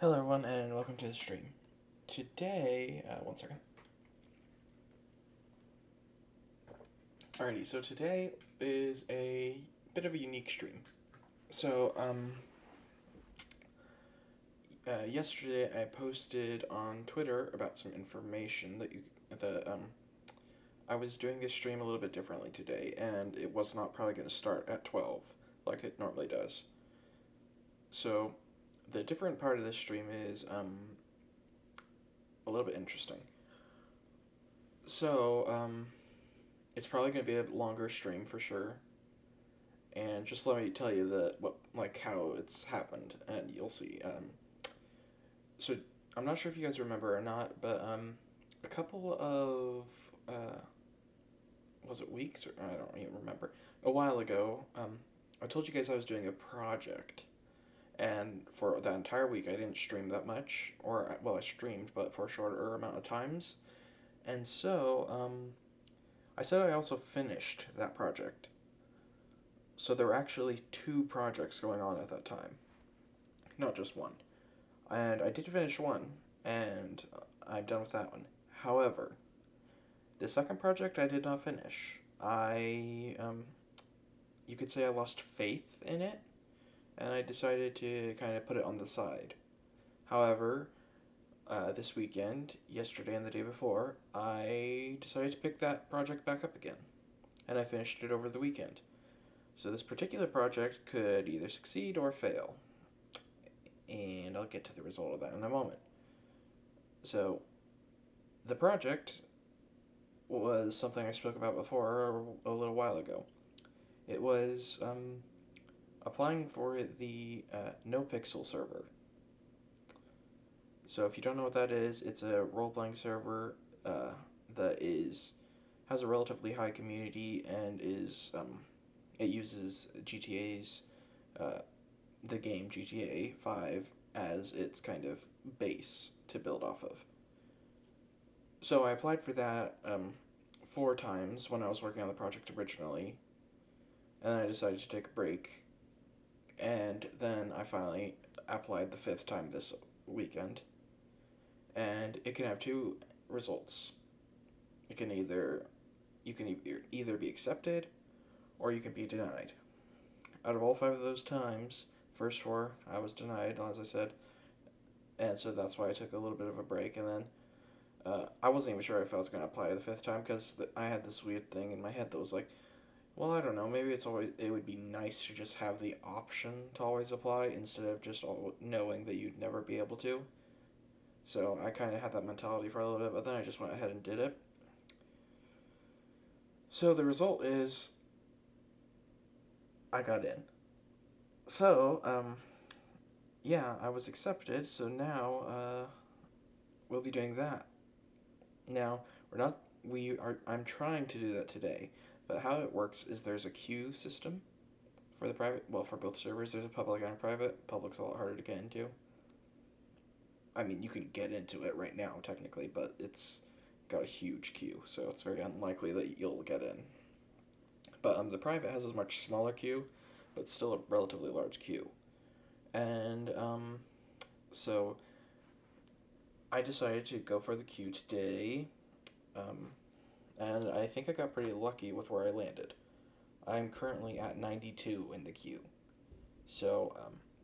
Hello everyone and welcome to the stream. Today, one second. Alrighty, so today is a bit of a unique stream. So, yesterday I posted on Twitter about some information that I was doing this stream a little bit differently today, and it was not probably going to start at 12 like it normally does. So, the different part of this stream is a little bit interesting. So, it's probably going to be a longer stream for sure. And just let me tell you how it's happened, and you'll see. So I'm not sure if you guys remember or not, but a couple of was it weeks or I don't even remember. A while ago, I told you guys I was doing a project, and for that entire week I didn't stream that much, or well I streamed, but for a shorter amount of times. And so I said I also finished that project. So there were actually two projects going on at that time, not just one. And I did finish one, and I'm done with that one. However, the second project I did not finish. You could say I lost faith in it, and I decided to kind of put it on the side. However, this weekend, yesterday and the day before, I decided to pick that project back up again, and I finished it over the weekend. So this particular project could either succeed or fail, and I'll get to the result of that in a moment. So, the project was something I spoke about before a little while ago. It was applying for the NoPixel server. So, if you don't know what that is, it's a role playing server that has a relatively high community and it uses GTA's the game GTA 5 as its kind of base to build off of. So I applied for that four times when I was working on the project originally, and then I decided to take a break, and then I finally applied the fifth time this weekend, and it can have two results. It can either you can either be accepted or you can be denied. Out of all five of those times, first four I was denied, as I said, and so that's why I took a little bit of a break, and then I wasn't even sure if I was going to apply the fifth time because I had this weird thing in my head that was like, well, I don't know, maybe it would be nice to just have the option to always apply instead of just knowing that you'd never be able to. So I kind of had that mentality for a little bit, but then I just went ahead and did it. So the result is I got in. So, yeah, I was accepted, so now we'll be doing that. Now, we're not we are I'm trying to do that today, but how it works is there's a queue system for the private, well, for both servers. There's a public and a private. Public's a lot harder to get into. I mean, you can get into it right now technically, but it's got a huge queue, so it's very unlikely that you'll get in. But the private has a much smaller queue, but still a relatively large queue. And so I decided to go for the queue today. Um, and I think I got pretty lucky with where I landed. I'm currently at 92 in the queue, so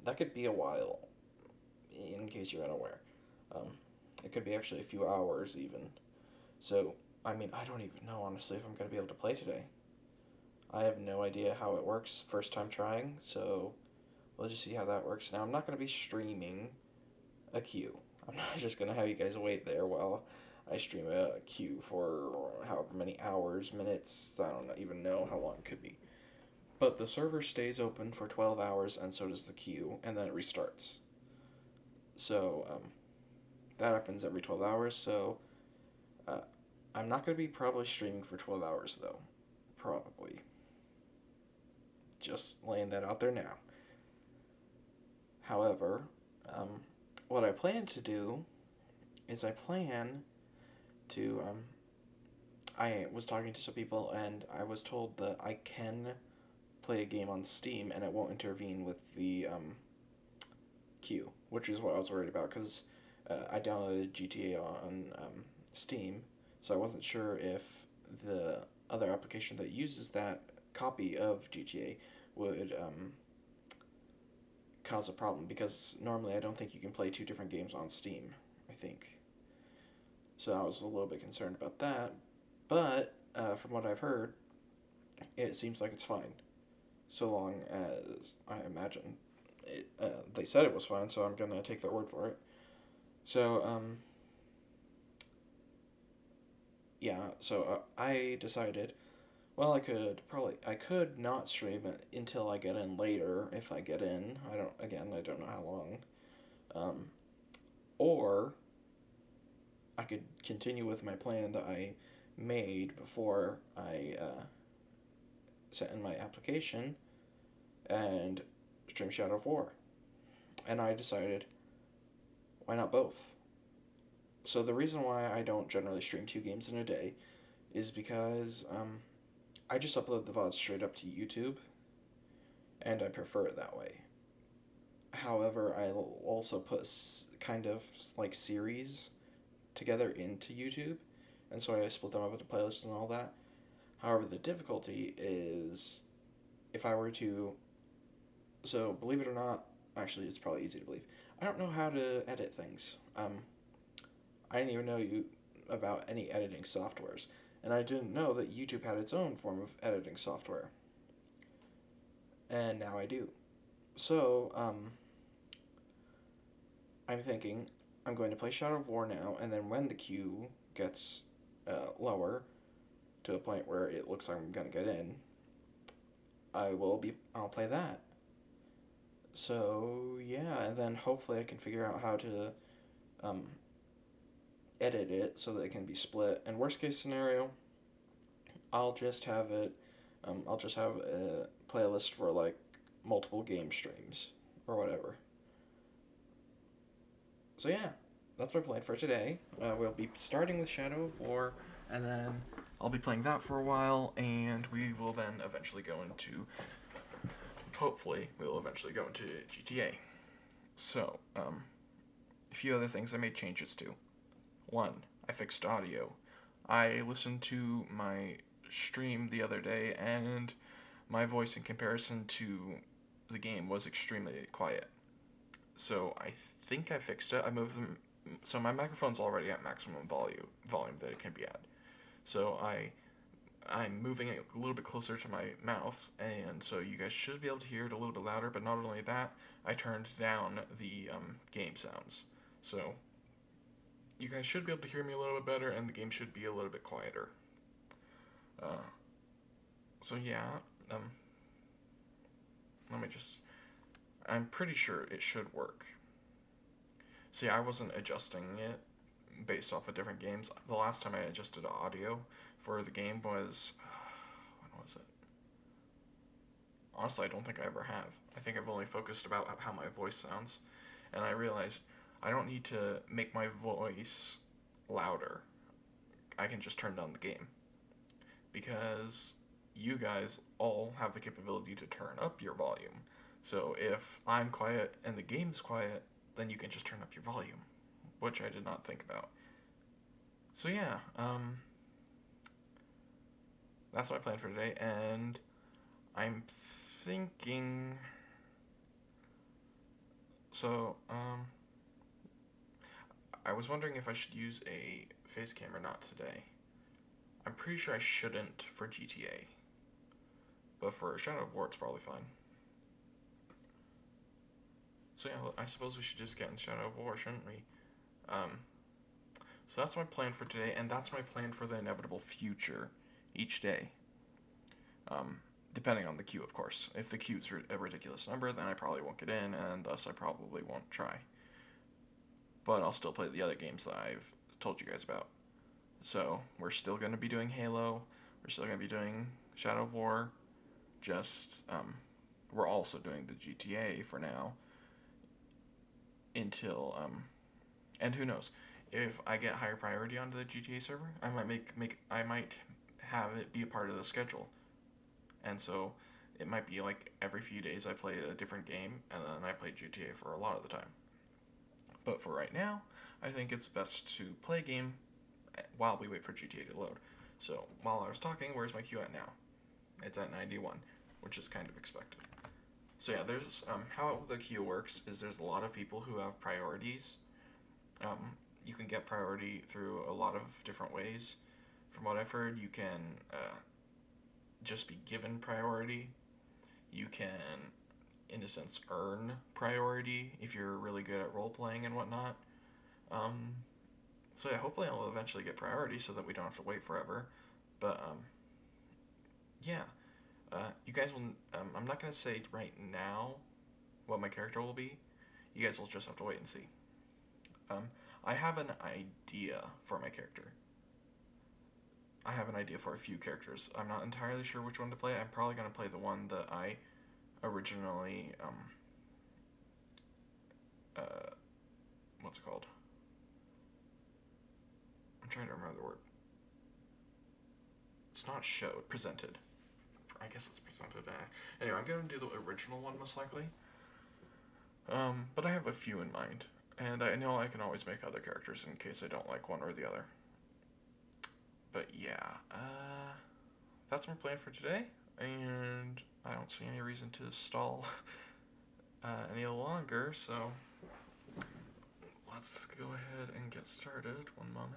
that could be a while, in case you're unaware. Um, it could be actually a few hours even. So, I mean, I don't even know honestly if I'm going to be able to play today. I have no idea how it works, first time trying, so we'll just see how that works. Now, I'm not going to be streaming a queue. I'm not just going to have you guys wait there while I stream a queue for however many hours, minutes, I don't even know how long it could be. But the server stays open for 12 hours, and so does the queue, and then it restarts. So that happens every 12 hours. So uh, I'm not going to be probably streaming for 12 hours, though. Probably. Just laying that out there now. However, um, what I plan to do is I plan to. I was talking to some people, and I was told that I can play a game on Steam, and it won't intervene with the queue, which is what I was worried about because I downloaded GTA on Steam, so I wasn't sure if the other application that uses that copy of GTA would cause a problem because normally I don't think you can play two different games on Steam, I think. So I was a little bit concerned about that, but from what I've heard, it seems like it's fine. So long as I imagine they said it was fine, so I'm gonna take their word for it. So yeah, so I decided, well, I could not stream it until I get in later. If I get in, I don't know how long. Um, or I could continue with my plan that I made before I sent in my application and stream Shadow of War. And I decided, why not both? So the reason why I don't generally stream two games in a day is because I just upload the VODs straight up to YouTube, and I prefer it that way. However, I'll also put kind of like series together into YouTube, and so I split them up into playlists and all that. However, the difficulty is if I were to. So, believe it or not, actually, it's probably easy to believe. I don't know how to edit things. I didn't even know about any editing softwares, and I didn't know that YouTube had its own form of editing software, and now I do. So, I'm thinking I'm going to play Shadow of War now, and then when the queue gets lower to a point where it looks like I'm gonna get in, I'll play that. So yeah, and then hopefully I can figure out how to um, edit it so that it can be split. And worst case scenario, I'll just have it. I'll just have a playlist for like multiple game streams or whatever. So yeah, that's my plan for today. We'll be starting with Shadow of War, and then I'll be playing that for a while, and we will then eventually go into. Hopefully, we'll eventually go into GTA. So, a few other things I made changes to. One, I fixed audio. I listened to my stream the other day, and my voice in comparison to the game was extremely quiet. So I think I fixed it. I moved them. So my microphone's already at maximum volume that it can be at. So I'm moving it a little bit closer to my mouth, and so you guys should be able to hear it a little bit louder. But not only that, I turned down the game sounds, so you guys should be able to hear me a little bit better, and the game should be a little bit quieter. Uh, so yeah, um, let me just. I'm pretty sure it should work. See, I wasn't adjusting it based off of different games. The last time I adjusted audio for the game was when was it? Honestly, I don't think I ever have. I think I've only focused about how my voice sounds, and I realized I don't need to make my voice louder. I can just turn down the game because you guys all have the capability to turn up your volume. So if I'm quiet and the game's quiet, then you can just turn up your volume, which I did not think about. So yeah, that's my plan for today, and I'm thinking. So, I was wondering if I should use a face cam or not today. I'm pretty sure I shouldn't for GTA, but for Shadow of War, it's probably fine. So yeah, I suppose we should just get in Shadow of War, shouldn't we? So that's my plan for today, and that's my plan for the inevitable future each day. Depending on the queue, of course. If the queue's a ridiculous number, then I probably won't get in, and thus I probably won't try. But I'll still play the other games that I've told you guys about. So we're still going to be doing Halo. We're still going to be doing Shadow of War. Just we're also doing the GTA for now. Until and who knows, if I get higher priority onto the GTA server, I might I might have it be a part of the schedule. And so It might be like every few days I play a different game, and then I play GTA for a lot of the time. But for right now, I think it's best to play a game while we wait for GTA to load. So while I was talking, where's my queue at now? It's at 91, which is kind of expected. So yeah, there's how the queue works is there's a lot of people who have priorities. Um, you can get priority through a lot of different ways. From what I've heard, you can just be given priority. You can, in a sense, earn priority if you're really good at role playing and whatnot. Um, so yeah, hopefully I'll eventually get priority so that we don't have to wait forever. But yeah, you guys will. I'm not gonna say right now what my character will be. You guys will just have to wait and see. Um, I have an idea for my character. I have an idea for a few characters. I'm not entirely sure which one to play. I'm probably gonna play the one that I originally uh, what's it called? I'm trying to remember the word. It's not showed. Presented. I guess it's presented. Anyway, I'm gonna do the original one most likely. But I have a few in mind, and I know I can always make other characters in case I don't like one or the other. But yeah, that's my plan for today, and I don't see any reason to stall any longer. So let's go ahead and get started. One moment.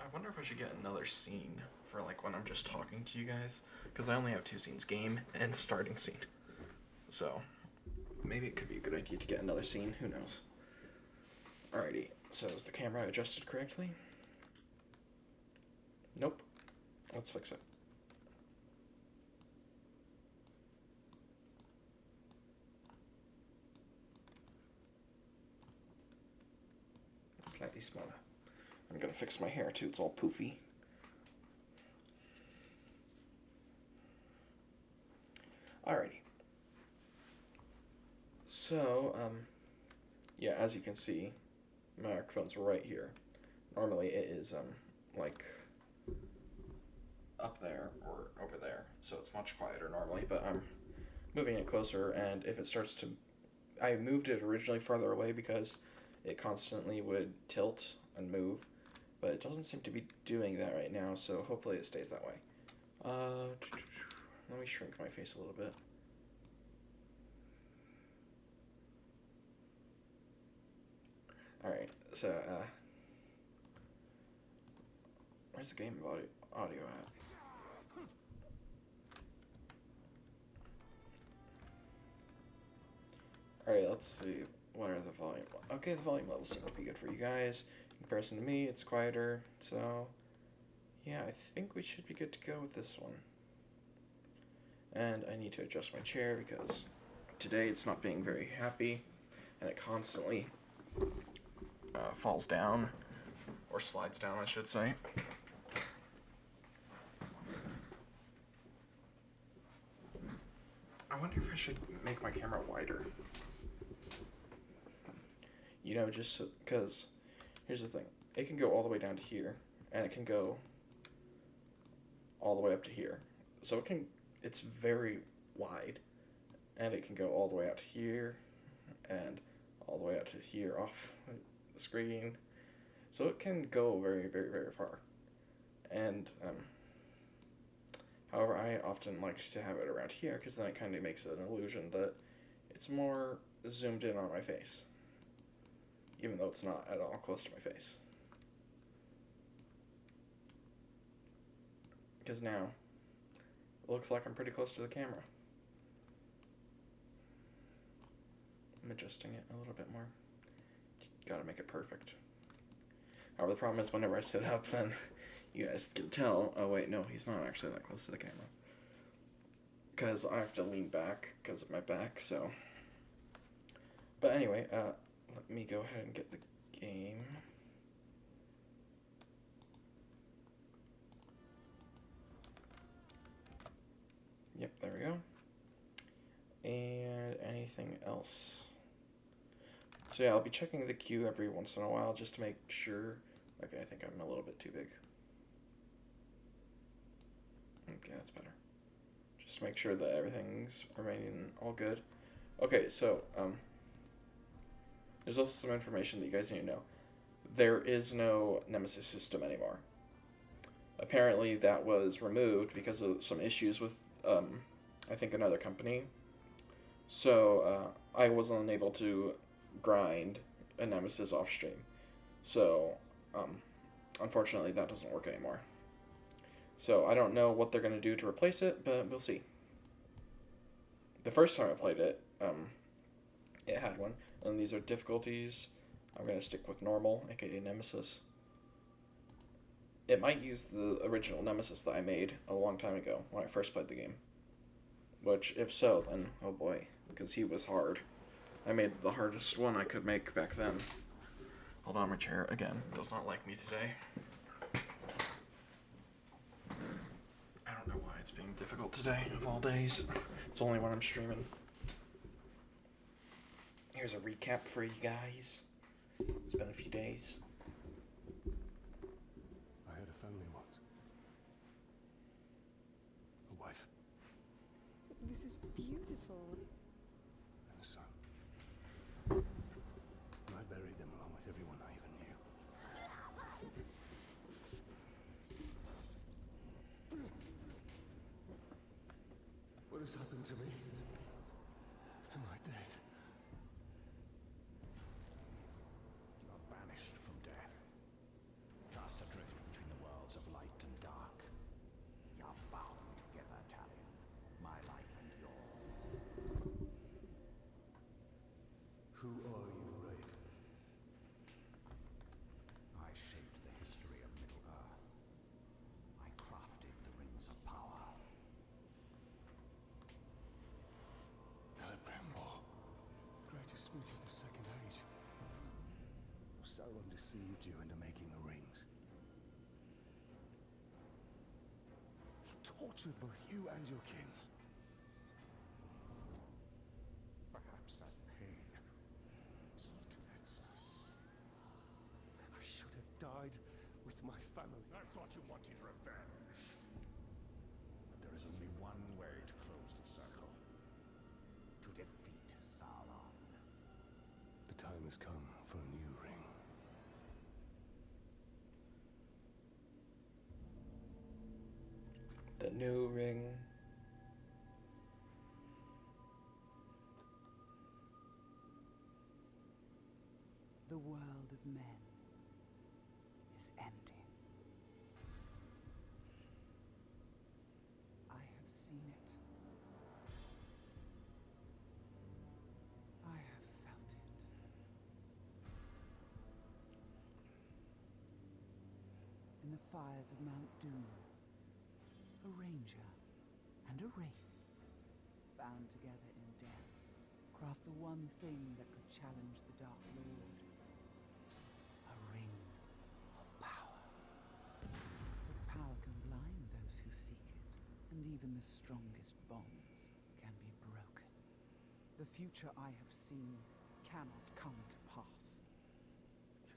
I wonder if I should get another scene for like when I'm just talking to you guys, because I only have two scenes: game and starting scene. So Maybe it could be a good idea to get another scene. Who knows? Alrighty. So is the camera adjusted correctly? Nope. Let's fix it. Slightly smaller. I'm gonna fix my hair too. It's all poofy. Alrighty. So, yeah, as you can see, my microphone's right here. Normally it is, like up there or over there, so it's much quieter normally, but I'm moving it closer, and if it starts to. I moved it originally farther away because it constantly would tilt and move, but it doesn't seem to be doing that right now, so hopefully it stays that way. Let me shrink my face a little bit. Alright, so, where's the game audio at? Alright, let's see. What are the volume? Okay, the volume levels seem to be good for you guys. In comparison to me, it's quieter, so yeah, I think we should be good to go with this one. And I need to adjust my chair because today it's not being very happy, and it constantly falls down, or slides down, I should say. I wonder if I should make my camera wider. You know, just because, here's the thing. It can go all the way down to here, and it can go all the way up to here. So it's very wide, and it can go all the way out to here, and all the way out to here off the screen. So it can go very, very, very far. And, however, I often like to have it around here, because then it kind of makes it an illusion that it's more zoomed in on my face, even though it's not at all close to my face. Because now, it looks like I'm pretty close to the camera. I'm adjusting it a little bit more. Gotta make it perfect. However, the problem is whenever I sit up, then you guys can tell, oh wait, no, he's not actually that close to the camera. Because I have to lean back because of my back, so. But anyway, let me go ahead and get the game. Yep, there we go. And anything else? So yeah, I'll be checking the queue every once in a while just to make sure. Okay, I think I'm a little bit too big. Okay, that's better. just to make sure that everything's remaining all good. Okay, so there's also some information that you guys need to know. There is no Nemesis system anymore. Apparently, that was removed because of some issues with, I think, another company. So I wasn't unable to grind a Nemesis off stream. So um, unfortunately, that doesn't work anymore. So I don't know what they're going to do to replace it, but we'll see. The first time I played it, it had one. And these are difficulties. I'm going to stick with normal, aka Nemesis. It might use the original Nemesis that I made a long time ago when I first played the game. Which, if so, then oh boy, because he was hard. I made the hardest one I could make back then. Hold on, my chair again does not like me today. I don't know why it's being difficult today, of all days. It's only when I'm streaming. Here's a recap for you guys. It's been a few days. I had a family once. A wife This is beautiful. and a son. And I buried them along with everyone I even knew. What has happened to me? Am I dead? You are banished from death, cast adrift between the worlds of light and dark. You are bound together, Talion, my life and yours. Who are you, Wraith? I shaped the history of Middle-earth. I crafted the Rings of Power. Celebrimbor, greatest smith of the Second Age. Sauron deceived you into making the rings. He tortured both you and your kin. Perhaps that pain is what connects us. I should have died with my family. I thought you wanted revenge. But there is only one way to close the circle. To defeat Sauron. The time has come for a new ring. The new ring. The world of men is ending. I have seen it. I have felt it. In the fires of Mount Doom, a ranger and a wraith, bound together in death, craft the one thing that could challenge the Dark Lord. A ring of power. But power can blind those who seek it, and even the strongest bonds can be broken. The future I have seen cannot come to pass.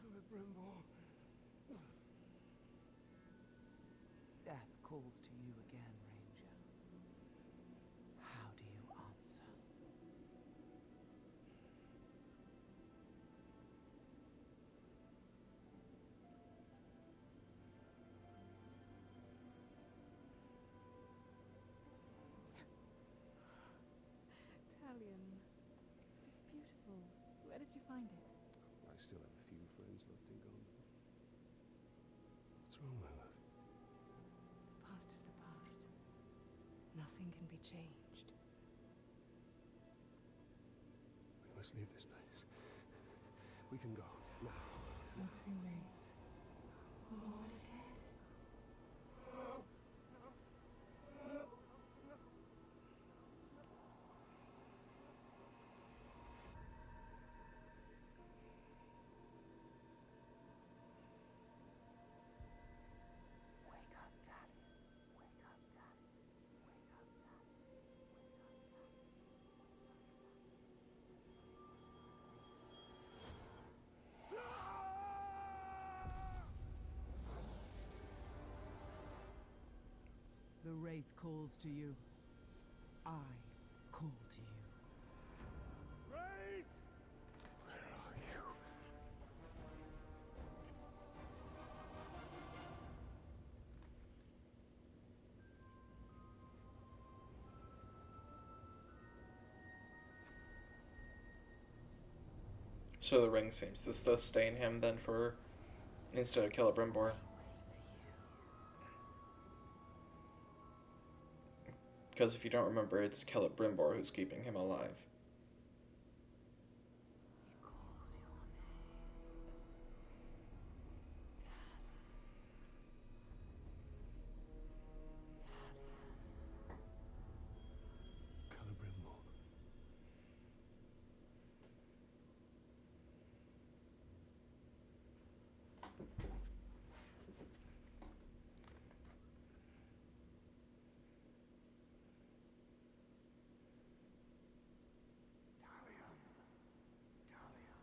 Celebrimbor. Death calls to you again, Ranger. How do you answer? Talion, this is beautiful. Where did you find it? I still have a few friends left in Gondor. What's wrong, my love? The past is the past. Nothing can be changed. We must leave this place. We can go now. You're too late. Lord Death. Wake up, Daddy. Wake up, Daddy. Wake up, Daddy. The Wraith calls to you. I call to you. Wraith! Where are you? So the ring seems to sustain him then for instead of Celebrimbor. Because if you don't remember, it's Celebrimbor who's keeping him alive. He calls your name. Celebrimbor. Talion. Talion.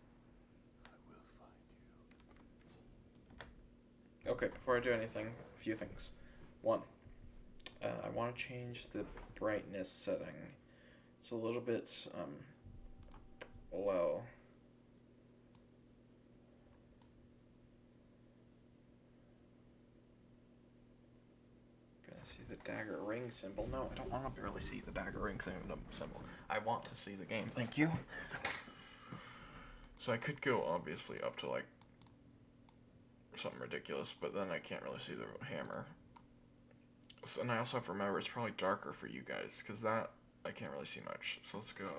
I will find you. Okay, before I do anything, a few things. One, I want to change the brightness setting. It's a little bit low. Barely see the dagger ring symbol. No, I don't want to barely see the dagger ring symbol. I want to see the game. Thank you. So I could go obviously up to like something ridiculous, but then I can't really see the hammer. So, and I also have to remember it's probably darker for you guys, because that I can't really see much. So let's go.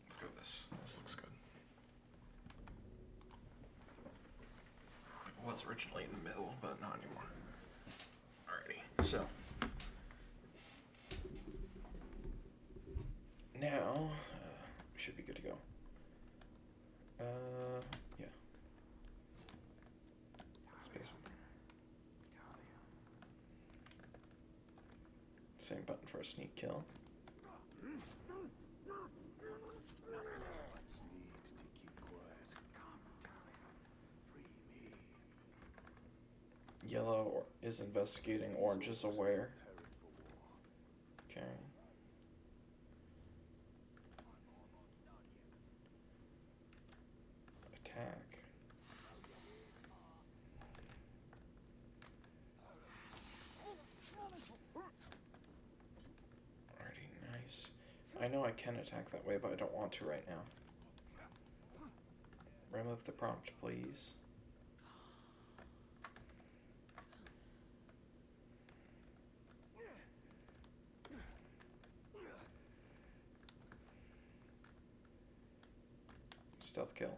Let's go this. This looks good. It was originally in the middle, but not anymore. Alrighty. So Now, we should be good to go. Yeah. Space. Talion. Same button for a sneak kill. Need to keep quiet. Come, Talion. Free me. Yellow is investigating, orange is aware. Preparing for war. Okay. Attack. Alrighty, nice. I know I can attack that way, but I don't want to right now. Remove the prompt, please. Stealth kill.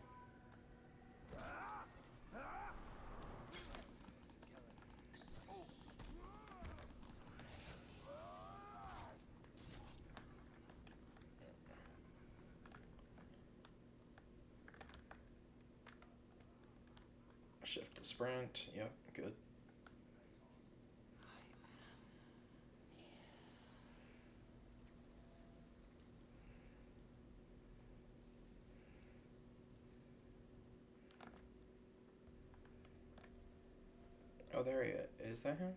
Shift to sprint. Yep, good. Oh, there he is. Is that him?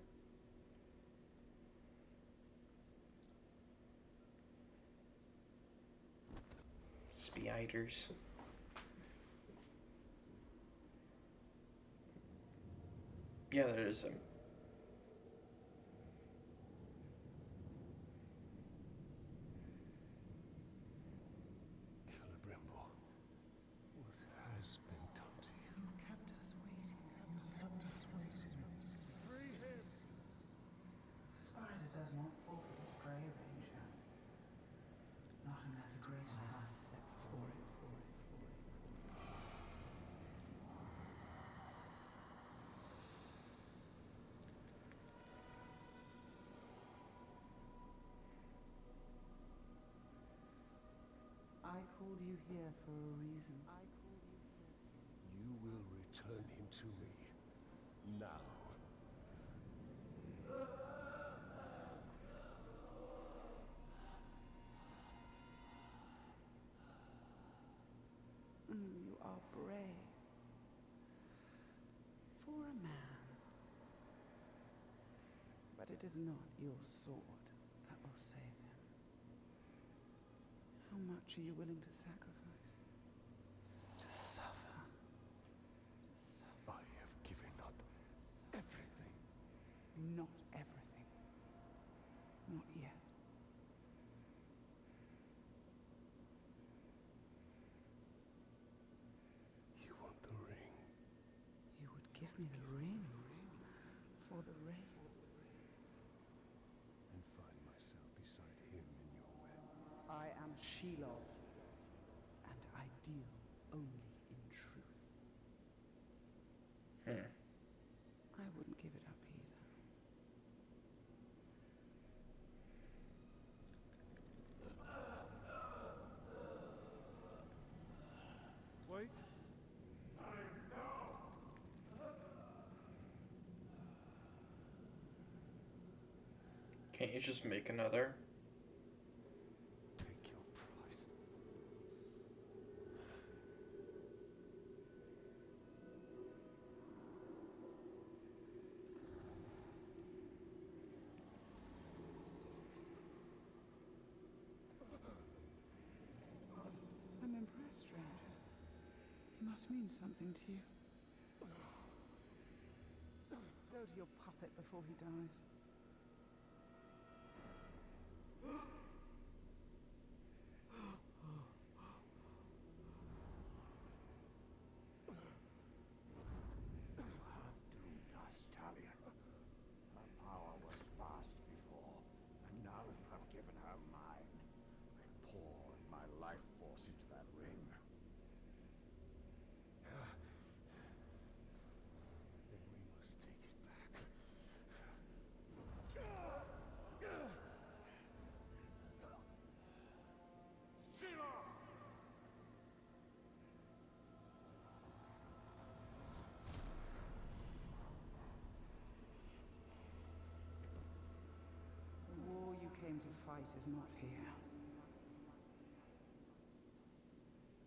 Spiders. Yeah, that is him. Celebrimbor. What has been done to you? You've kept us waiting. Spider does not forfeit his prey, Ranger. Not unless a greater has set for it. I called you here for a reason. You will return him to me. Now. You are brave. For a man. But it is not your sword that will save him. How much are you willing to sacrifice? To suffer. I have given up everything. Not everything. Not yet. You want the ring? You would give me the ring for the ring. And find myself beside him in your web. I am Shelob, and I deal only in truth. I wouldn't give it up either. Wait. Can't you just make another? Take your prize. I'm impressed, stranger. He must mean something to you. Go to your puppet before he dies. You have doomed us, Talion. Her power was vast before, and now you have given her mine. I poured my life force into that ring. Then we must take it back. The war you came to fight is not here.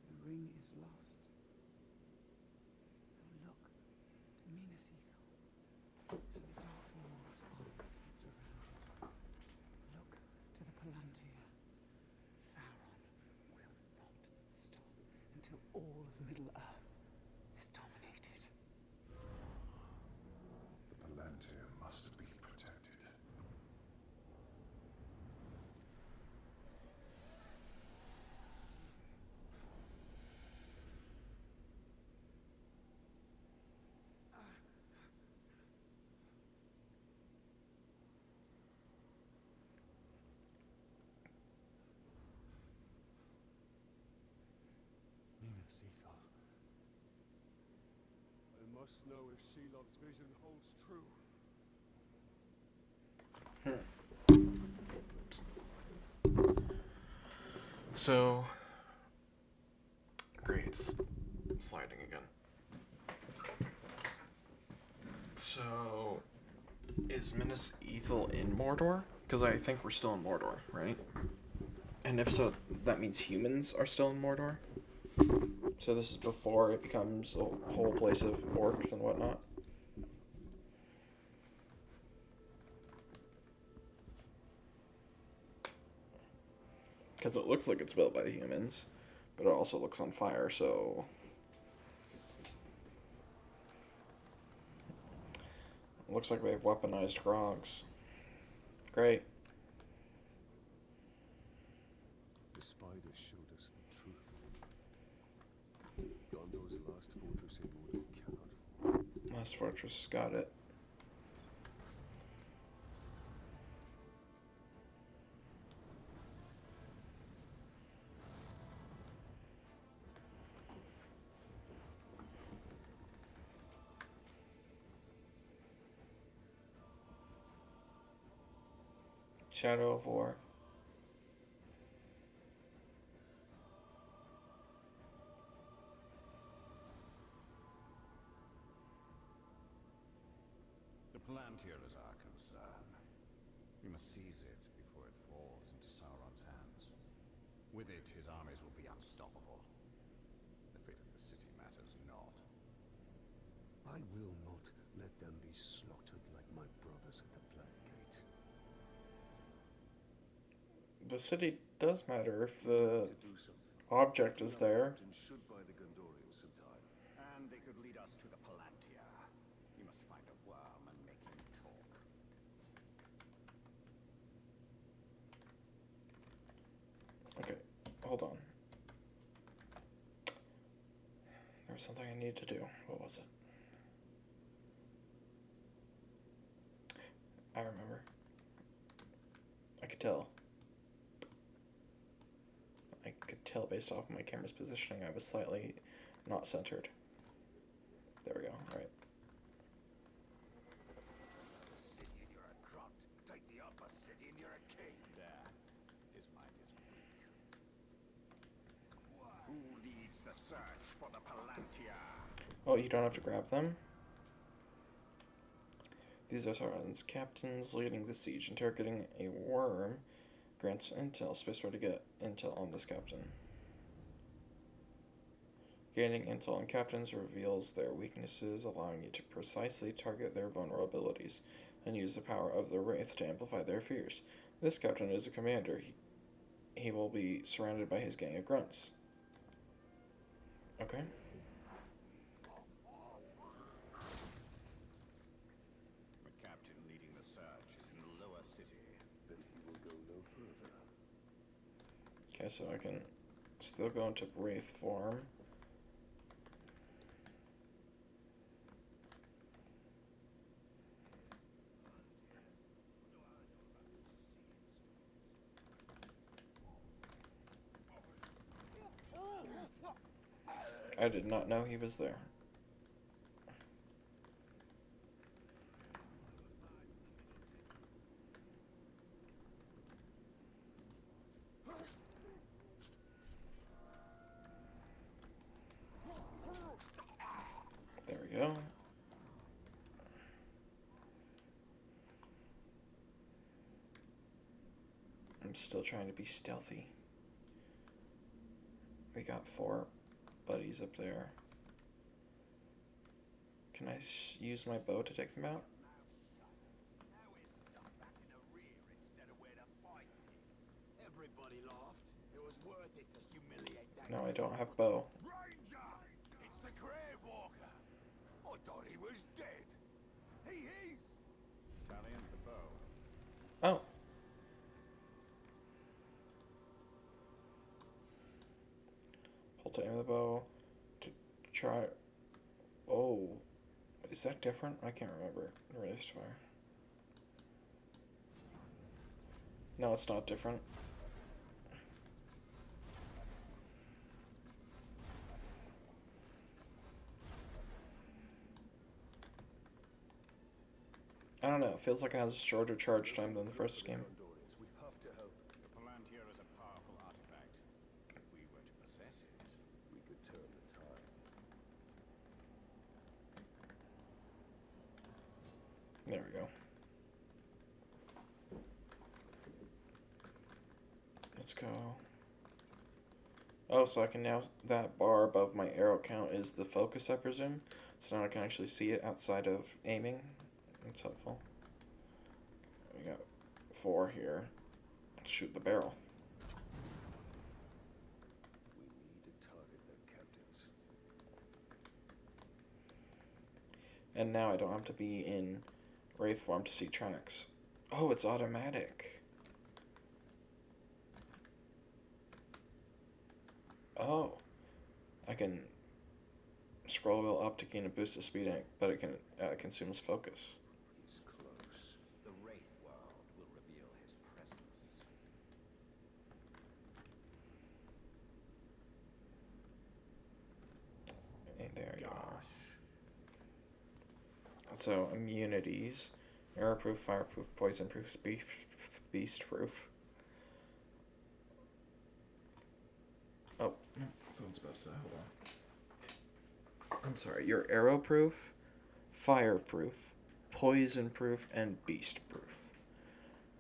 The ring is lost. So look to Minas Ithil and the dark walls arcs that surround it. Look to the Palantir. Sauron will not stop until all of Middle-earth is dominated. The Palantir must be protected. Minas Ithil. I must know if Shelob's vision holds true. So, great, it's sliding again. So, is Minas Ithil in Mordor? Because I think we're still in Mordor, right? And if so, that means humans are still in Mordor? So this is before it becomes a whole place of orcs and whatnot? Because it looks like it's built by the humans, but it also looks on fire, so... It looks like they've weaponized Grogs. Great. The spiders showed us the truth. Gondor's last fortress in Mordor cannot fall. Last Fortress, got it. Shadow of War. The Palantir is our concern. We must seize it before it falls into Sauron's hands. With it, his armies will be unstoppable. The fate of the city matters not. I will not let them be slaughtered like my brothers at the Black Gate. The city does matter if the To do something. object is there. Captain should buy the Gondorians some time. And they could lead us to the Palantir. You must find a worm and make him talk. Okay, hold on. There was something I needed to do. What was it? I remember. I could tell. I could tell based off my camera's positioning I was slightly not centered. There we go, right. City and you're a grunt. Take the upper city and you're a king. There. His mind is weak. Who leads the search for the Palantir? Oh, you don't have to grab them? These are Sauron's captains leading the siege. Interrogating a worm grants intel. Spacebar to get intel on this captain. Gaining intel on captains reveals their weaknesses, allowing you to precisely target their vulnerabilities and use the power of the Wraith to amplify their fears. This captain is a commander. He will be surrounded by his gang of grunts. Okay. The captain leading the search is in the lower city. Then he will go no further. Okay, so I can still go into Wraith form. I did not know he was there. There we go. I'm still trying to be stealthy. We got 4 buddies up there. Can I use my bow to take them out? Now we're stuck back in the rear instead of where the fight is. Everybody laughed. It was worth it to humiliate that. No, I don't have bow. Ranger! It's the Grey Walker. I thought he was dead. He is. Talion, the bow. Oh. Hold to aim the bow to try. Oh. Is that different? I can't remember. Raised fire. No, it's not different. I don't know. It feels like it has a shorter charge time than the first game. Gondorians, we have to help. The Palantir is a powerful artifact. If we were to possess it, We could turn the tide. There we go. Let's go. Oh, so I can now, that bar above my arrow count is the focus, I presume. So now I can actually see it outside of aiming. That's helpful. We got 4 here. Let's shoot the barrel. We need to target their captains. And now I don't have to be in Wraith form to see tracks. Oh, it's automatic. Oh. I can scroll wheel up to gain a boost of speed, but it can consumes focus. He's close. the Wraith world will reveal his presence. And there you are. Gosh. So immunities: arrow-proof, fireproof, poison-proof, beast-proof. Oh, phone's about to die. Hold on. I'm sorry. You're arrow-proof, fireproof, poison-proof, and beast-proof.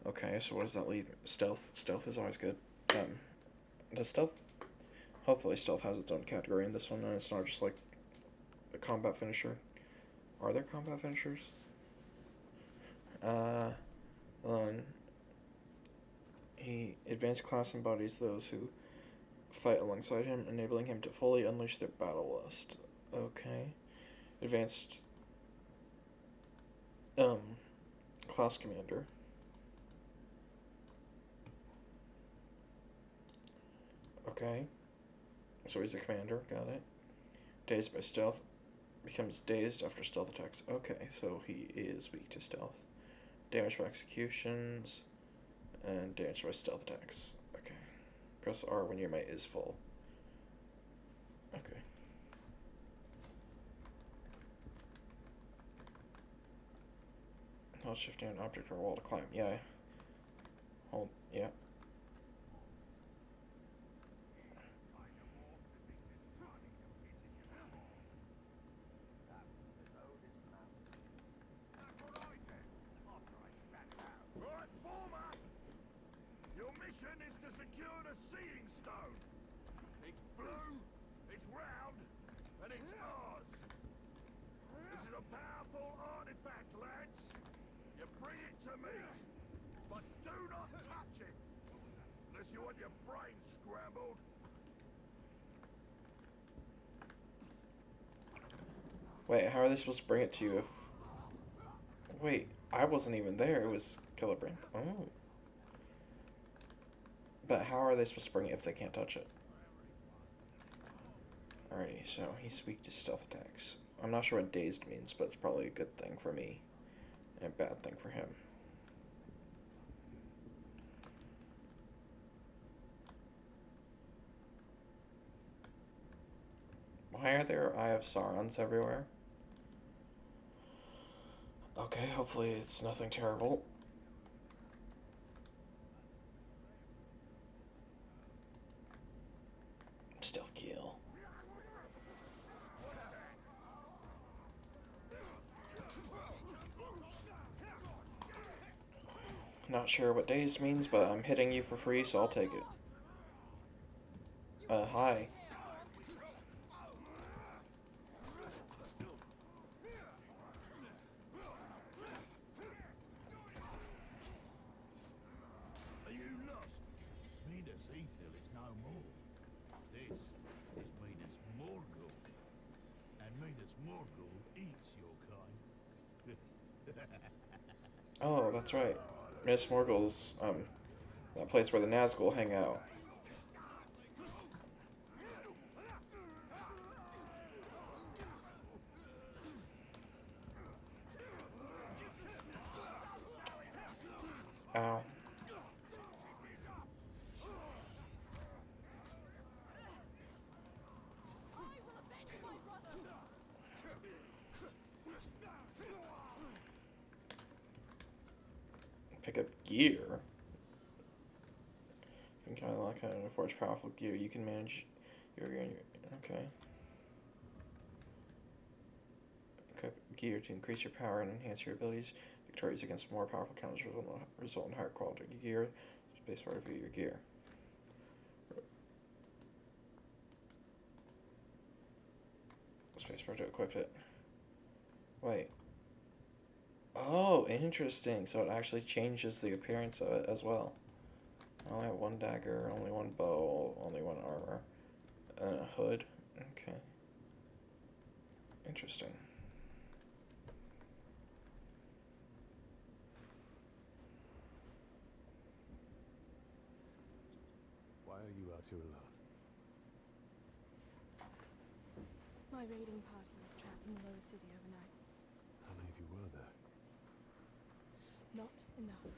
Okay, so what does that leave? Stealth. Stealth is always good. Does stealth? Hopefully, stealth has its own category in this one, and it's not just like a combat finisher. Are there combat finishers? He The advanced class embodies those who fight alongside him, enabling him to fully unleash their battle lust. Okay. Advanced class commander. Okay. So he's a commander, got it. Dazed by stealth. Becomes dazed after stealth attacks. Okay, so he is weak to stealth. Damage by executions. And damage by stealth attacks. Okay. Press R when your might is full. Okay. Hold shift down an object or wall to climb. Yeah. Hold. Yeah. Right, former! Your mission is to secure the Seeing Stone. It's blue, it's round, and it's ours. This is a powerful artifact, lads. You bring it to me, but do not touch it, unless you want your brains scrambled. Wait, how are they supposed to bring it to you if... Wait, I wasn't even there. It was Celebrant. Oh. But how are they supposed to bring it if they can't touch it? Alrighty, so he's weak to stealth attacks. I'm not sure what dazed means, but it's probably a good thing for me. And a bad thing for him. Why are there Eye of Saurons everywhere? Okay, hopefully it's nothing terrible. Stealth kill. Not sure what dazed means, but I'm hitting you for free, so I'll take it. Hi. Are you lost? Minas Ithil is no more. This is Minas Morgul. And Minas Morgul eats your kind. Oh, that's right. Miss Morgul's, that place where the Nazgul hang out. Ow. Pick up gear. You can kind of like forge powerful gear. You can manage your gear. Okay. Equip gear to increase your power and enhance your abilities. Victorious against more powerful counters result in higher quality gear. Space bar to view your gear. Space bar to equip it. Wait. Oh, interesting. So it actually changes the appearance of it as well. I only have one dagger, only one bow, only one armor, and a hood. Okay. Interesting. Why are you out here alone? My raiding party was trapped in the lower city overnight. How many of you were there? Not enough.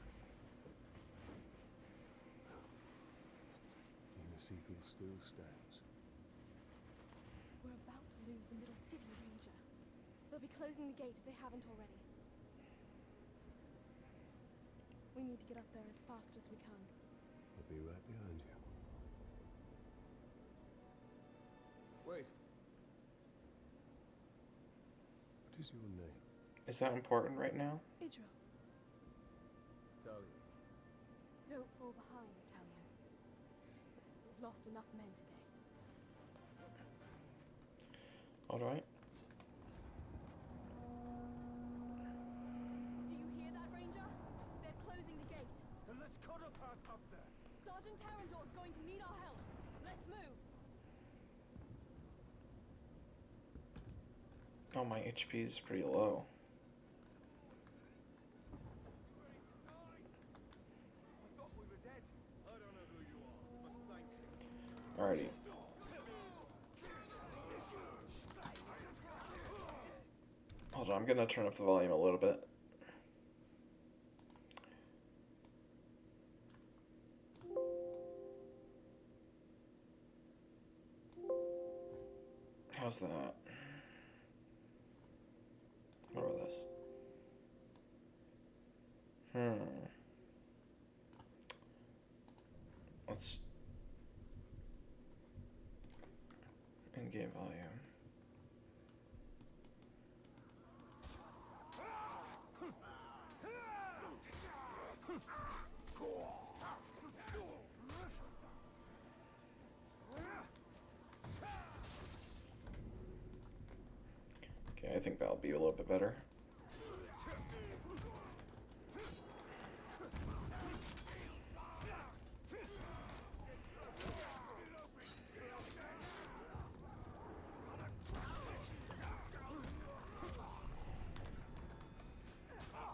Minas Ithil still stands. We're about to lose the Middle City, Ranger. They'll be closing the gate if they haven't already. We need to get up there as fast as we can. I'll be right behind you. Wait. What is your name? Is that important right now? Idril, Talia. don't fall behind, Talion. We've lost enough men today. Alright. Do you hear that, Ranger? They're closing the gate. Then let's cut a path up there. Sergeant Tarandor's going to need our help. Let's move. Oh, my HP is pretty low. Alrighty. Hold on, I'm gonna turn up the volume a little bit. How's that? What about this? Let's in-game volume. Okay, I think that'll be a little bit better.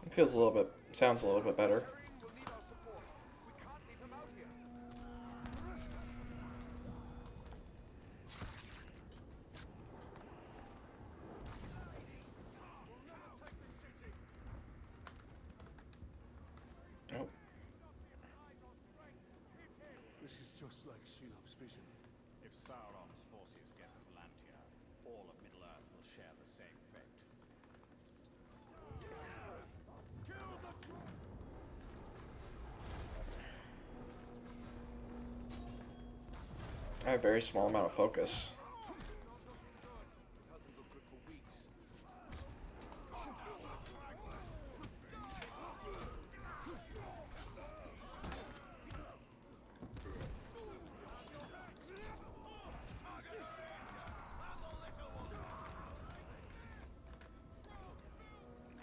It feels a little bit, sounds a little bit better. Nope. This is just like Shelob's vision. If Sauron's forces get Palantir, all of Middle-earth will share the same fate. I have a very small amount of focus.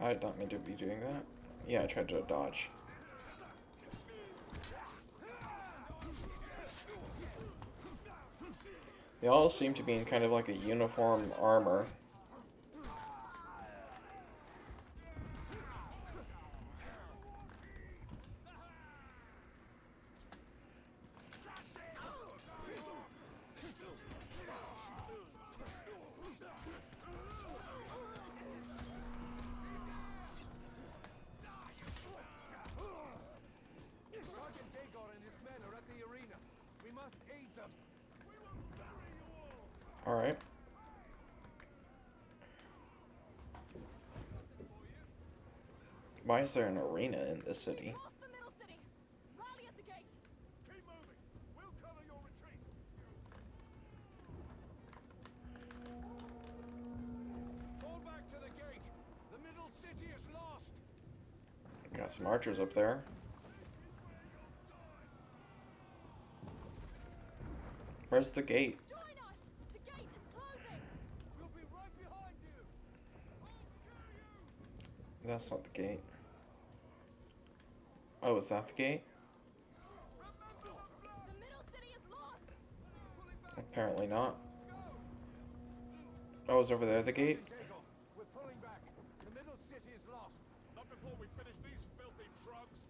I did not mean to be doing that. Yeah, I tried to dodge. They all seem to be in kind of like a uniform armor. Sergeant Dagon and his men are at the arena. We must aid them. We will bury you all. Alright. Why is there an arena in this city? Lost the middle city. Rally at the gate. Keep moving. We'll cover your retreat. Fall back to the gate. The middle city is lost. Got some archers up there. Where's the gate? Join us. The gate is closing. We'll be right behind you. That's not the gate. Oh, is that the gate? The middle city is lost. Apparently not. Oh, it's over there, the gate? Dagon, we're pulling back. The middle city is lost. Not before we finish these filthy drugs.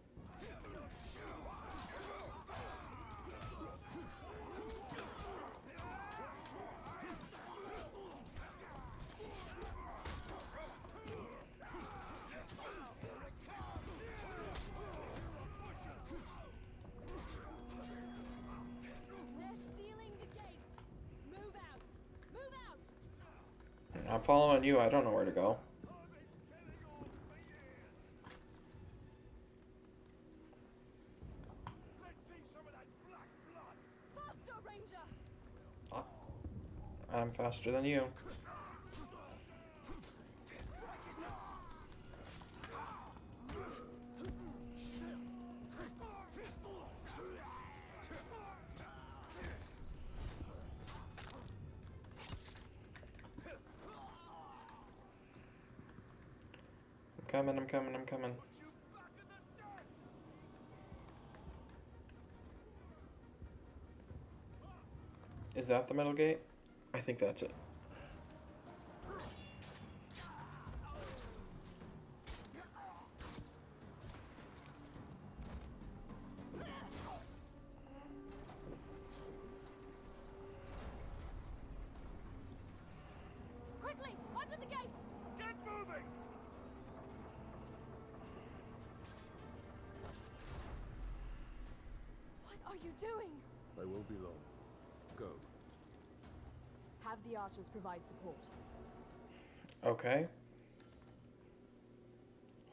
They're sealing the gate. Move out. Move out. I'm following you, I don't know where to go. Let's see some of that black blood. Faster, Ranger. I'm faster than you. I'm coming. Is that the middle gate? I think that's it. Quickly, under the gate! Get moving! What are you doing? I won't be long. Go. Have the archers provide support. Okay.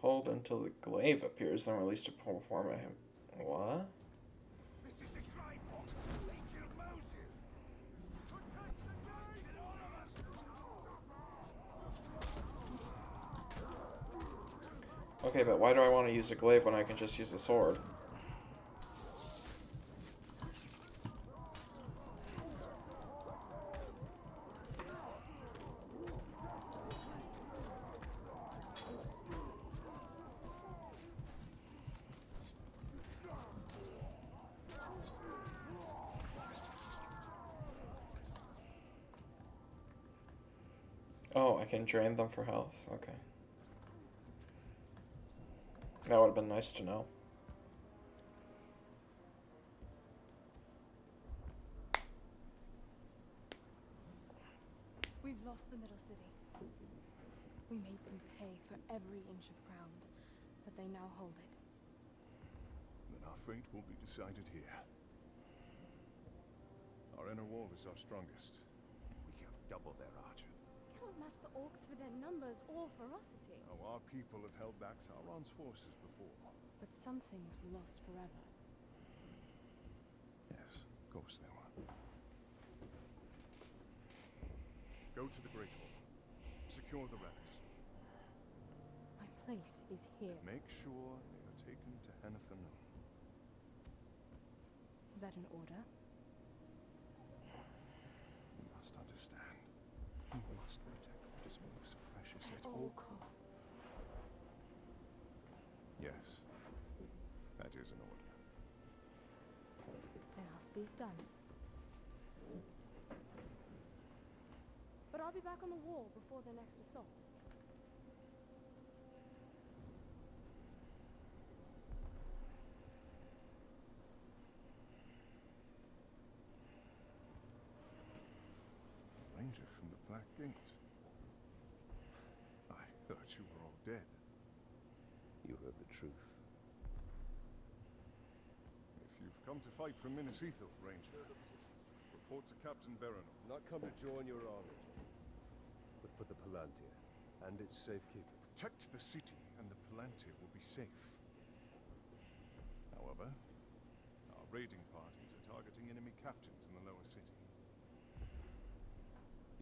Hold until the glaive appears, then release to perform a what? This is the Great One! They killed Moses! Protect the gate! And all of us! Okay, but why do I want to use a glaive when I can just use a sword? Oh, I can drain them for health. Okay. That would have been nice to know. We've lost the middle city. We made them pay for every inch of ground, but they now hold it. Then our fate will be decided here. Our inner wall is our strongest. We have double their archer. We cannot match the orcs for their numbers or ferocity. Now, our people have held back Sauron's forces before. But some things were lost forever. Yes, of course they were. Go to the Great Hall. Secure the relics. My place is here. Make sure they are taken to Hennethanoon. Is that an order? You must understand. You must protect what is most precious At at all all. costs. Yes, that is an order. Then I'll see it done. But I'll be back on the wall before their next assault. Ranger from the Black Gate. I thought you were all dead. You heard the truth. If you've come to fight for Minas Ithil, Ranger, report to Captain Berenor. Not come to join your army, but for the Palantir and its safekeeping. Protect the city, and the Palantir will be safe. However, our raiding parties are targeting enemy captains in the lower city.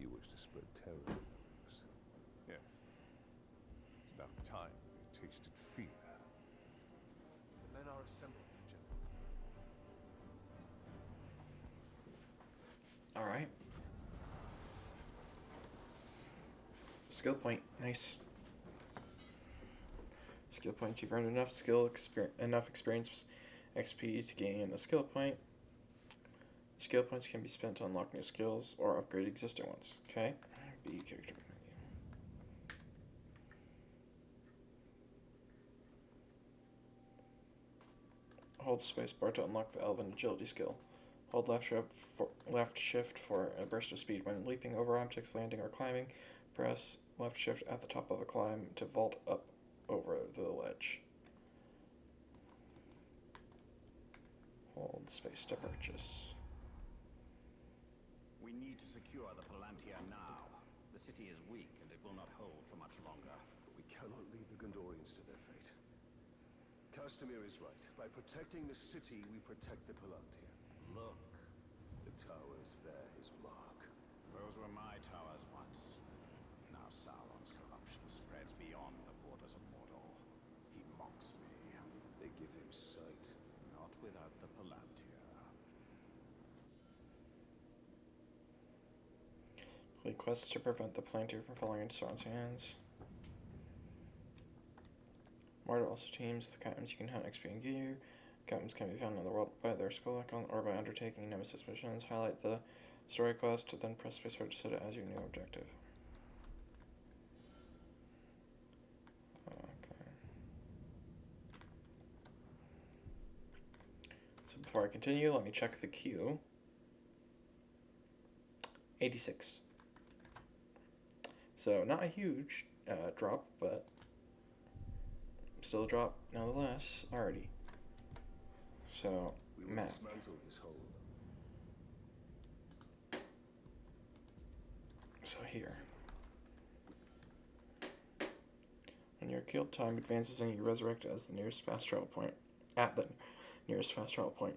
You wish to spread terror in the ranks. Yes. It's about time they tasted fear. The men are assembled, General. Alright. Skill point. Nice. Skill points. You've earned enough experience XP to gain a skill point. Skill points can be spent to unlock new skills or upgrade existing ones. Okay. B character menu. Hold spacebar to unlock the Elven agility skill. Hold left shift for a burst of speed when leaping over objects, landing, or climbing. Press left shift at the top of a climb to vault up over the ledge. Hold space to purchase. We need to secure the Palantir now. The city is weak and it will not hold for much longer. We cannot leave the Gondorians to their fate. Castamir is right. By protecting the city, we protect the Palantir. Look, The towers bear his mark. those were my towers once. Now Sauron's corruption spreads beyond the borders of Mordor. He mocks me. They give him sight. Not without the Palantir. Complete quests to prevent the Palantir from falling into Sauron's hands. Mordor also teams with captains you can hunt XP and gear. Captains can be found in the world by their skill icon or by undertaking nemesis missions. Highlight the Story quest, then press spacebar to set it as your new objective. Okay. So before I continue, let me check the queue. 86. So not a huge drop, but still a drop nonetheless. Alrighty. So We will map. dismantle this hold. So here. When you're killed, time advances and you resurrect as the nearest fast travel point. At the nearest fast travel point.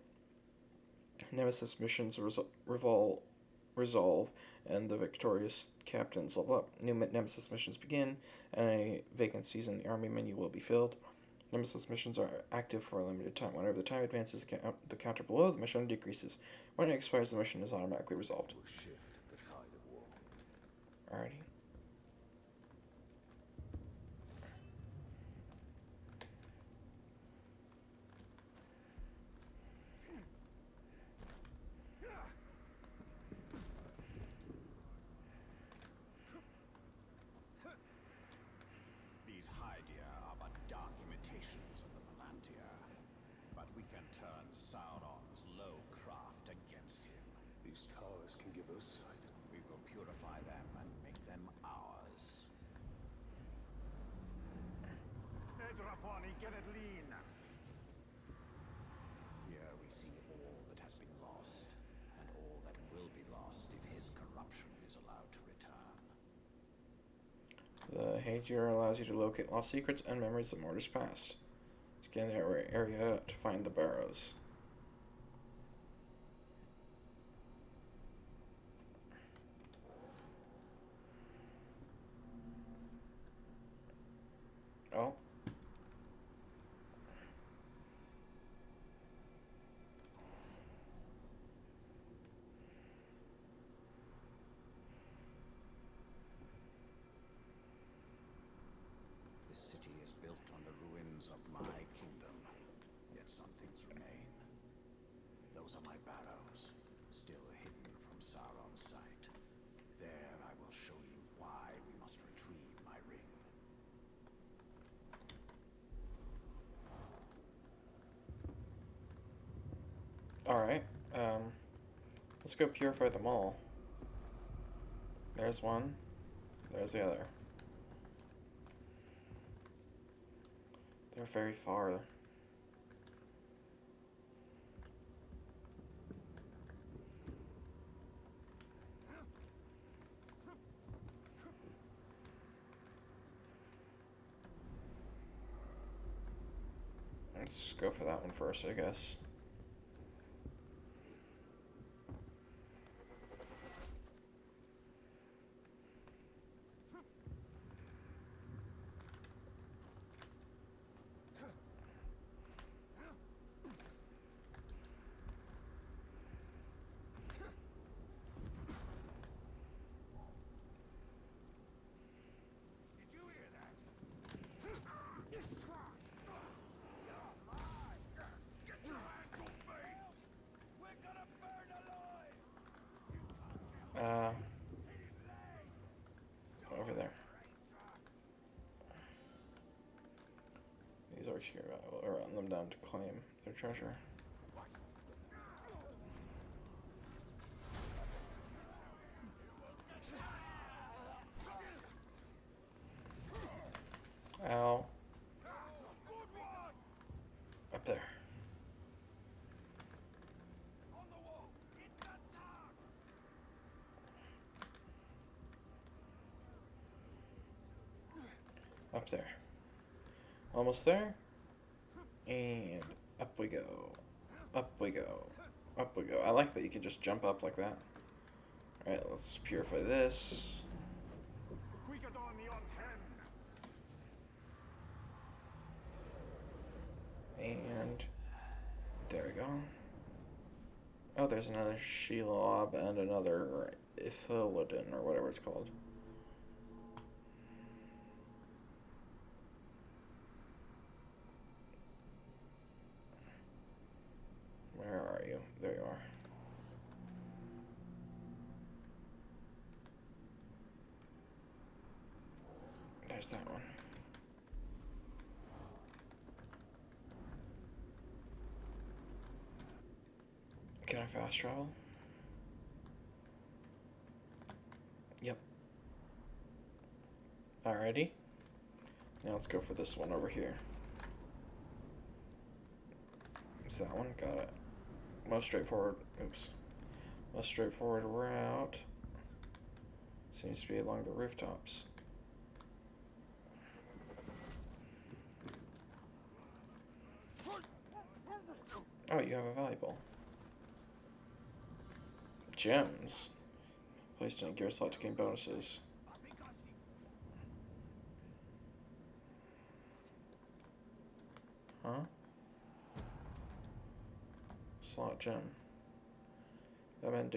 Nemesis missions resolve, and the victorious captains level up. New Nemesis missions begin, and a vacancies in the army menu will be filled. Nemesis missions are active for a limited time. Whenever the time advances, the counter below the mission decreases. When it expires, the mission is automatically resolved. We'll shift the tide of war. Alrighty. These Hydia are but dark imitations of the Palantir. But we can turn Sauron's low craft against him. These towers can give us sight. We will purify them and make them ours. Edrafani, get it lean. Here we see all that has been lost, and all that will be lost if his corruption is allowed to return. The Hagier allows you to locate lost secrets and memories of Mordor's past. Scan the area to find the barrows. Oh. This city is built on the ruins of my kingdom, yet some things remain. Those are my barrows, still hidden from Sauron's sight. There I will show you why we must retrieve my ring. Alright, let's go purify them all. There's one. There's the other. They're very far. Let's go for that one first, I guess. Did you hear that? Get your hands off me! We're gonna burn alive! Over there. These orcs here, we'll run them down to claim their treasure. Ow. Good one! Up there. On the wall! It's that tower! Up there. Almost there. And up we go. Up we go. Up we go. I like that you can just jump up like that. Alright, let's purify this. Quicker on the on hand! And there we go. Oh, there's another Shelob and another Ithilodin, or whatever it's called. Where are you? There you are. there's that one. Can I fast travel? Yep. Alrighty. Now let's go for this one over here. It's that one, got it. Most straightforward, oops. Most straightforward route seems to be along the rooftops. Oh, you have a valuable. Gems. Placed in a gear slot to gain bonuses. Huh? Slot gem. Weapon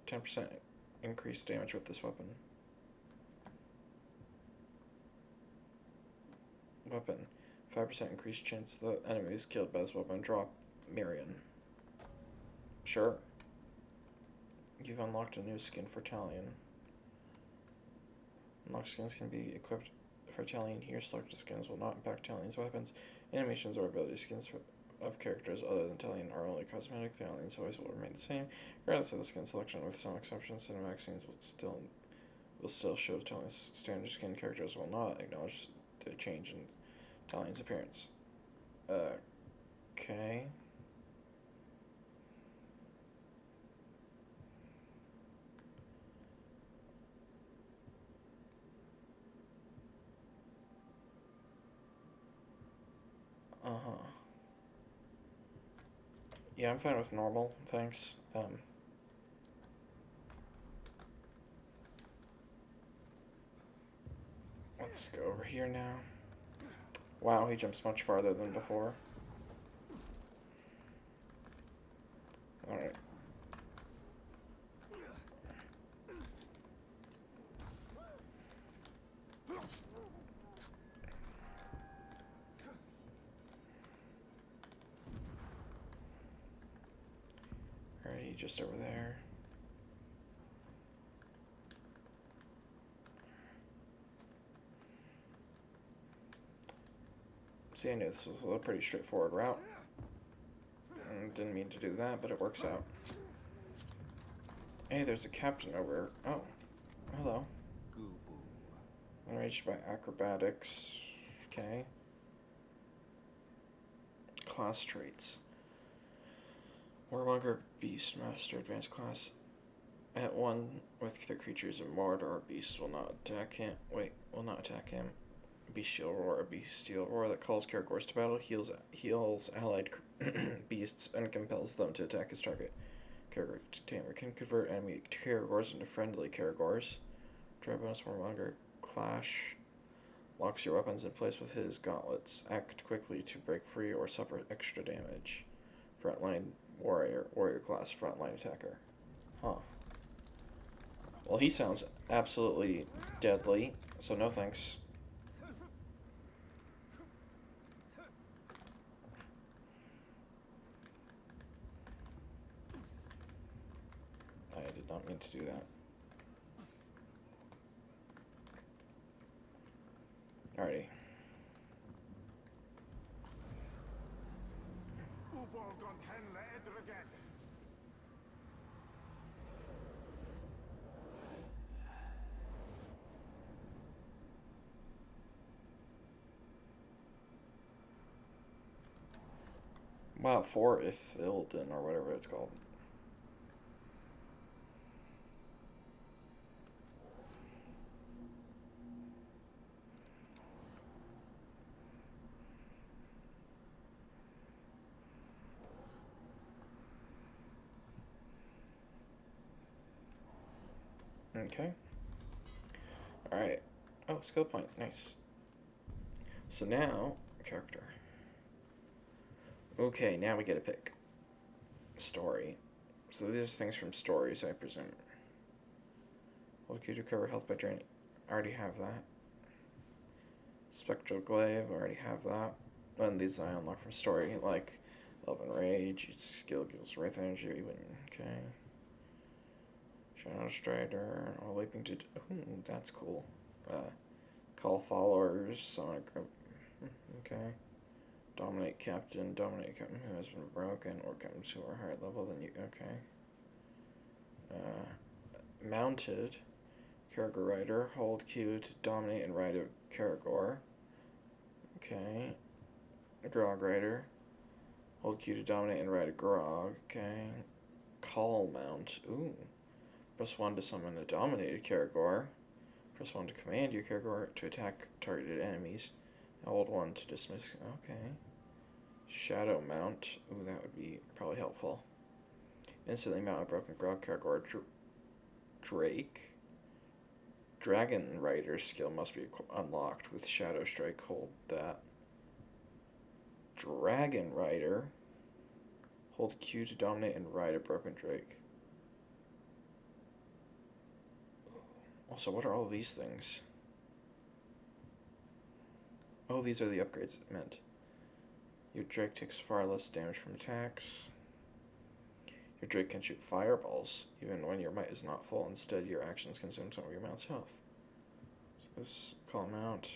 10% increased damage with this weapon. Weapon 5% increased chance the enemy is killed by this weapon. Drop Marion. Sure. You've unlocked a new skin for Talion. Unlocked skins can be equipped for Talion here. Selected skins will not impact Talion's weapons, animations, or ability. Skins of characters other than Talion are only cosmetic. Talion's voice will remain the same, regardless of the skin selection, with some exceptions. Cinematic scenes will still show Talion's standard skin. Characters will not acknowledge the change in Talion's appearance. Okay. Uh-huh. Yeah, I'm fine with normal, thanks. Let's go over here now. Wow, he jumps much farther than before. Alright. Alright, just over there. See, I knew this was a pretty straightforward route. Didn't mean to do that, but it works out. Hey, there's a captain over. Oh, hello. Enraged by acrobatics. Okay. Class traits. Warmonger Beast Master Advanced Class. At one with the creatures of Mordor, beasts will not attack him. Will not attack him. Bestial Roar, a bestial roar that calls Caragors to battle, heals allied beasts, and compels them to attack his target. Caragor Tamer can convert enemy Caragors into friendly Caragors. Try bonus Warmonger Clash. Locks your weapons in place with his gauntlets. Act quickly to break free or suffer extra damage. Frontline Warrior class, frontline attacker. Huh. Well, he sounds absolutely deadly, so no thanks. I did not mean to do that. Alrighty. Wow, for Ithilden, or whatever it's called. Okay. Alright. Oh, skill point. Nice. So now, character. Okay, now we get a pick. Story. So these are things from stories, I presume. Will you recover health by draining? I already have that. Spectral Glaive, I already have that. And these I unlock from story, like Elven Rage, skill gives Wraith Energy, okay. Shadow Strider, or Leaping to... Ooh, that's cool. Call followers, summon a group. Okay. Dominate captain who has been broken, or captains who are higher level than you. Okay. Mounted. Caragor rider. Hold Q to dominate and ride a Caragor. Okay. Grog rider. Hold Q to dominate and ride a Grog. Okay. Call mount. Ooh. Press 1 to summon a dominated Caragor. Press 1 to command your Caragor to attack targeted enemies. Hold 1 to dismiss. Okay. Shadow mount. Ooh, that would be probably helpful. Instantly mount a broken Grog Caragor. Drake. Dragon Rider skill must be unlocked with Shadow Strike. Hold that. Dragon Rider. Hold Q to dominate and ride a broken Drake. Also, what are all these things? Oh, these are the upgrades it meant. Your Drake takes far less damage from attacks. Your Drake can shoot fireballs, even when your might is not full. Instead, your actions consume some of your mount's health. So this call mount.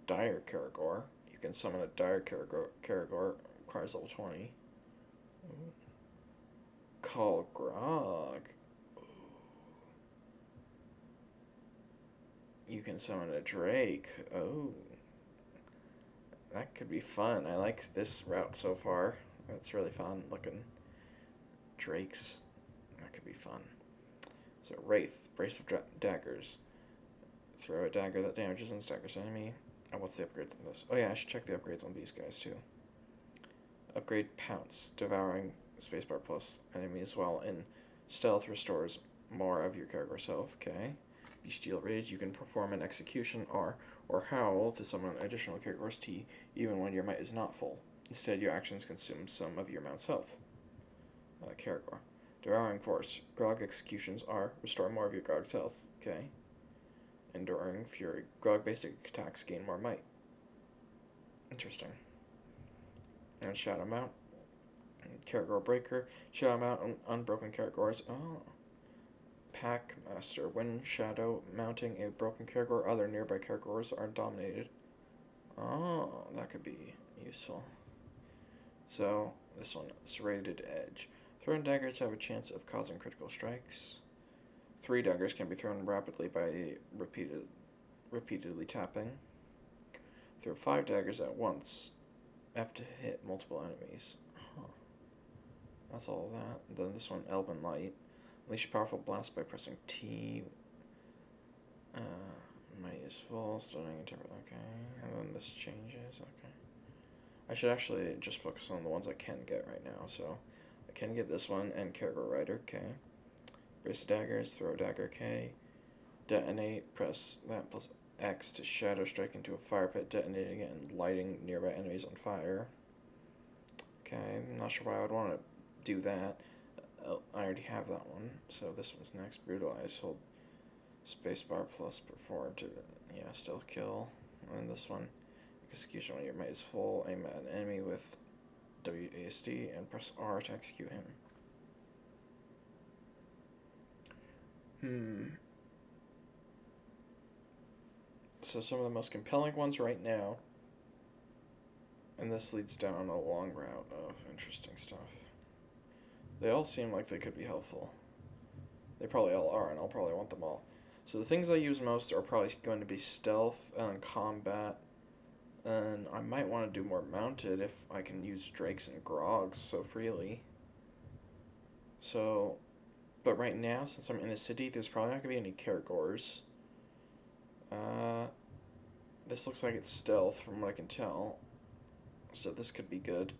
Dire Caragor. You can summon a Dire Caragor. Requires level 20. Ooh. Call Grog. Ooh. You can summon a Drake. Oh. That could be fun. I like this route so far. That's really fun looking. Drakes. That could be fun. So Wraith. Brace of daggers. Throw a dagger that damages and staggers an enemy. Oh, what's the upgrades on this? Oh yeah, I should check the upgrades on these guys too. Upgrade Pounce. Devouring spacebar plus enemies while in stealth restores more of your character's health. Okay. Bestial Rage. You can perform an execution R or howl to summon an additional character's T even when your might is not full. Instead, your actions consume some of your mount's health. Caragor. Devouring Force. Grog executions are restore more of your Grog's health. Okay. Enduring Fury. Grog basic attacks gain more might. Interesting. And Shadow Mount. Caragor Breaker. Shadow Mount on unbroken Caragors. Oh. Pack Master. When Shadow mounting a broken Caragor, other nearby Caragors are dominated. Oh, that could be useful. So, this one, Serrated Edge. Thrown daggers have a chance of causing critical strikes. 3 daggers can be thrown rapidly by repeatedly tapping. Throw 5 daggers at once. F to hit multiple enemies. Huh. That's all of that. Then this one, Elven Light. Unleash a powerful blast by pressing T. Might is full, stunning and temper. Okay. And then this changes. Okay. I should actually just focus on the ones I can get right now. So I can get this one and Caragor Rider. Okay. Brace daggers, throw a dagger. Okay. Detonate, press that plus X to shadow strike into a fire pit, detonating it and lighting nearby enemies on fire. Okay, I'm not sure why I would want to do that. I already have that one, so this one's next. Brutalize, hold spacebar plus perform to, stealth kill. And this one, execution when your might is full, aim at an enemy with WASD and press R to execute him. So some of the most compelling ones right now, and this leads down a long route of interesting stuff. They all seem like they could be helpful. They probably all are, and I'll probably want them all. So the things I use most are probably going to be stealth and combat, and I might want to do more mounted if I can use Drakes and Grogs so freely. So, but right now, since I'm in a city, there's probably not going to be any Caragors. This looks like it's stealth from what I can tell, so this could be good.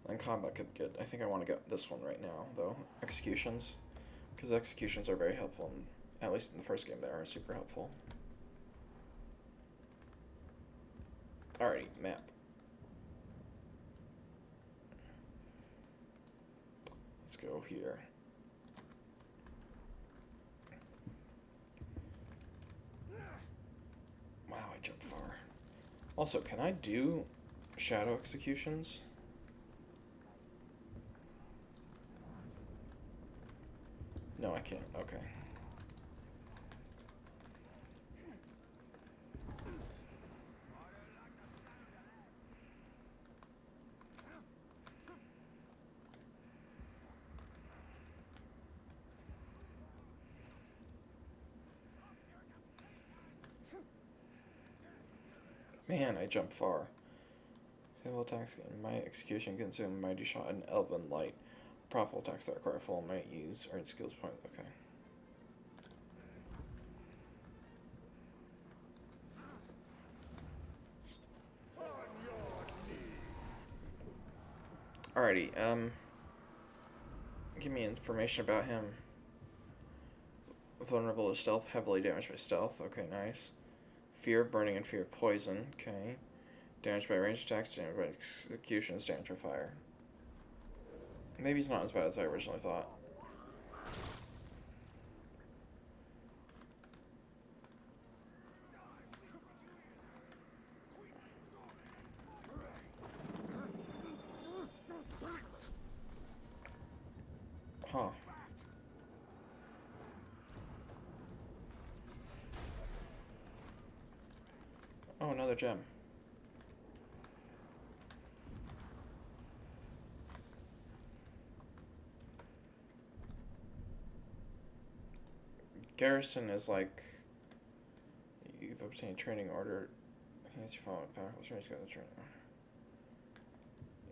And combat could be good. I think I want to get this one right now, though. Executions. Because executions are very helpful, and at least in the first game they are super helpful. Alrighty, map. Let's go here. Wow, I jumped far. Also, can I do shadow executions? No, I can't. Okay. Man, I jump far. Single attacks in my execution consume mighty shot and elven light. Powerful attacks that require full might use earn skills point. Okay. Alrighty, give me information about him. Vulnerable to stealth, heavily damaged by stealth. Okay, nice. Fear of burning and fear of poison. Okay. Damaged by ranged attacks, damaged by executions, damaged by fire. Maybe he's not as bad as I originally thought. Huh. Oh, another gem. Garrison is like you've obtained training order. Enhance your following powerful strength. Got the training.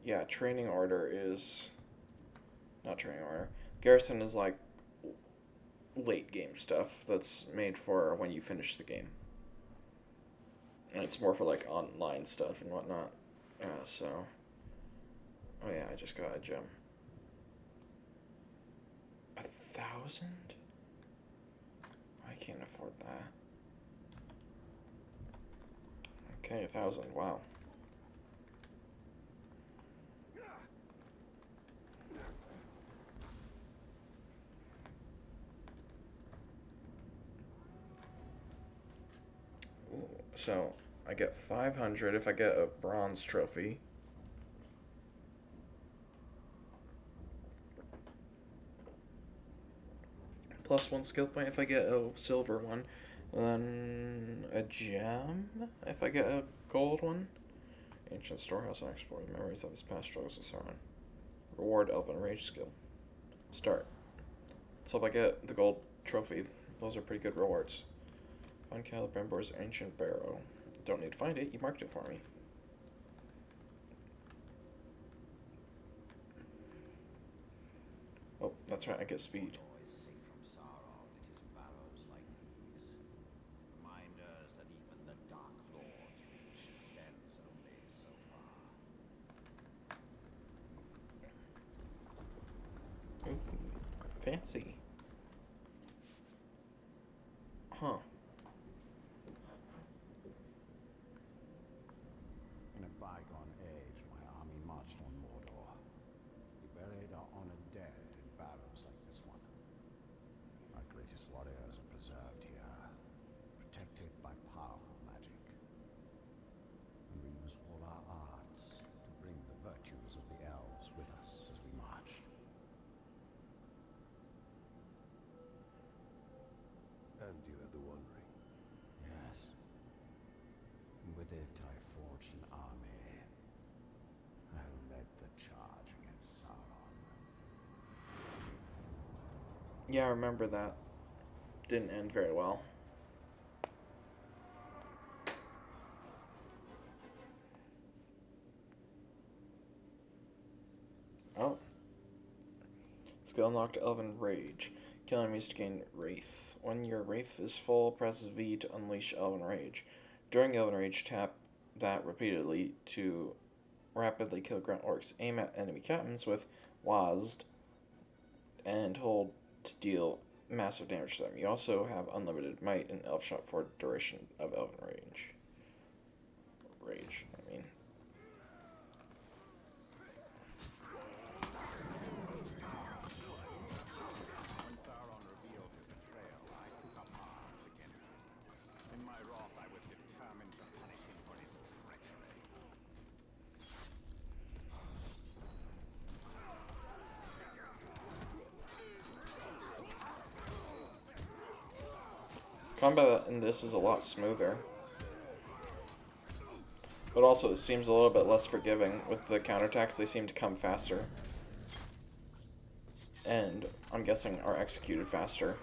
Yeah, training order is not training order. Garrison is like late game stuff that's made for when you finish the game. And it's more for like online stuff and whatnot. Yeah, so. Oh yeah, I just got a gem. 1,000? I can't afford that. Okay, 1,000, wow. Ooh, so I get 500 if I get a bronze trophy. Plus 1 skill point if I get a silver one. And then a gem if I get a gold one. Ancient storehouse and explored memories of his past struggles with Sauron. Reward elven rage skill. Start. So if I get the gold trophy, those are pretty good rewards. Find Celebrimbor's ancient barrow. Don't need to find it, you marked it for me. Oh, that's right, I get speed. Ooh, fancy. Huh. In a bygone age, my army marched on Mordor. We buried our honored dead in barrows like this one. Our greatest warriors are preserved here, protected by powerful magic. And we used all our arts to bring the virtues of the elves with us as we marched. And you had the One Ring. Yes. And with it, I forged an army. I led the charge against Sauron. Yeah, I remember that. Didn't end very well. Oh. Skill unlocked Elven Rage. Kill enemies to gain Wraith. When your Wraith is full, press V to unleash Elven Rage. During Elven Rage, tap that repeatedly to rapidly kill grunt orcs. Aim at enemy captains with WASD and hold to deal massive damage to them. You also have unlimited might in Elfshot for duration of Elven Rage. I mean. When Sauron revealed his betrayal, I took up arms against him. In my wrath, I was determined to punish him for his treachery. Combat in this is a lot smoother. But also it seems a little bit less forgiving. With the counterattacks, they seem to come faster. And I'm guessing are executed faster.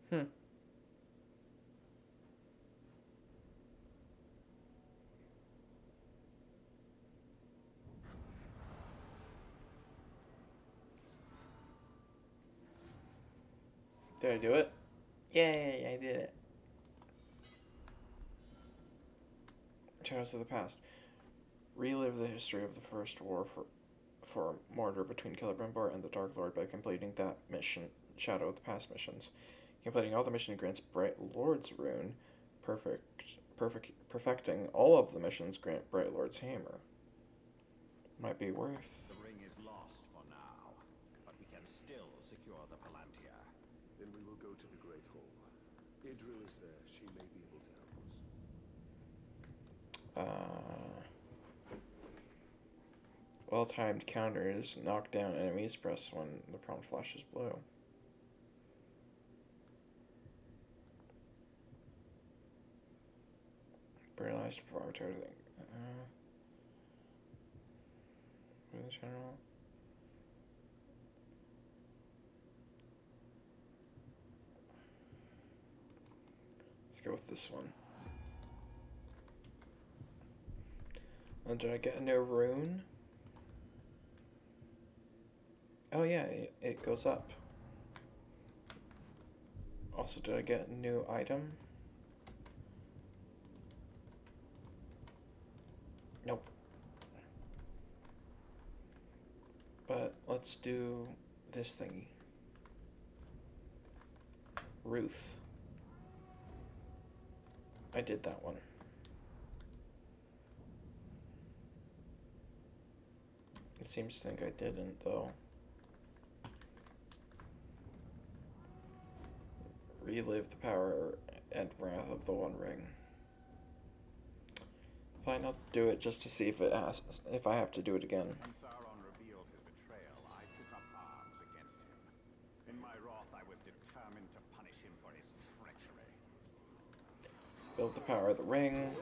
Hmm. Did I do it? Yay, I did it. Shadows of the Past. Relive the history of the First War for Mordor between Celebrimbor and the Dark Lord by completing that mission, Shadow of the Past missions. Completing all the missions grants Bright Lord's rune. Perfecting all of the missions grant Bright Lord's hammer. Might be worth. The ring is lost for now, but we can still secure the Palantir. Then we will go to the Great Hall. Idril is there. She may be able to help us. Well-timed counters knock down enemies press when the prompt flashes blue. Realized to perform totally. Really general. Let's go with this one. And did I get a new rune? Oh yeah, it goes up. Also, did I get a new item? Nope. But let's do this thingy. Ruth. I did that one. It seems to think I didn't, though. Relive the power and wrath of the One Ring. Fine, I'll do it just to see if if I have to do it again. When Sauron revealed his betrayal, I took up arms against him. In my wrath, I was determined to punish him for his treachery. Build the power of the ring.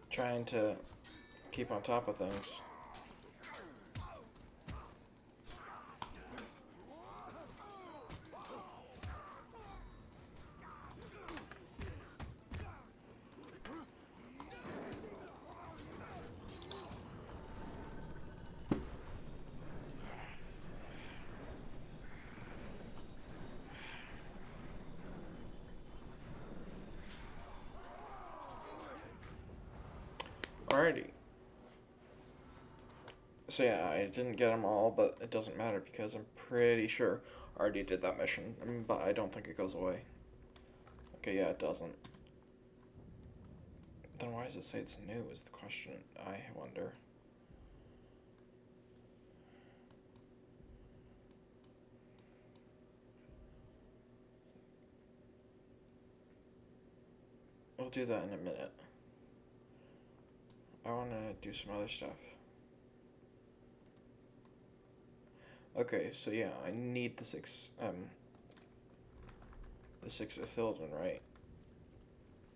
Trying to keep on top of things. Alrighty. So yeah, I didn't get them all, but it doesn't matter because I'm pretty sure I already did that mission, but I don't think it goes away. Okay, yeah, it doesn't. Then why does it say it's new is the question, I wonder. We'll do that in a minute. I want to do some other stuff. Okay, so yeah, I need the six Ithilden, right?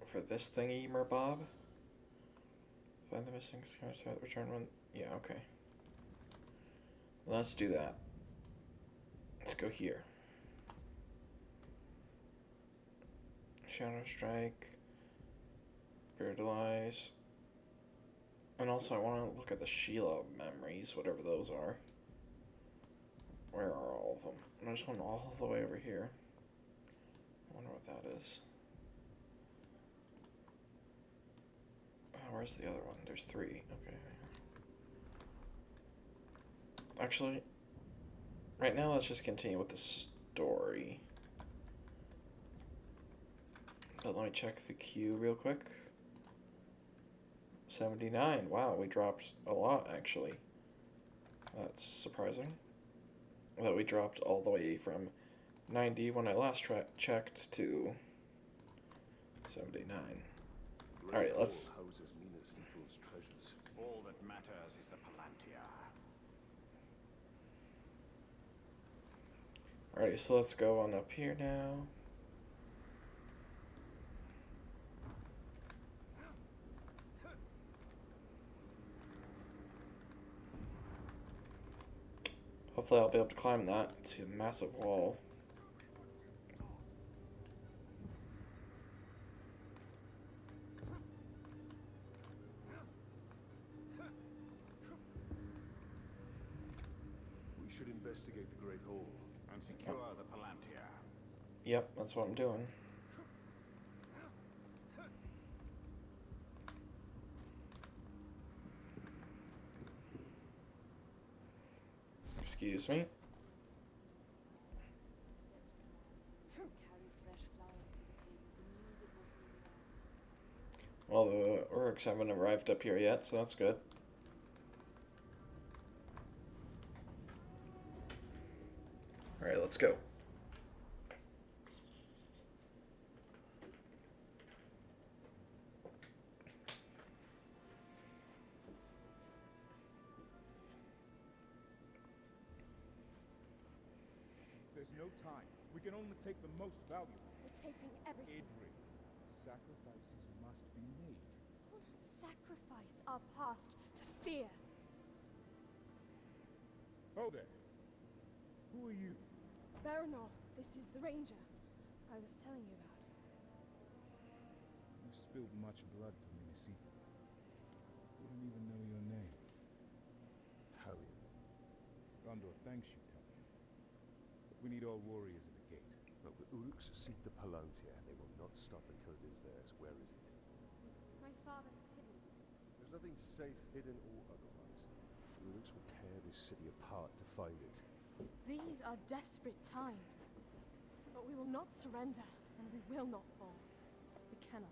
For this thingy, Merbob? Find the missing scimitar, return one. Yeah, okay. Let's do that. Let's go here. Shadow Strike. Brutalize. And also I want to look at the Sheila memories, whatever those are. Where are all of them? There's one all the way over here. I wonder what that is. Where's the other one? There's 3. Okay. Actually, right now let's just continue with the story. But let me check the queue real quick. 79. Wow, we dropped a lot, actually. That's surprising. That we dropped all the way from 90 when I last checked to 79. Alright, let's... houses Minas Ithil's treasures. All that matters is the Palantir. Alright, so let's go on up here now. Hopefully I'll be able to climb that. It's a massive wall. We should investigate the Great Hall. And secure the Palantir. Yep, that's what I'm doing. Excuse me. Carry fresh flowers to the tables and music will fill the air. Well, the Uruks haven't arrived up here yet, so that's good. Alright, let's go. There's no time. We can only take the most valuable. We're taking everything. Idri, sacrifices must be made. We'll not sacrifice our past to fear. Oh there. Who are you? Baranor, this is the Ranger I was telling you about. You spilled much blood for Minas Ithil. Wouldn't even know your name. Talion. Gondor thanks you, Talion. But we need all warriors at the gate. But the Uruks seek the Palantir. They will not stop until it is theirs. Where is it? My father has hidden it. There's nothing safe, hidden or otherwise. The Uruks will tear this city apart to find it. These are desperate times. But we will not surrender, and we will not fall. We cannot.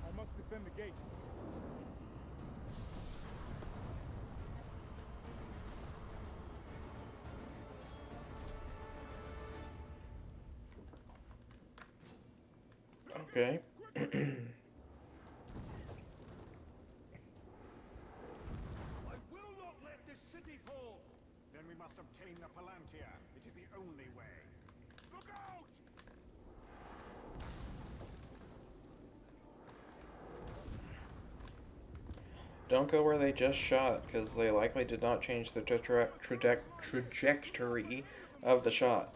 I must defend the gate. Okay. I will not let this city fall! Then we must obtain the Palantir. It is the only way. Look out! Don't go where they just shot, because they likely did not change the trajectory of the shot.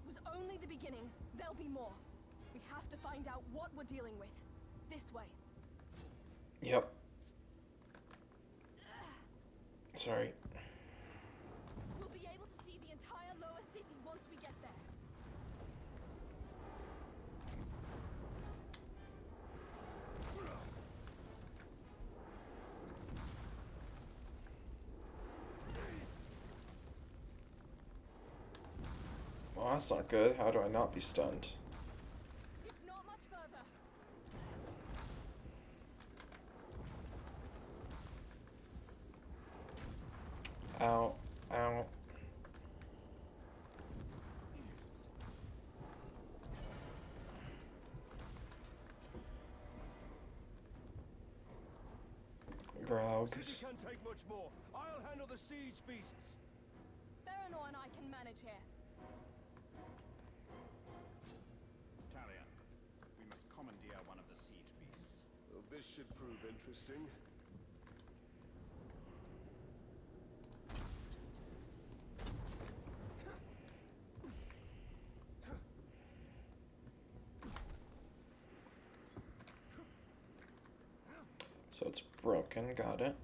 That was only the beginning. There'll be more. We have to find out what we're dealing with. This way. Yep. Sorry. We'll be able to see the entire lower city once we get there. Well, that's not good. How do I not be stunned? It's not much further. Ow. Ow. Graug. City can't take much more. I'll handle the siege beasts. Baranor and I can manage here. Talion, we must commandeer one of the siege beasts. Well, this should prove interesting. So it's broken, got it.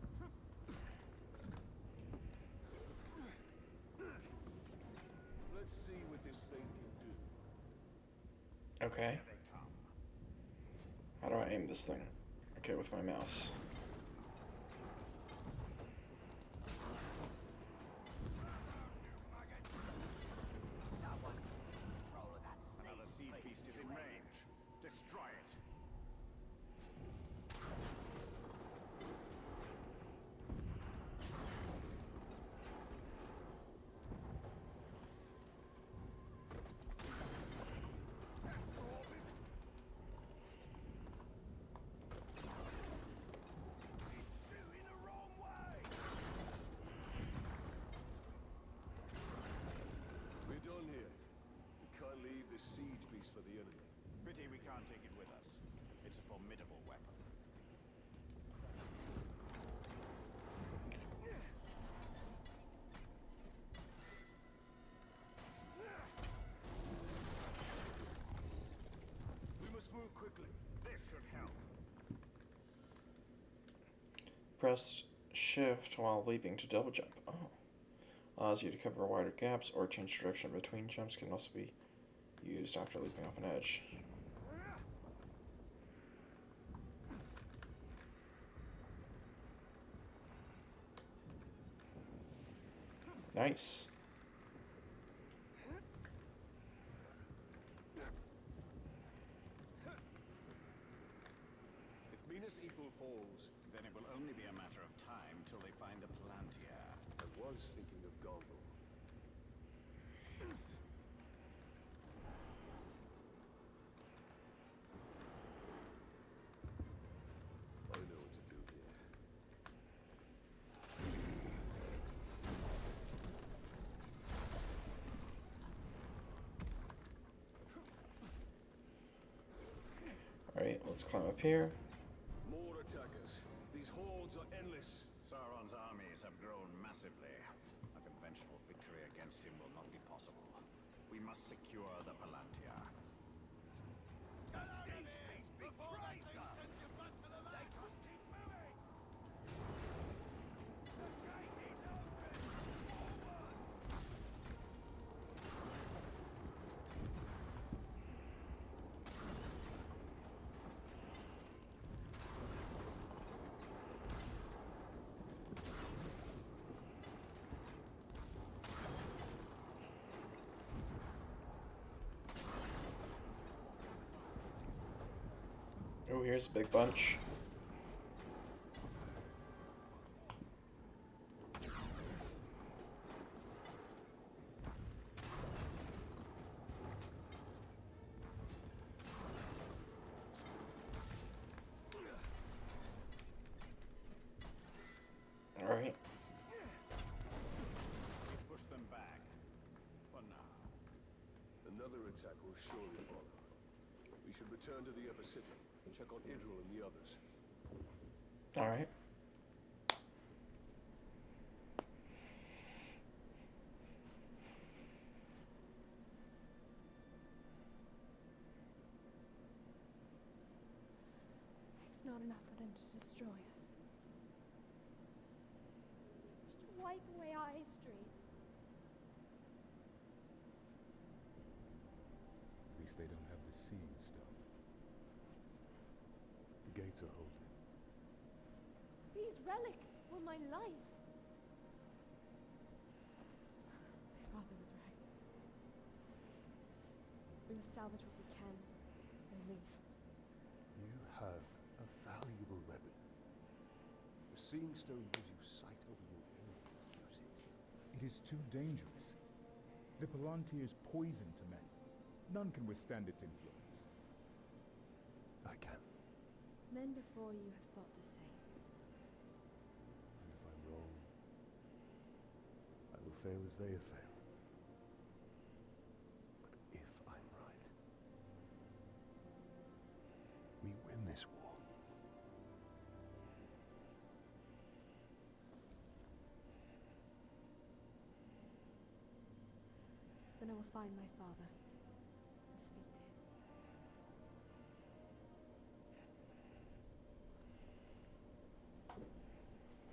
Let's see what this thing can do. Okay. Here they come. How do I aim this thing? Okay, with my mouse. Another siege beast is in range. Destroy it. We're done here. We can't leave this siege beast for the enemy. Pity we can't take it with us. It's a formidable weapon. We must move quickly. This should help. Press shift while leaping to double jump. Oh. Allows you to cover wider gaps or change direction between jumps. Can also be used after leaping off an edge. Nice. If Minas Ithil falls, Then it will only be a matter of time till they find the Palantir. I was thinking of Gondor. I know what to do here. Alright, let's climb up here. More attackers. These hordes are endless. Sauron's armies have grown massively. A conventional victory against him will not be possible. We must secure the Palantir. Oh, here's a big bunch. Alright. Push them back. For now. Another attack will surely follow. We should return to the upper city and check on Idril and the others. Alright. not enough for them to destroy us. Just to wipe away our history. At least they don't have the Seeing Stone. The gates are holding. These relics were my life. My father was right. We must salvage what we can and leave. You have a valuable weapon. The Seeing Stone gives you sight over your enemy. Use it. It is too dangerous. The Palantir is poison to men. None can withstand its influence. I can. Men before you have thought the same. And if I'm wrong, I will fail as they have failed. But if I'm right, we win this war. Then I will find my father and speak to him.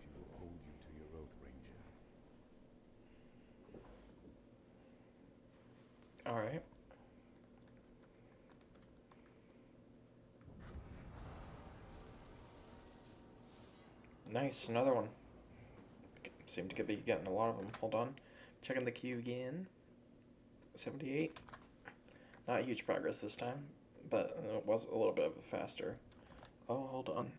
She will hold you to your oath, Ranger. Alright. Nice, another one. Seem to be getting a lot of them. Hold on. Checking the queue again. 78. Not huge progress this time, but it was a little bit of a faster. Oh, hold on.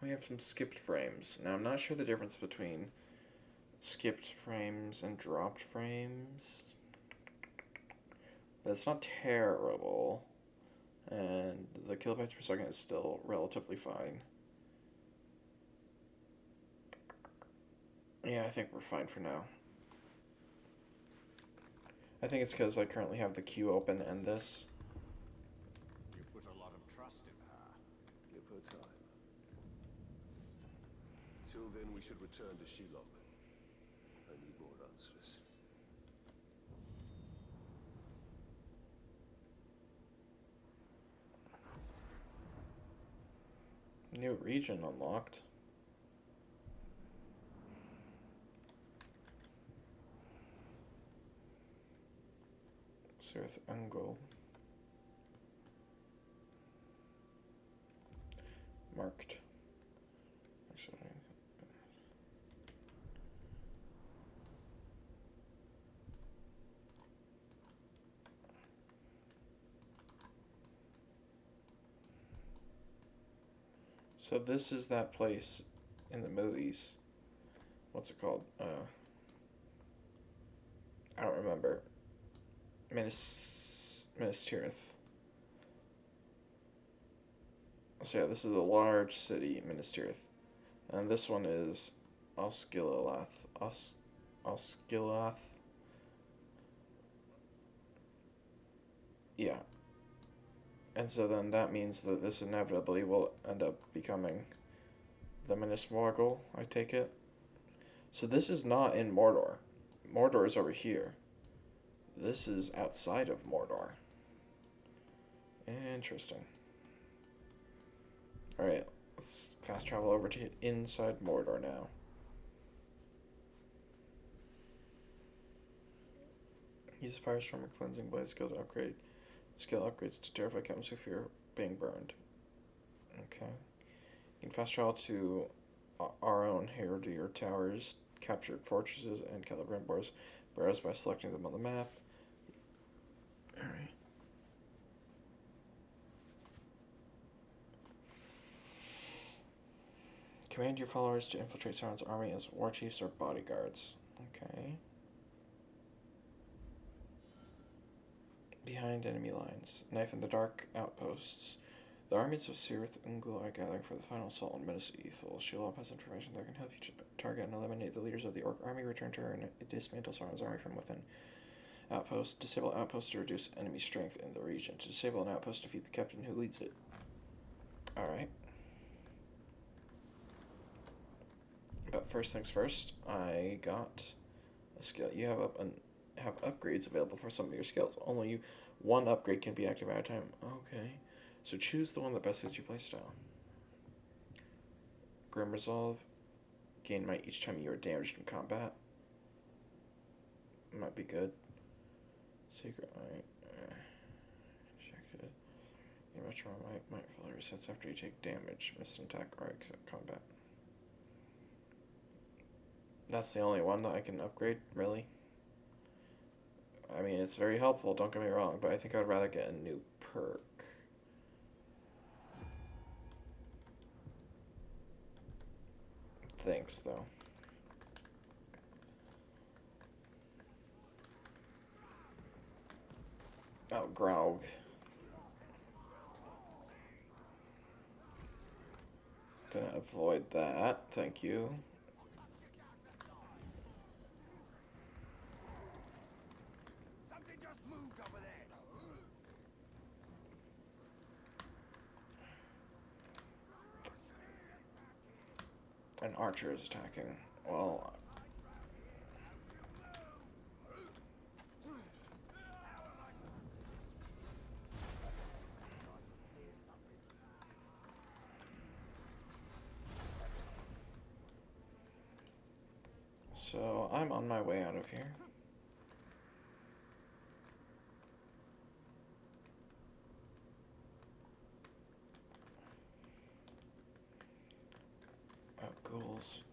We have some skipped frames. Now, I'm not sure the difference between skipped frames and dropped frames, but it's not terrible, and the kilobytes per second is still relatively fine. Yeah, I think we're fine for now. I think it's because I currently have the queue open and this. You put a lot of trust in her. Give her time. Till then, we should return to Shelob. I need more answers. New region unlocked. Cirith Ungol. Marked. Actually, so this is that place in the movies. What's it called? I don't remember. Minas Tirith. So yeah, this is a large city, Minas Tirith. And this one is Osgiliath. Osgiliath? Yeah. And so then that means that this inevitably will end up becoming the Minas Morgul, I take it. So this is not in Mordor. Mordor is over here. This is outside of Mordor. Interesting. Alright, let's fast travel over to inside Mordor now. Use Firestorm and Cleansing Blade skill to upgrade. Skill upgrades to terrify captains who fear being burned. Okay. You can fast travel to our own Herodir towers, captured fortresses, and Celebrant Barrows by selecting them on the map. Alright. Command your followers to infiltrate Sauron's army as war chiefs or bodyguards. Okay. Behind enemy lines. Knife in the dark outposts. The armies of Cirith Ungol are gathering for the final assault on Minas Ithil. Shelob has information that can help you to target and eliminate the leaders of the Orc army. Return to her and dismantle Sauron's army from within. Outpost. Disable outpost to reduce enemy strength in the region. To disable an outpost, defeat the captain who leads it. Alright. But first things first, I got a skill. You have up have upgrades available for some of your skills. Only one upgrade can be active at a time. Okay. So choose the one that best suits your playstyle. Grim Resolve. Gain might each time you are damaged in combat. Might be good. Secret Might. Rejected. Gain much more might fully resets after you take damage, miss an attack, or exit combat. That's the only one that I can upgrade, really? I mean, it's very helpful, don't get me wrong, but I think I'd rather get a new perk. Thanks, though. Oh, Graug. Gonna avoid that, thank you. Something just moved over there. An archer is attacking. Well, so I'm on my way out of here. Oh, ghouls.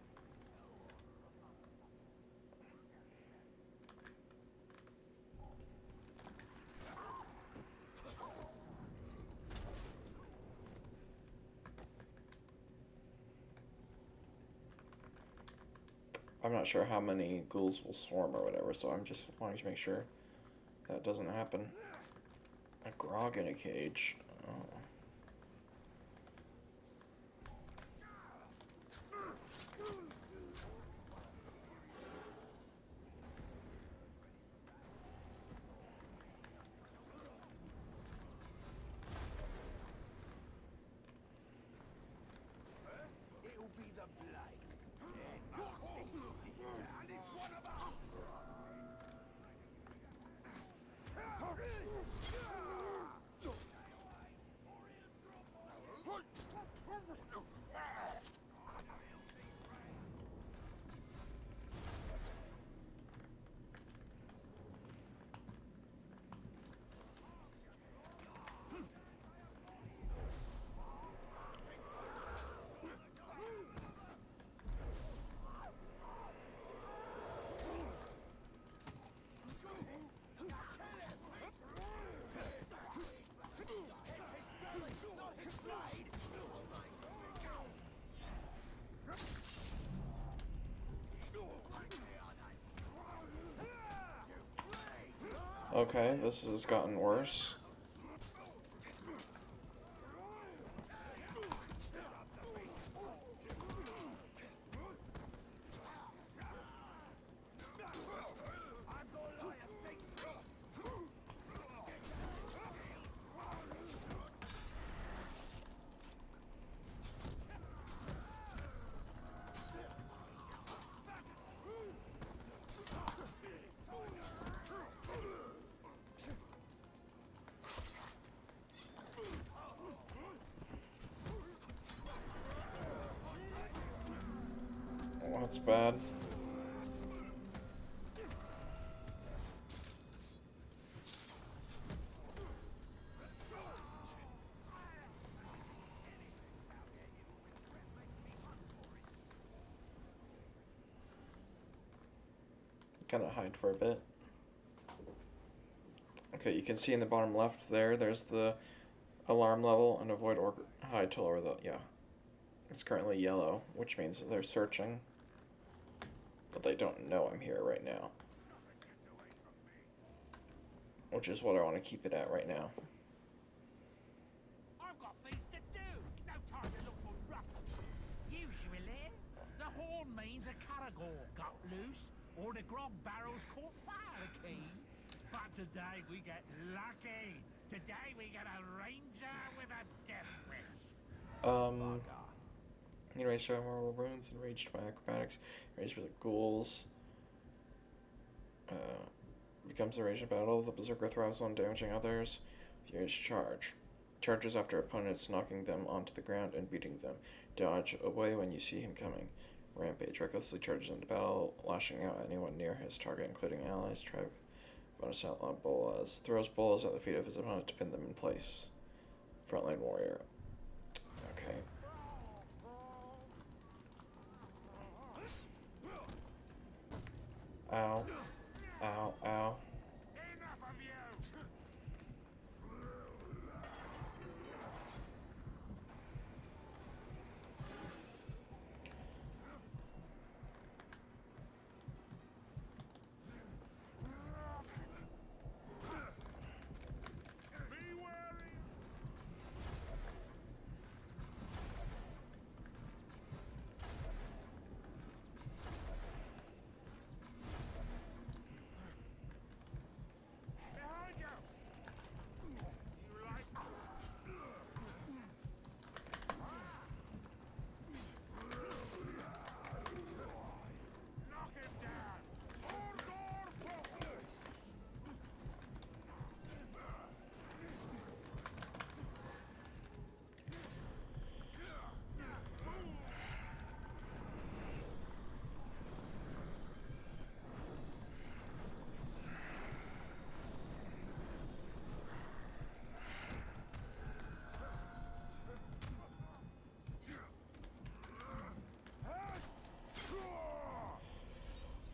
I'm not sure how many ghouls will swarm or whatever, so I'm just wanting to make sure that doesn't happen. A Grog in a cage. Oh. It'll be the blade. And it's one of us. Okay, this has gotten worse. Oh, that's bad. Gonna hide for a bit. Okay, you can see in the bottom left there's the alarm level and avoid or hide to lower the, yeah. It's currently yellow, which means that they're searching. But they don't know I'm here right now. Which is what I want to keep it at right now. I've got things to do. No time to look for rust. Usually, the horn means a Caragor got loose or the grog barrels caught fire keen. But today we get lucky. Today we get a ranger with a death wish. Enraged by marble runes, enraged by acrobatics, enraged by the ghouls. becomes a raging battle. The Berserker thrives on damaging others. Furious Charge. Charges after opponents, knocking them onto the ground and beating them. Dodge away when you see him coming. Rampage. Recklessly charges into battle, lashing out at anyone near his target, including allies. Tribe. Bonus outlaw bolas. Throws bolas at the feet of his opponent to pin them in place. Frontline warrior. Okay. Ow. Ow, ow.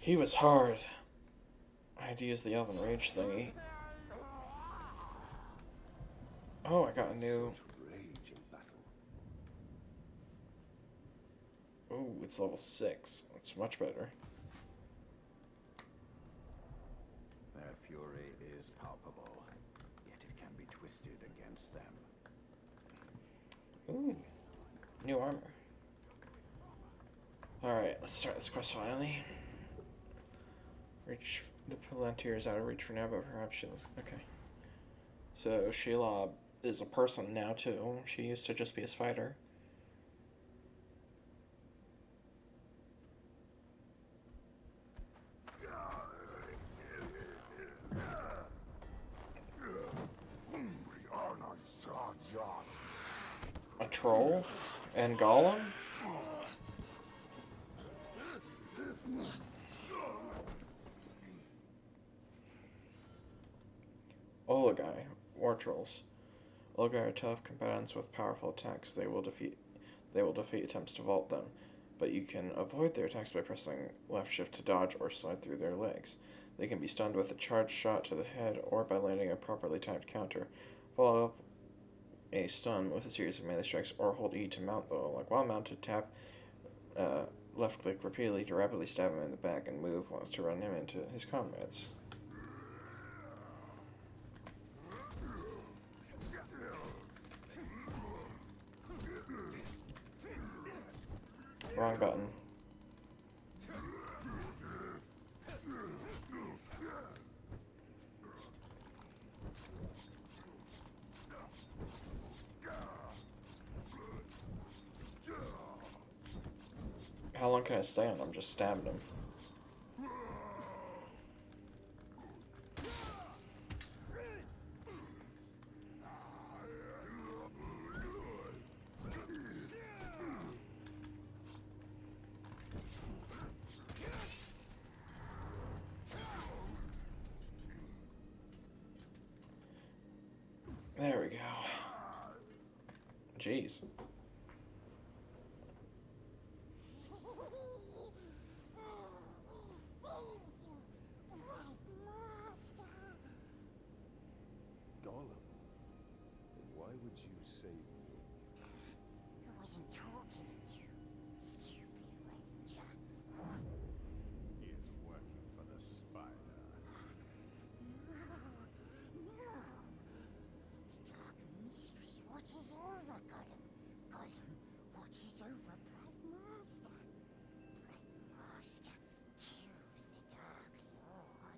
He was hard. I had to use the Elven Rage thingy. Oh, I got a new... Rage in battle. Ooh, it's level 6. That's much better. Their fury is palpable, yet it can be twisted against them. Ooh, new armor. Alright, let's start this quest finally. Reach the Palantir is out of reach for now, but perhaps she's okay. So Shelob is a person now too. She used to just be a spider. A troll? And Golem? Olagai, war trolls. Olagai are tough combatants with powerful attacks. They will defeat attempts to vault them, but you can avoid their attacks by pressing left shift to dodge or slide through their legs. They can be stunned with a charged shot to the head or by landing a properly timed counter. Follow up a stun with a series of melee strikes or hold E to mount though. Like while mounted, tap left click repeatedly to rapidly stab him in the back and move once to run him into his comrades. Wrong button. How long can I stay on him? Just stabbing him. There we go. Jeez. Gollum? And why would you save me? I wasn't talking to you, stupid ranger. He is working for the spider. No. The dark mistress watches over Gollum. Gollum watches over Bright Master. Bright Master kills the Dark Lord.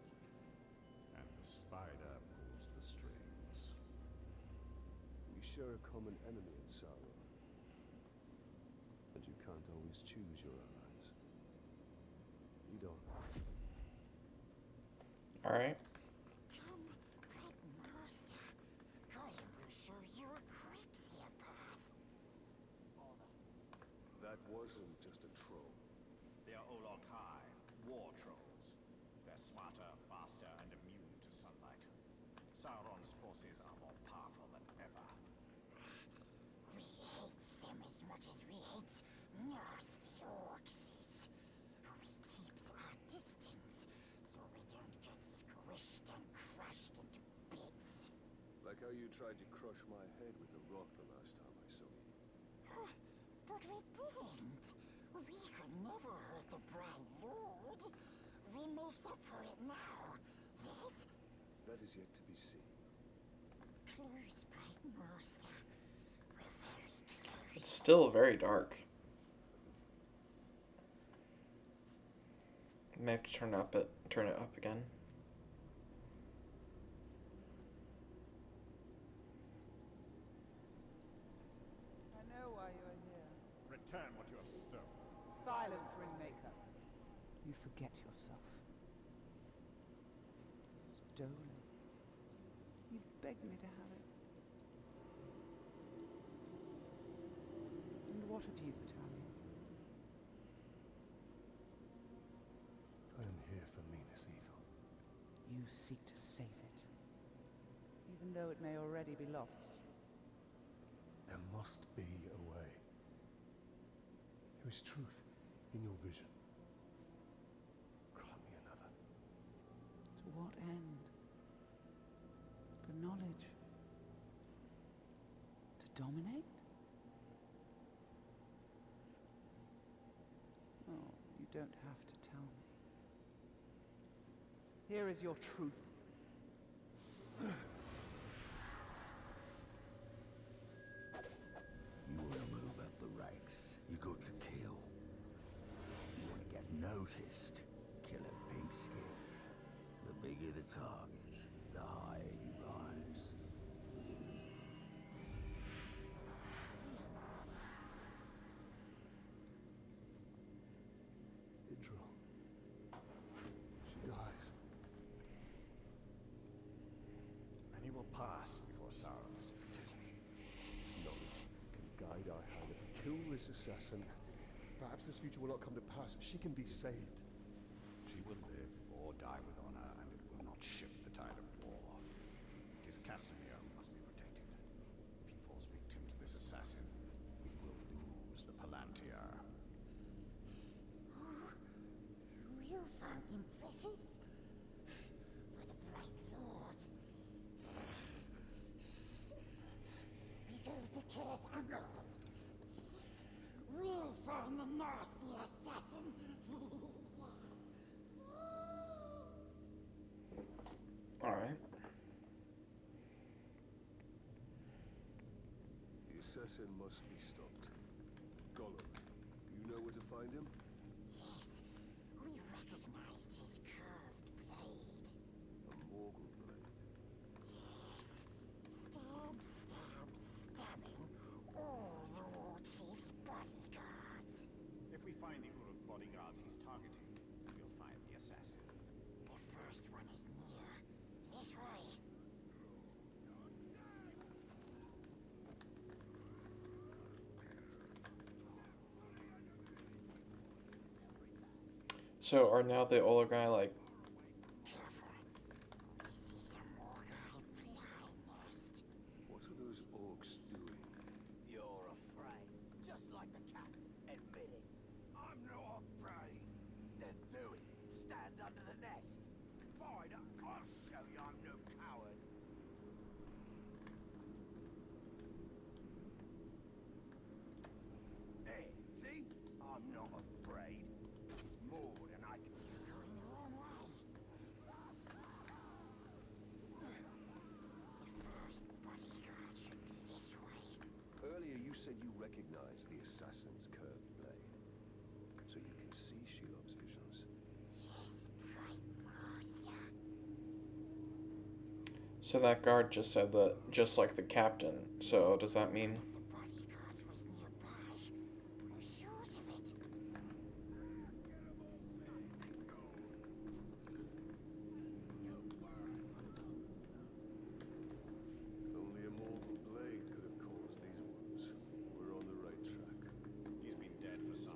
And the spider pulls the strings. We share a common enemy in Sauron. And you can't always choose your allies. Lead on. Alright. wasn't just a troll. They are Olokai, war trolls. They're smarter, faster, and immune to sunlight. Sauron's forces are more powerful than ever. We hate them as much as we hate nasty orcs. We keeps our distance so we don't get squished and crushed into bits. Like how you tried to crush my head with a rock the last time I saw you. But we didn't. We could never hurt the Bright Lord. We makes up for it now, yes? That is yet to be seen. Close, Bright Master. We're very close. It's still very dark. May have to turn it up again. I know why you are here. Return what you have stolen. Silence, Ringmaker. You forget yourself. Stolen. You begged me to have it. And what of you, Talion? I am here for Minas Ithil. You seek to save it, even though it may already be lost. There must be a way. There is truth in your vision. Grant me another. To what end? For knowledge? To dominate? Oh, you don't have to tell me. Here is your truth. You want to move up the ranks, you got to kill. You want to get noticed, kill a pink skin. The bigger the target, the higher you rise. Idril. She dies. Many will pass before Sauron is defeated. This knowledge can guide our hand. If we kill this assassin, perhaps this future will not come to pass. She can be saved. She will live or die with honor, and it will not shift the tide of war. His Castamere must be protected. If he falls victim to this assassin, we will lose the Palantir. You found him precious? For the Bright Lord. We go to Kirith Angel. Yes, we'll find the nasty assassin. Alright. The assassin must be stopped. Gollum, you know where to find him? Yes, we recognized his curved blade. A Morgul blade. Yes, stabbing all the War Chief's bodyguards. If we find the Uruk bodyguards he's targeting, we'll find the assassin. The first one is near. This way. So are now the Ologai like Careful. He sees a Morgai fly nest. What are those orcs doing? You're afraid, just like the captain. Admit it. I'm not afraid. Then do it. Stand under the nest. Fine, I'll show you I'm no coward. There, see? I'm not afraid. It's more than I can do. Going the wrong way. The first bodyguard should be this way. Earlier you said you recognized the assassin's curved blade. So you can see Shelob's visions. Yes, Bright Master. so that guard just said that just like the captain. So does that mean The bodyguard was nearby. We're sure of it. Only a Morgul blade could have caused these wounds. We're on the right track. He's been dead for some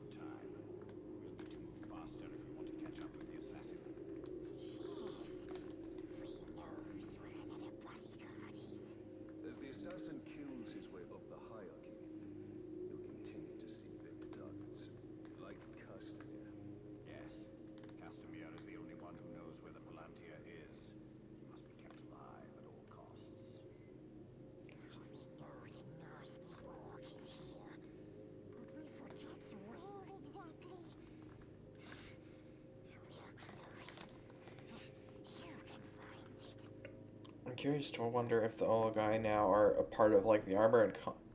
curious to wonder if the Ologai now are a part of like the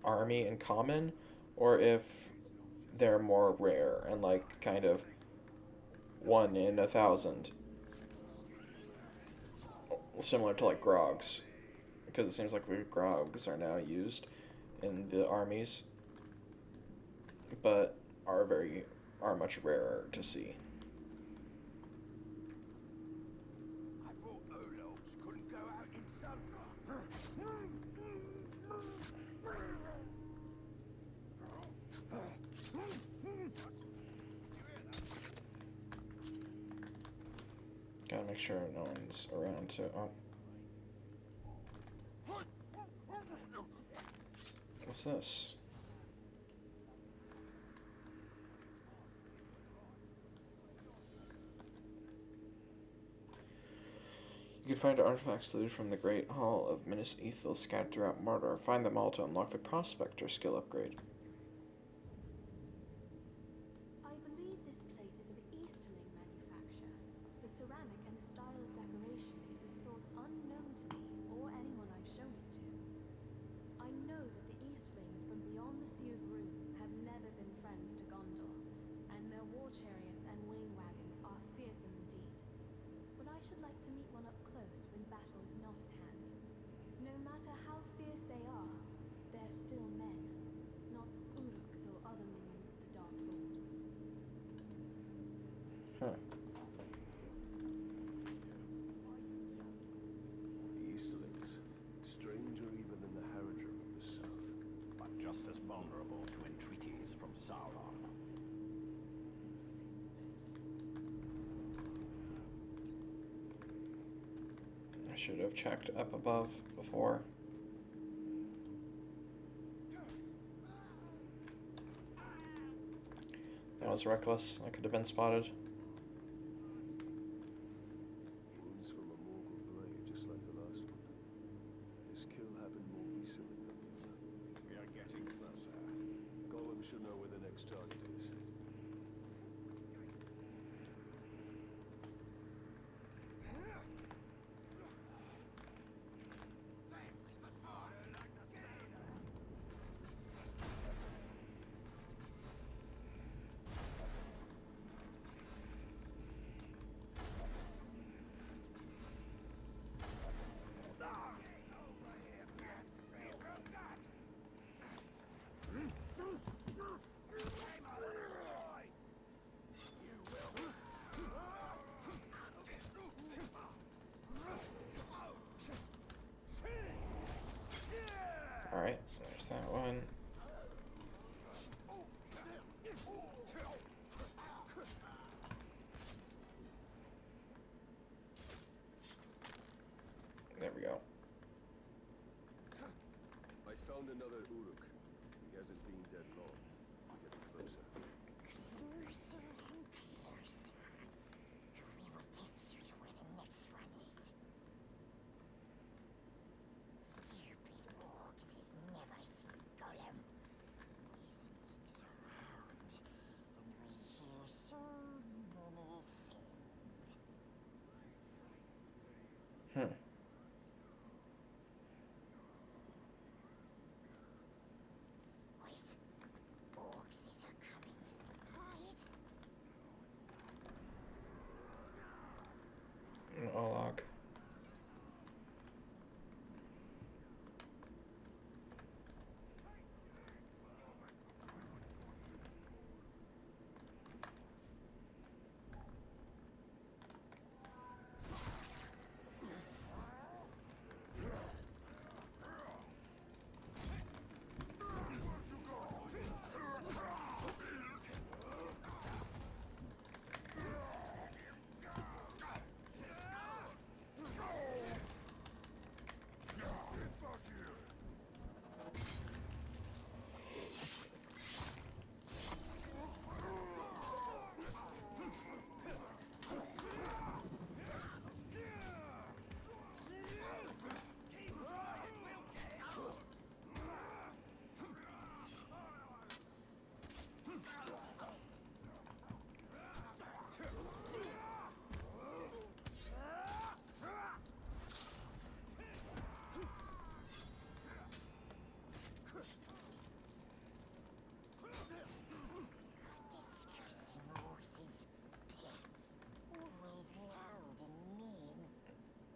army in common, or if they're more rare and like kind of 1 in 1,000, similar to like Grogs, because it seems like the Grogs are now used in the armies, but are much rarer to see. I thought Ologs couldn't go out in sun. Gotta make sure no one's around to. Oh. What's this? You can find artifacts looted from the Great Hall of Minas Ithil scattered throughout Mordor. Find them all to unlock the Prospector skill upgrade. I believe this plate is of Easterling manufacture. The ceramic and the style of decoration is a sort unknown to me or anyone I've shown it to. I know that the Easterlings from beyond the Sea of Rune have never been friends to Gondor, and their war chariots and wain wagons are fearsome indeed. But I should like to meet one up close when battle is not at hand. No matter how fierce they are, they're still men, not Uruks or other minions of the Dark Lord. Huh. The Easterlings, stranger even than the Haradrim of the South, but just as vulnerable to entreaties from Sauron. I should have checked up above before. That was reckless. I could have been spotted. Wounds from a Morgul blade, just like the last one. This kill happened more recently than we thought. We are getting closer. Gollum should know where the next target is. Alright, there's that one. There we go. I found another Uruk. He hasn't been dead long. We're getting closer. Closer and closer. We will take you to where the next one is. Stupid orcs has never seen Gollum. He sneaks around, and we hear so many things. Hmm. Wait, orcs are coming. Hide. An Olog.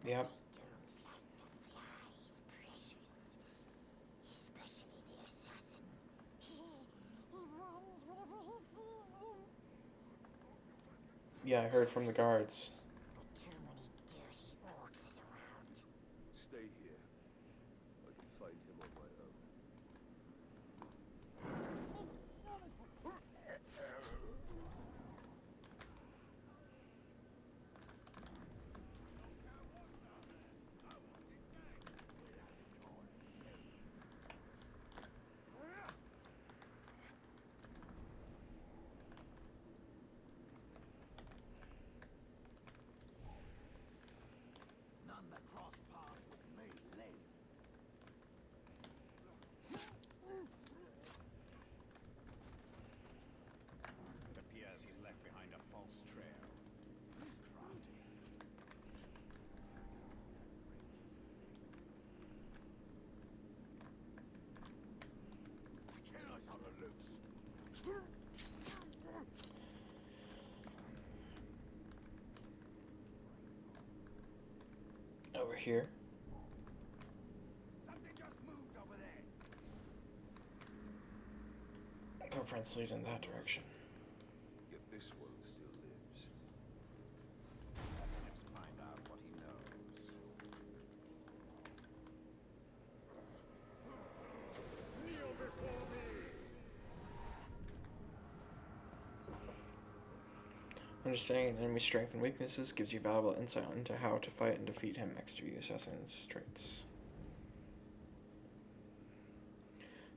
Yep. Don't like the flies, precious. Especially the assassin. He runs whenever he sees them. Yeah, I heard from the guards. But too many dirty orcs is around. Stay here. I can find him on my own. None that cross paths with me live. It appears he's left behind a false trail. He's crafty. The killer's on the loose. Over here. Something just moved over there. Footprints lead in that direction. Yet this one still lives. Let's find out what he knows. Understanding an enemy's strengths and weaknesses gives you valuable insight into how to fight and defeat him next to you, assassin's traits.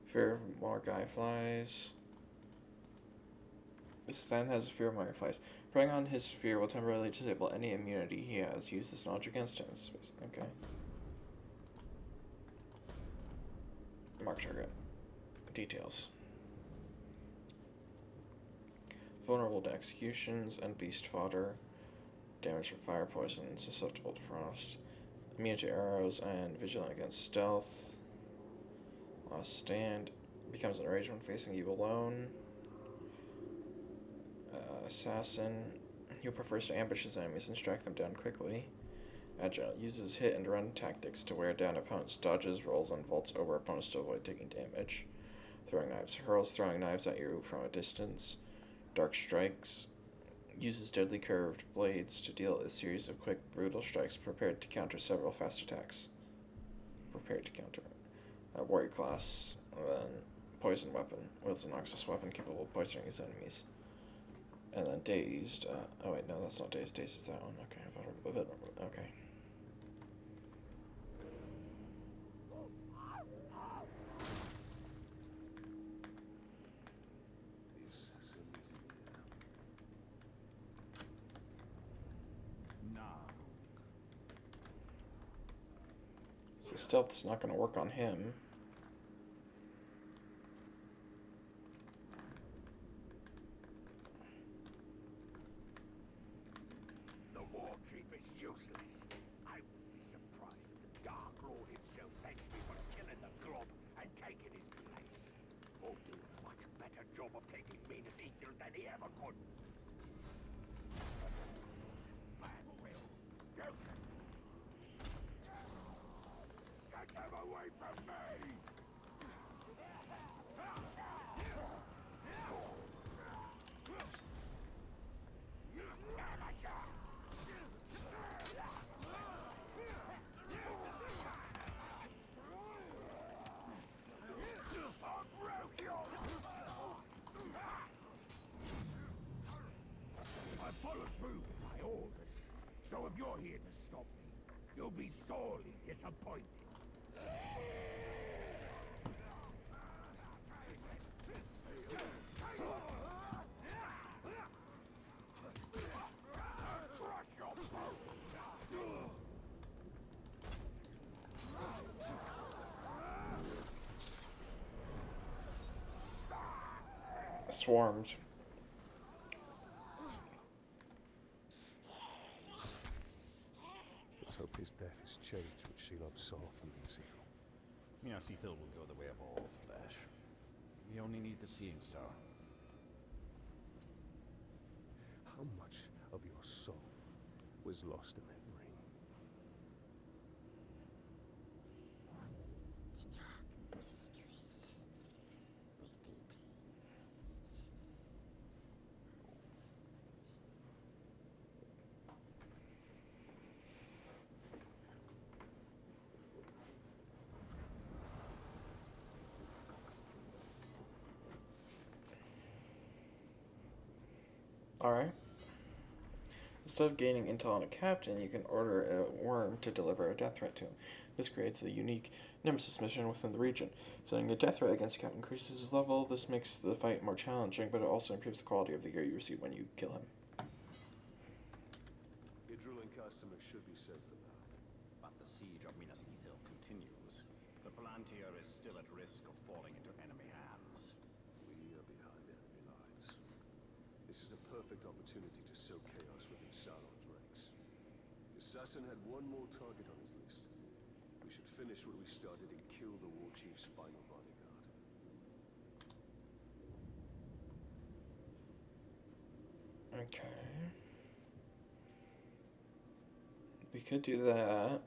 Fear of Margai flies. This then has a fear of Margai flies. Preying on his fear will temporarily disable any immunity he has. Use this knowledge against him. Okay. Mark target. Details. Vulnerable to executions and beast fodder. Damage from fire, poison, susceptible to frost. Immune to arrows and vigilant against stealth. Last stand. Becomes enraged when facing you alone. Assassin. Who prefers to ambush his enemies and strike them down quickly. Agile. Uses hit and run tactics to wear down opponents. Dodges, rolls, and vaults over opponents to avoid taking damage. Throwing knives. Hurls throwing knives at you from a distance. Dark strikes. Uses deadly curved blades to deal a series of quick, brutal strikes prepared to counter several fast attacks. Prepared to counter. Warrior class. And then poison weapon. Wields a noxious weapon capable of poisoning his enemies. And then dazed. Oh wait, no, that's not dazed. Dazed is that one. Okay, I've heard of it. Okay. The assassin is near. Narug. So stealth is not going to work on him. The war chief is useless. I would be surprised if the Dark Lord himself thanks me for killing the Glob and taking his place. Or do a much better job of taking Minas Ithil than he ever could. Man will. Get them away from me! I followed through with my orders, so if you're here to stop me, you'll be sorely disappointed. Crush your bones! Swarmed. Let's hope his death has changed what Shelob saw from Minas Ithil. Minas Ithil will go the way of all flesh. We only need the Seeing Star. How much of your soul was lost in that ring? Alright. Instead of gaining intel on a captain, you can order a worm to deliver a death threat to him. This creates a unique nemesis mission within the region. Setting a death threat against a captain increases his level. This makes the fight more challenging, but it also improves the quality of the gear you receive when you kill him. Your drilling customers should be safe for now. But the siege of Minas Ithil continues. The Palantir is still at risk of falling into enemy hands. We are behind enemy lines. This is a perfect opportunity to sow chaos within Sauron's ranks. The assassin had one more target on his list. We should finish what we started and kill the war chief's final bodyguard. Okay. We could do that.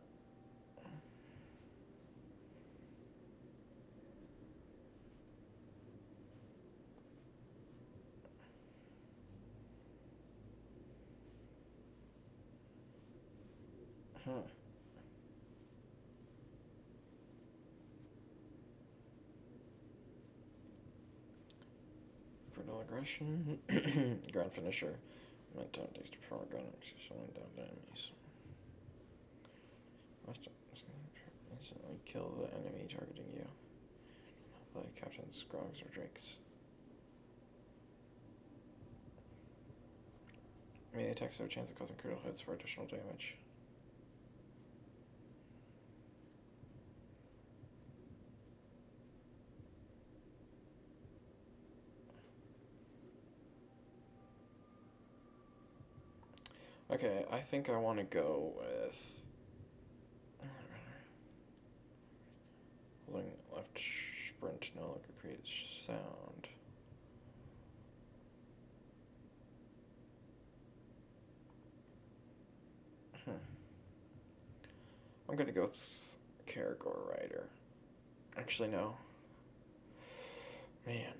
Brutal aggression. Ground finisher. My time takes to perform a ground slowing down the enemies. Must instantly kill the enemy targeting you. Like captains, grogs, or drakes. Melee attacks have a chance of causing critical hits for additional damage. Okay, I think I want to go with holding left sprint no longer creates sound. I'm gonna go with Caragor Rider. Actually, no. Man.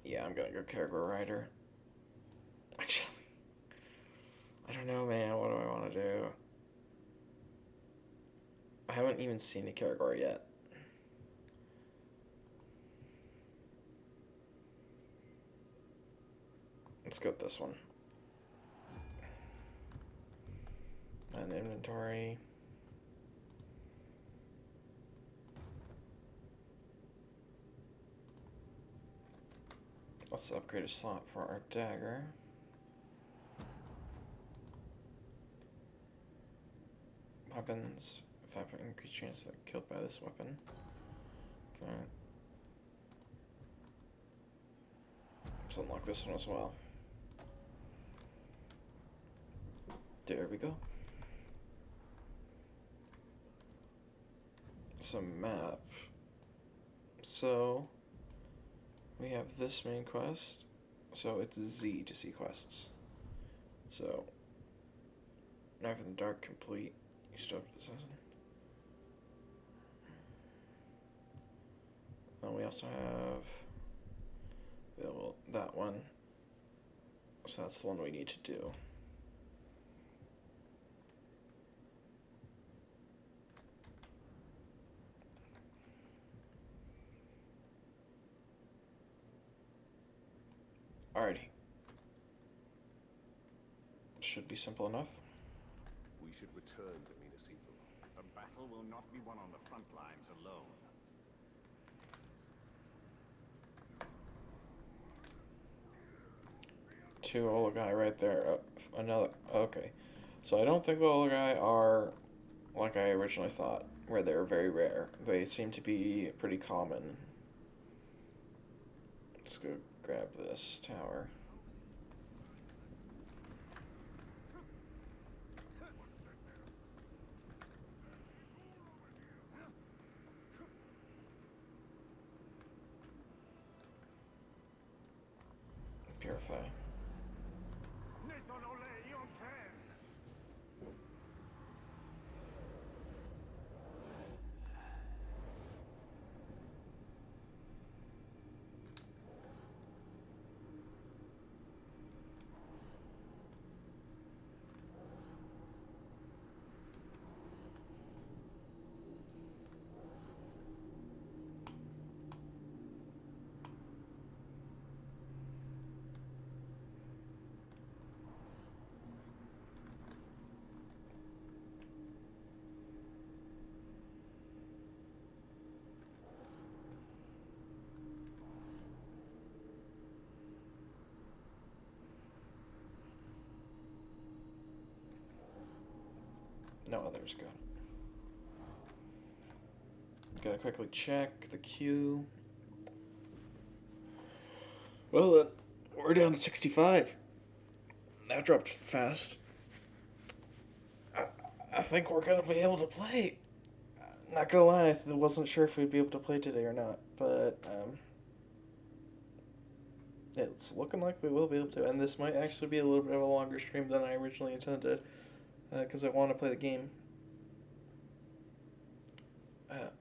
Yeah, I'm gonna go Caragor Rider. Actually, I don't know, man. What do I want to do? I haven't even seen a Caragor yet. Let's go with this one. And inventory. Let's upgrade a slot for our dagger. Weapons. 5% increased chance of killed by this weapon. Okay. Let's unlock this one as well. There we go. Some map. So we have this main quest. So it's Z to see quests. So Knife in the Dark complete. You still have assassin. And we also have that one. So that's the one we need to do. Alrighty. Should be simple enough. We should return to Minas Ithil. The battle will not be won on the front lines alone. Two Ologai right there. Another. Okay. So I don't think the Ologai are like I originally thought, where they're very rare. They seem to be pretty common. Let's go grab this tower. Purify. No others, good. Gotta quickly check the queue. Well, we're down to 65. That dropped fast. I think we're gonna be able to play. Not gonna lie, I wasn't sure if we'd be able to play today or not, but it's looking like we will be able to. And this might actually be a little bit of a longer stream than I originally intended, because I want to play the game.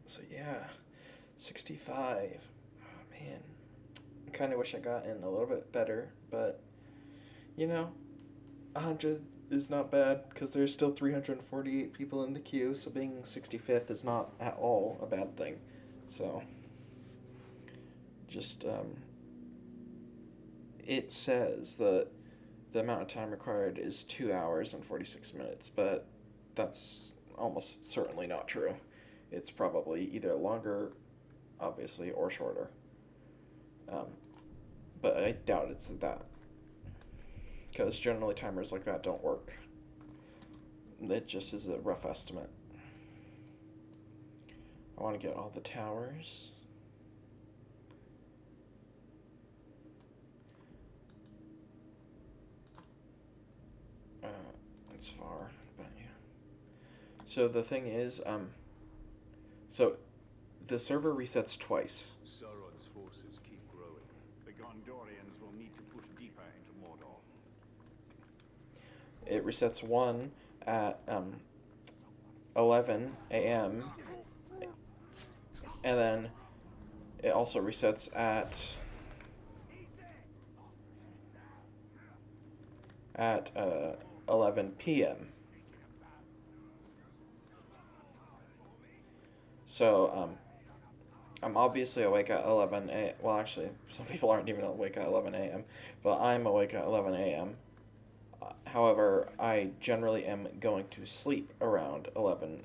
So yeah, 65. Oh, man, I kind of wish I got in a little bit better, but you know, 100 is not bad because there's still 348 people in the queue, so being 65th is not at all a bad thing. So just it says that the amount of time required is 2 hours and 46 minutes, but that's almost certainly not true. It's probably either longer, obviously, or shorter. But I doubt it's that, because generally timers like that don't work. It just is a rough estimate. I want to get all the towers. It's far, but yeah. So the thing is, so the server resets twice. Sauron's forces keep growing. The Gondorians will need to push deeper into Mordor. It resets one at 11 a.m. and then it also resets at 11 p.m. So I'm obviously awake at 11 a. Well, actually, some people aren't even awake at 11 a.m., but I'm awake at 11 a.m. However, I generally am going to sleep around 11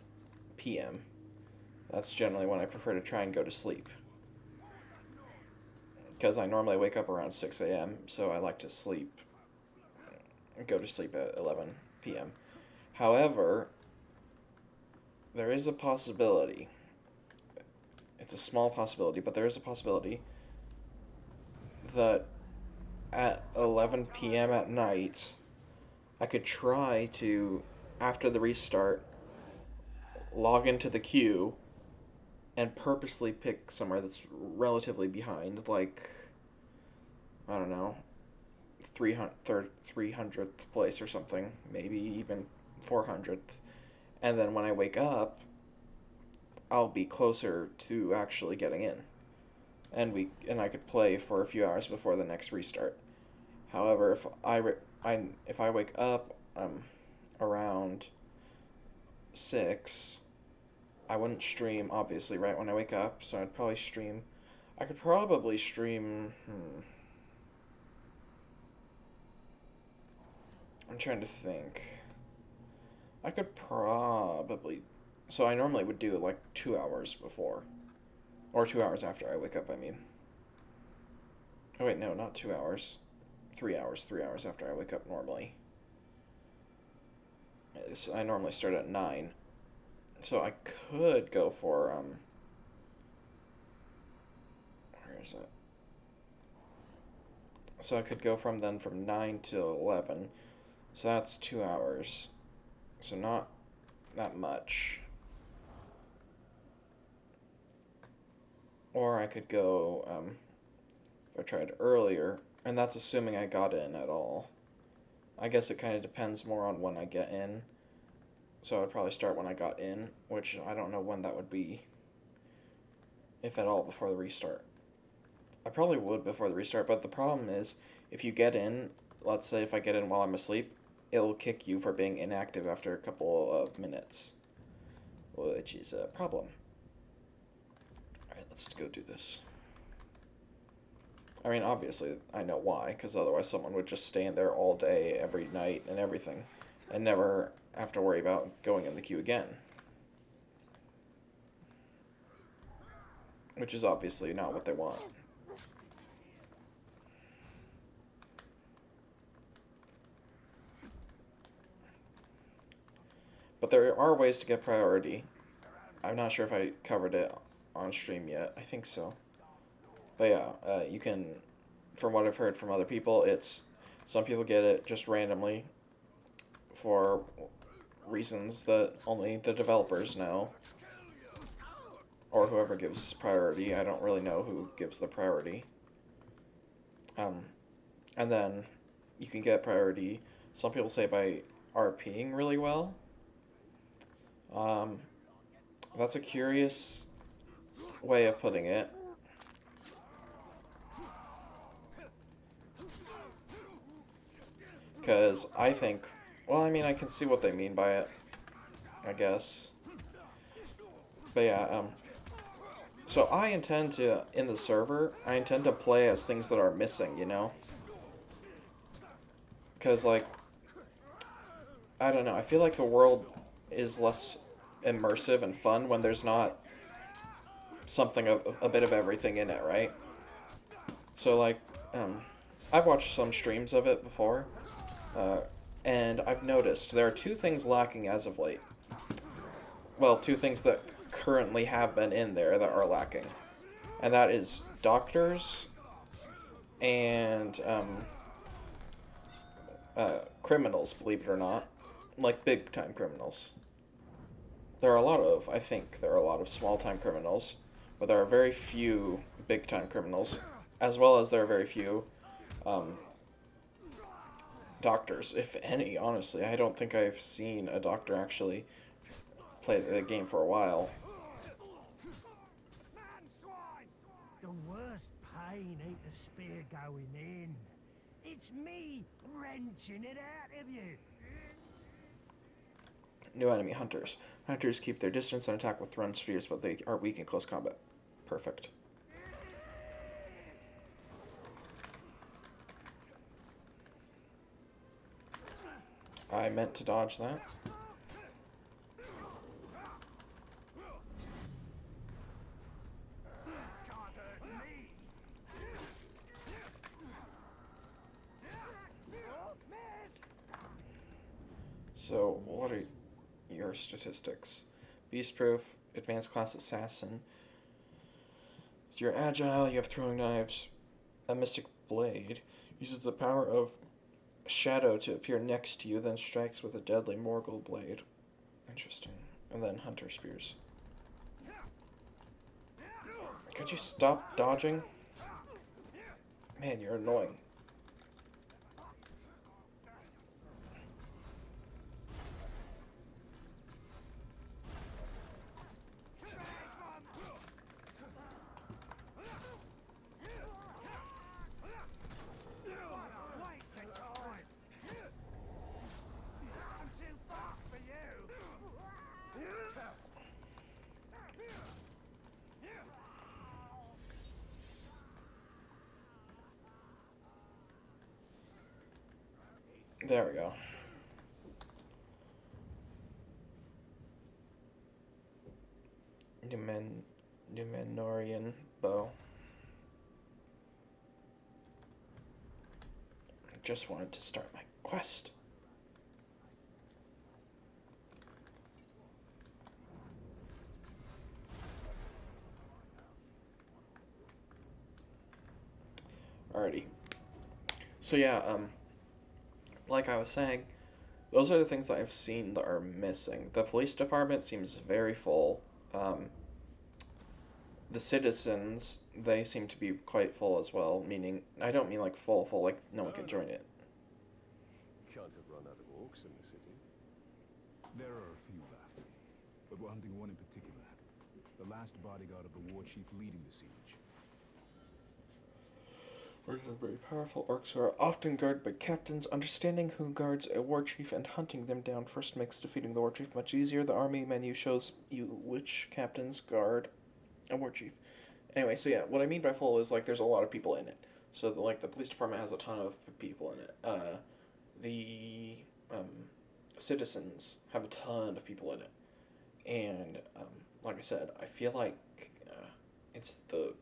p.m. That's generally when I prefer to try and go to sleep, because I normally wake up around 6 a.m., so I like to go to sleep at 11 p.m. However, there is a possibility. It's a small possibility, but there is a possibility that at 11 p.m. at night, I could try to, after the restart, log into the queue and purposely pick somewhere that's relatively behind, I don't know, 300th place or something, maybe even 400th. And then when I wake up, I'll be closer to actually getting in. And I could play for a few hours before the next restart. However, if I wake up around 6, I wouldn't stream obviously right when I wake up, so I'd probably stream. I could probably stream. I'm trying to think. I could probably. So I normally would do it like 2 hours before, or 2 hours after I wake up. I mean. Oh wait, no, not 2 hours. 3 hours. 3 hours after I wake up normally. I normally start at 9. So I could go for, where is it? So I could go from 9 to 11. So that's 2 hours. So not that much. Or I could go, if I tried earlier, and that's assuming I got in at all. I guess it kind of depends more on when I get in. So I'd probably start when I got in, which I don't know when that would be, if at all, before the restart. I probably would before the restart, but the problem is, if you get in, let's say if I get in while I'm asleep, it'll kick you for being inactive after a couple of minutes, which is a problem. Alright, let's go do this. I mean, obviously, I know why, because otherwise someone would just stay in there all day, every night, and everything, and never have to worry about going in the queue again. Which is obviously not what they want. But there are ways to get priority. I'm not sure if I covered it on stream yet. I think so. But yeah, you can, from what I've heard from other people, it's some people get it just randomly for reasons that only the developers know, or whoever gives priority. I don't really know who gives the priority. And then you can get priority, some people say, by RPing really well. That's a curious way of putting it. Because I think, well, I mean, I can see what they mean by it, I guess. But yeah, so I intend to, in the server, I intend to play as things that are missing, you know? Because, like, I don't know, I feel like the world is less immersive and fun when there's not something of a bit of everything in it, right? So, like, I've watched some streams of it before, and I've noticed there are two things lacking as of late. Well, two things that currently have been in there that are lacking. And that is doctors and criminals, believe it or not. Like big-time criminals. There are a lot of, I think, there are a lot of small-time criminals, but there are very few big-time criminals, as well as there are very few doctors, if any, honestly. I don't think I've seen a doctor actually play the game for a while. The worst pain ain't the spear going in. It's me wrenching it out of you. New enemy, hunters. Hunters keep their distance and attack with thrown spears, but they are weak in close combat. Perfect. I meant to dodge that. So, what are your statistics? Beast-proof, advanced class assassin. You're agile, you have throwing knives. A mystic blade uses the power of shadow to appear next to you, then strikes with a deadly Morgul blade. Interesting. And then hunter spears. Could you stop dodging? Man, you're annoying. There we go. Numenorian bow. I just wanted to start my quest. Alrighty. So yeah, like I was saying, those are the things that I've seen that are missing. The police department seems very full. The citizens, they seem to be quite full as well, meaning, I don't mean like full, like no one can join it. Can't have run out of orcs in the city. There are a few left, but we're hunting one in particular. The last bodyguard of the war chief leading the siege. Orcs are very powerful. Orcs are often guarded by captains. Understanding who guards a war chief and hunting them down first makes defeating the war chief much easier. The army menu shows you which captains guard a war chief. Anyway, so yeah, what I mean by full is like there's a lot of people in it. So like the police department has a ton of people in it. The citizens have a ton of people in it. And like I said, I feel like it's the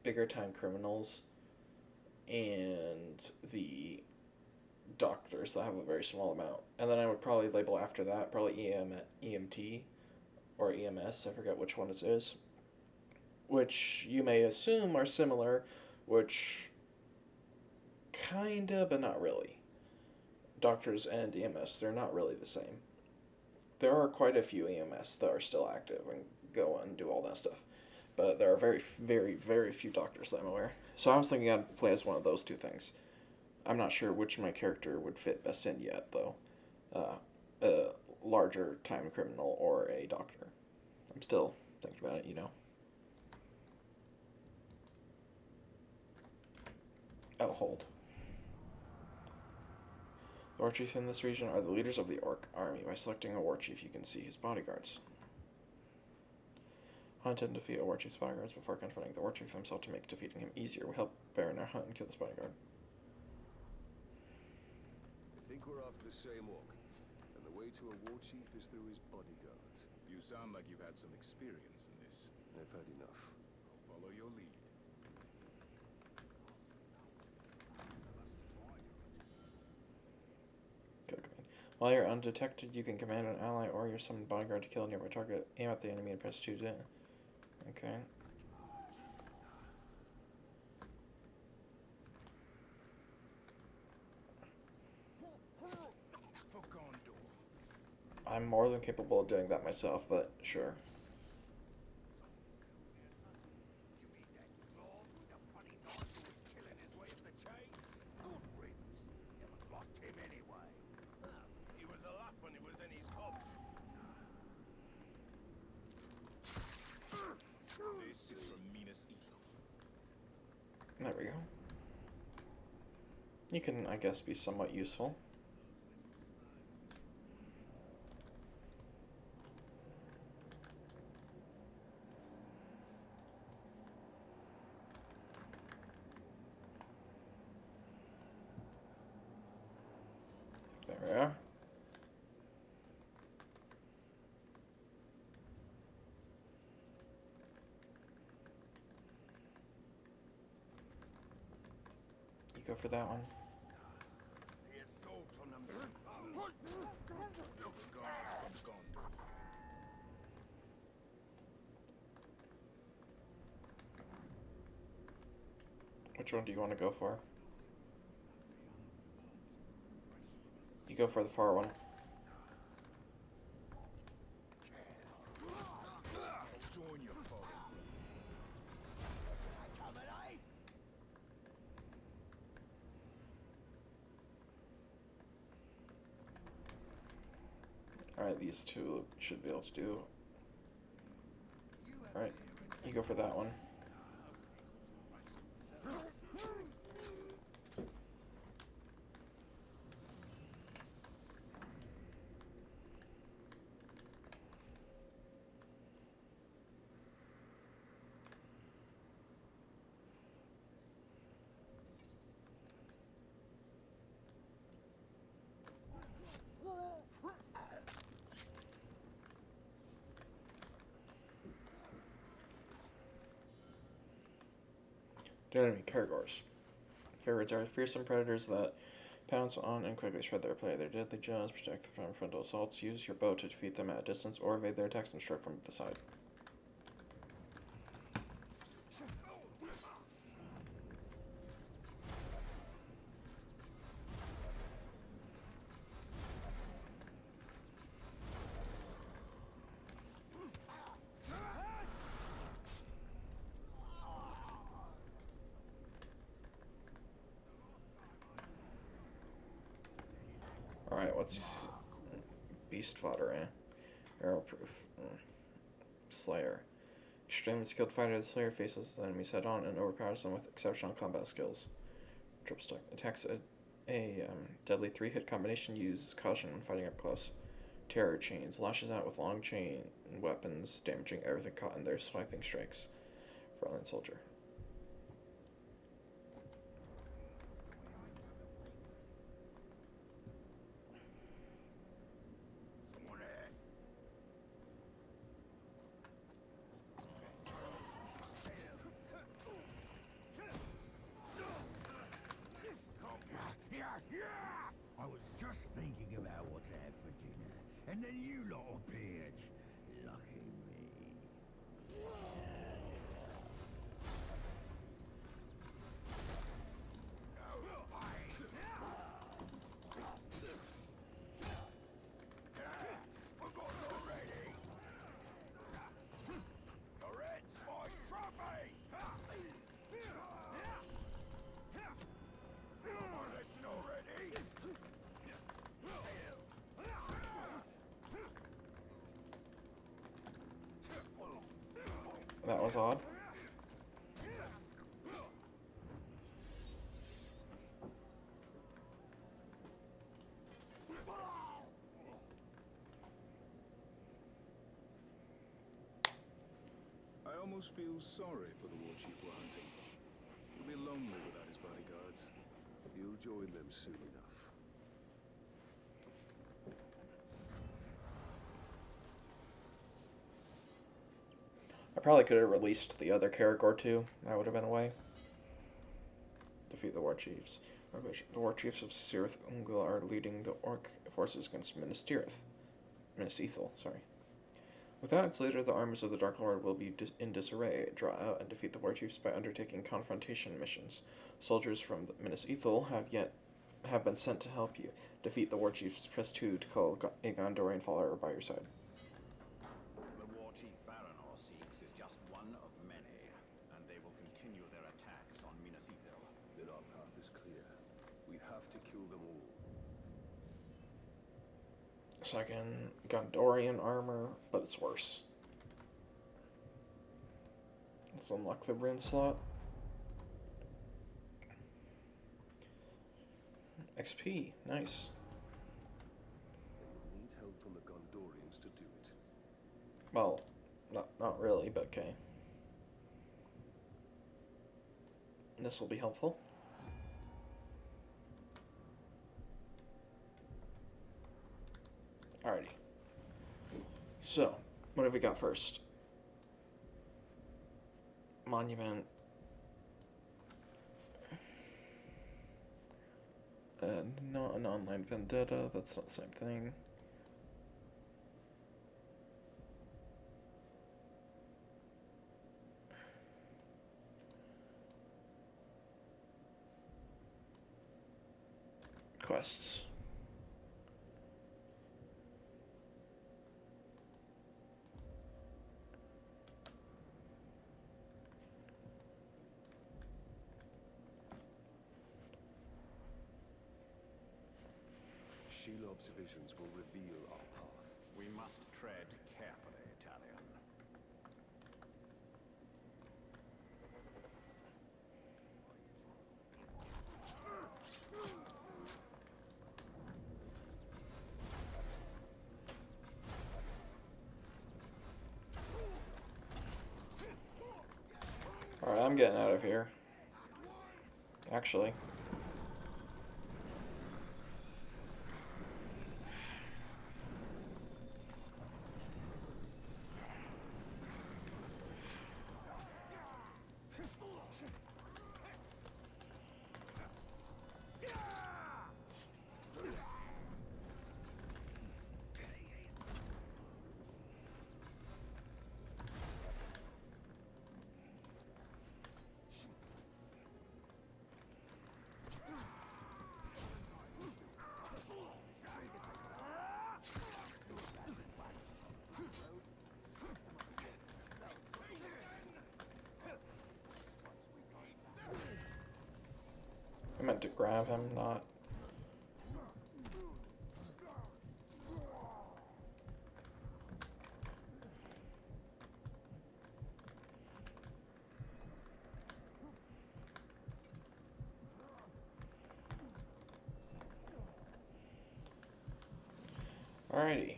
bigger time criminals and the doctors that have a very small amount. And then I would probably label after that, probably EMT or EMS, I forget which one it is, which you may assume are similar, which kinda, but not really. Doctors and EMS, they're not really the same. There are quite a few EMS that are still active and go and do all that stuff, but there are very, very, very few doctors that I'm aware. So I was thinking I'd play as one of those two things. I'm not sure which my character would fit best in yet, though. A larger time criminal or a doctor. I'm still thinking about it, you know. Oh, hold. The war chiefs in this region are the leaders of the Orc army. By selecting a war chief, you can see his bodyguards. Hunt and defeat a war chief's bodyguards before confronting the war chief himself to make defeating him easier. We help Baronar hunt and kill this bodyguard. I think we're after the same orc, and the way to a war chief is through his bodyguards. You sound like you've had some experience in this. I've had enough. I'll follow your lead. While you're undetected, you can command an ally or your summoned bodyguard to kill a nearby target. Aim at the enemy and press 2 to... Okay. I'm more than capable of doing that myself, but sure. There we go. You can, I guess, be somewhat useful. There we are. Go for that one. Which one do you want to go for? You go for the far one. Alright, these two should be able to do. Alright, you go for that one. Enemy Caragors. Caragors are fearsome predators that pounce on and quickly shred their prey. Their deadly jaws protect them from frontal assaults. Use your bow to defeat them at a distance or evade their attacks and strike from the side. Alright, what's beast fodder, eh? Arrowproof. Slayer. Extremely skilled fighter, the Slayer faces the enemies head on and overpowers them with exceptional combat skills. Triple stack. Attacks a deadly 3-hit combination, uses caution when fighting up close. Terror chains. Lashes out with long chain weapons, damaging everything caught in their swiping strikes. Frontline soldier. and then you lot appeared. Lucky me. Forgotten already? Your head's my trophy! Come on, lesson already? That was odd. I almost feel sorry for the war chief we're hunting. He'll be lonely without his bodyguards. He'll join them soon enough. I probably could have released the other Karagor too. That would have been a way. Defeat the war chiefs. The war chiefs of Cirith Ungol are leading the orc forces against Minas Tirith. Minas Ithil, sorry. Without its leader, the armies of the Dark Lord will be in disarray. Draw out and defeat the war chiefs by undertaking confrontation missions. Soldiers from Minas Ithil have been sent to help you. Defeat the war chiefs. Press 2 to call a Gondorian follower by your side. The war chief Baranor seeks is just one of many, and they will continue their attacks on Minas Ithil. Then our path is clear. We have to kill them all. Second Gondorian armor, but it's worse. Let's unlock the rune slot. XP, nice. And we'll need help from the Gondorians to do it. Well, not really, but okay. This will be helpful. Alrighty. So, what have we got first? Monument. Not an online vendetta, that's not the same thing. Quests. Shelob's visions will reveal our path. We must tread carefully, Talion. Alright, I'm getting out of here. Actually. I meant to grab him, not... Alrighty.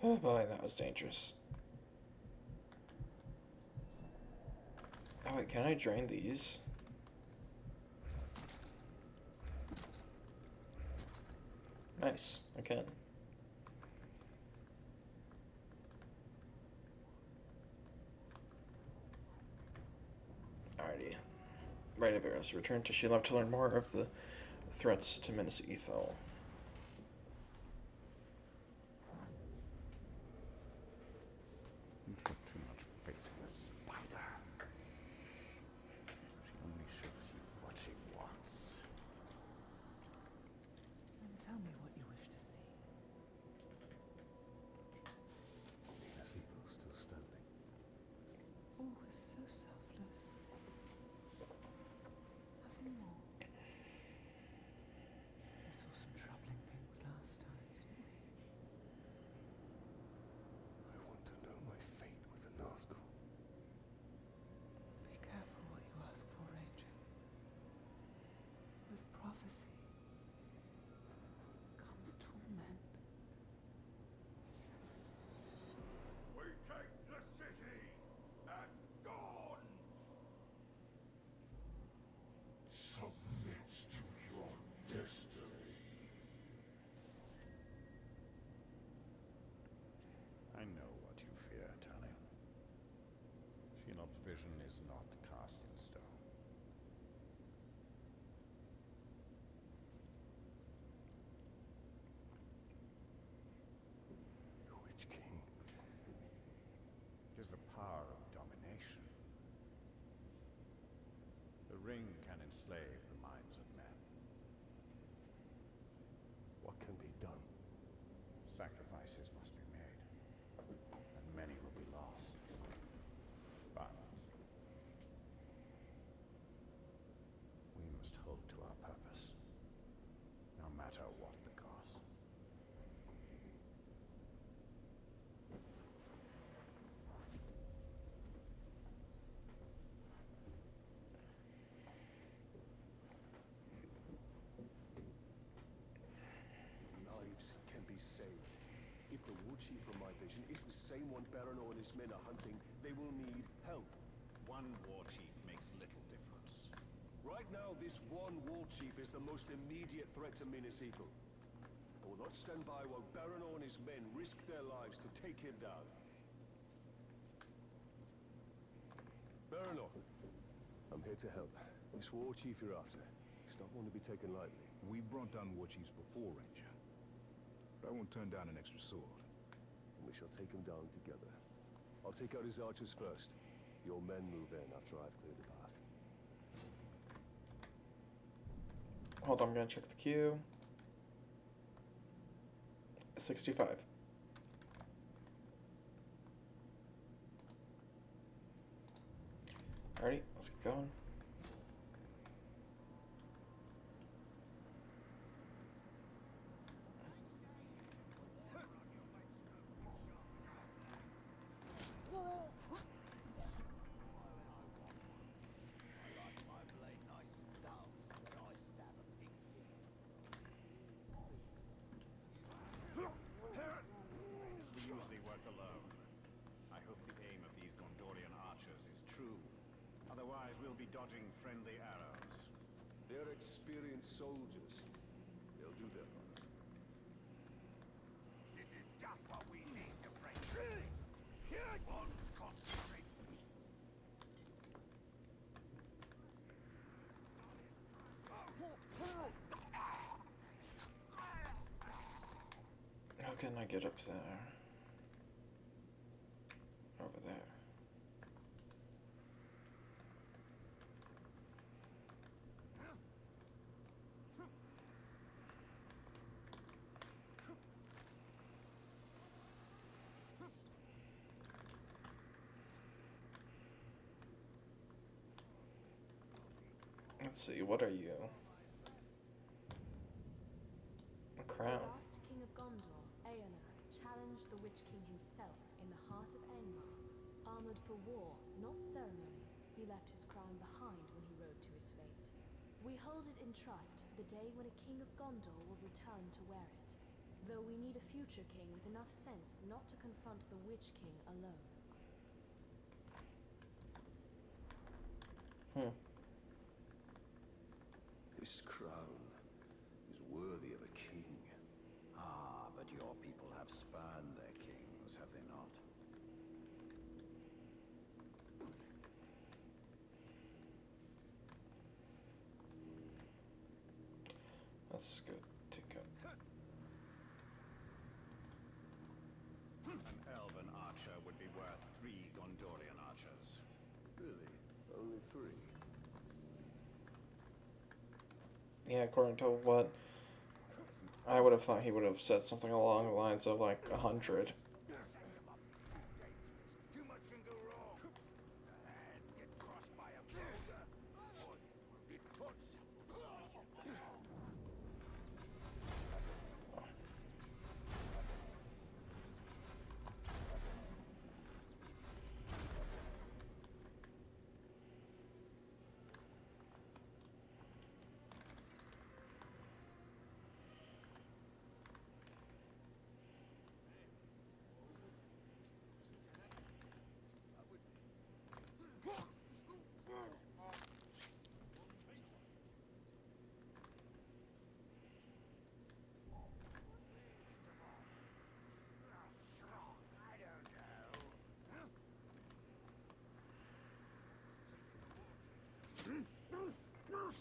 Oh boy, that was dangerous. Oh wait, can I drain these? Nice, I can. Alrighty. Right of Arrows. Return to Shelob to learn more of the threats to Minas Ethel. You put too much faith in the spider. She only shows you what she wants. Then tell me what you wish to see. Minas Ethel's still standing. Oh, it's so selfless. Nothing more. We saw some troubling things last time, didn't we? I want to know my fate with the Nazgul. Be careful what you ask for, Ranger. With prophecy comes torment. We take the city at dawn! Submit to your destiny. I know what you fear, Talion. Shelob's vision is not cast in stone. The Witch King. It is the power of domination. The ring can enslave the minds of men. What can be done? Sacrifices must be made, and many will be lost. But we must hold to our purpose, no matter what the cost. Lives can be saved. If the war chief from my vision is the same one Baranor and his men are hunting, they will need help. One war chief makes little difference. Right now, this one war chief is the most immediate threat to Minas Ethel. I will not stand by while Baranor and his men risk their lives to take him down. Baranor, I'm here to help. This war chief you're after, he's not one to be taken lightly. We brought down war chiefs before, Ranger. But I won't turn down an extra sword. And we shall take him down together. I'll take out his archers first. Your men move in after I've cleared the path. Hold on, I'm gonna check the queue. 65. Alrighty, let's get going. My blade nice and dull, so that I stab a pigskin. We usually work alone. I hope the aim of these Gondorian archers is true. Otherwise, we'll be dodging friendly arrows. They're experienced soldiers. They'll do their part. This is just what we need to break. One concentrate. How can I get up there? Over there. Let's see, what are you? A crown. The last king of Gondor, Eonar, challenged the Witch King himself in the heart of Angmar. Armored for war, not ceremony, he left his crown behind when he rode to his fate. We hold it in trust for the day when a king of Gondor will return to wear it. Though we need a future king with enough sense not to confront the Witch King alone. This crown is worthy of a king. Ah, but your people have spurned their kings, have they not? Only 3. Yeah, according to what I would have thought, he would have said something along the lines of like 100. Too much can go wrong. A hand get crushed by a boulder. Or it puts.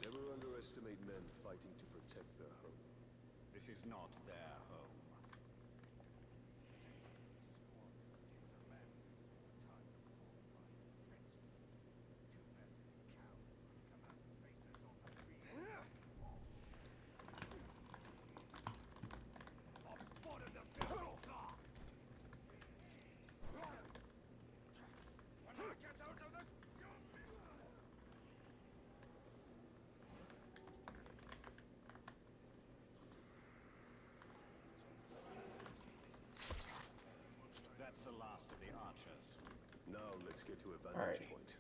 Never underestimate men fighting to protect their home. This is not their home. That's the last of the archers. Now let's get to a vantage Alrighty. point.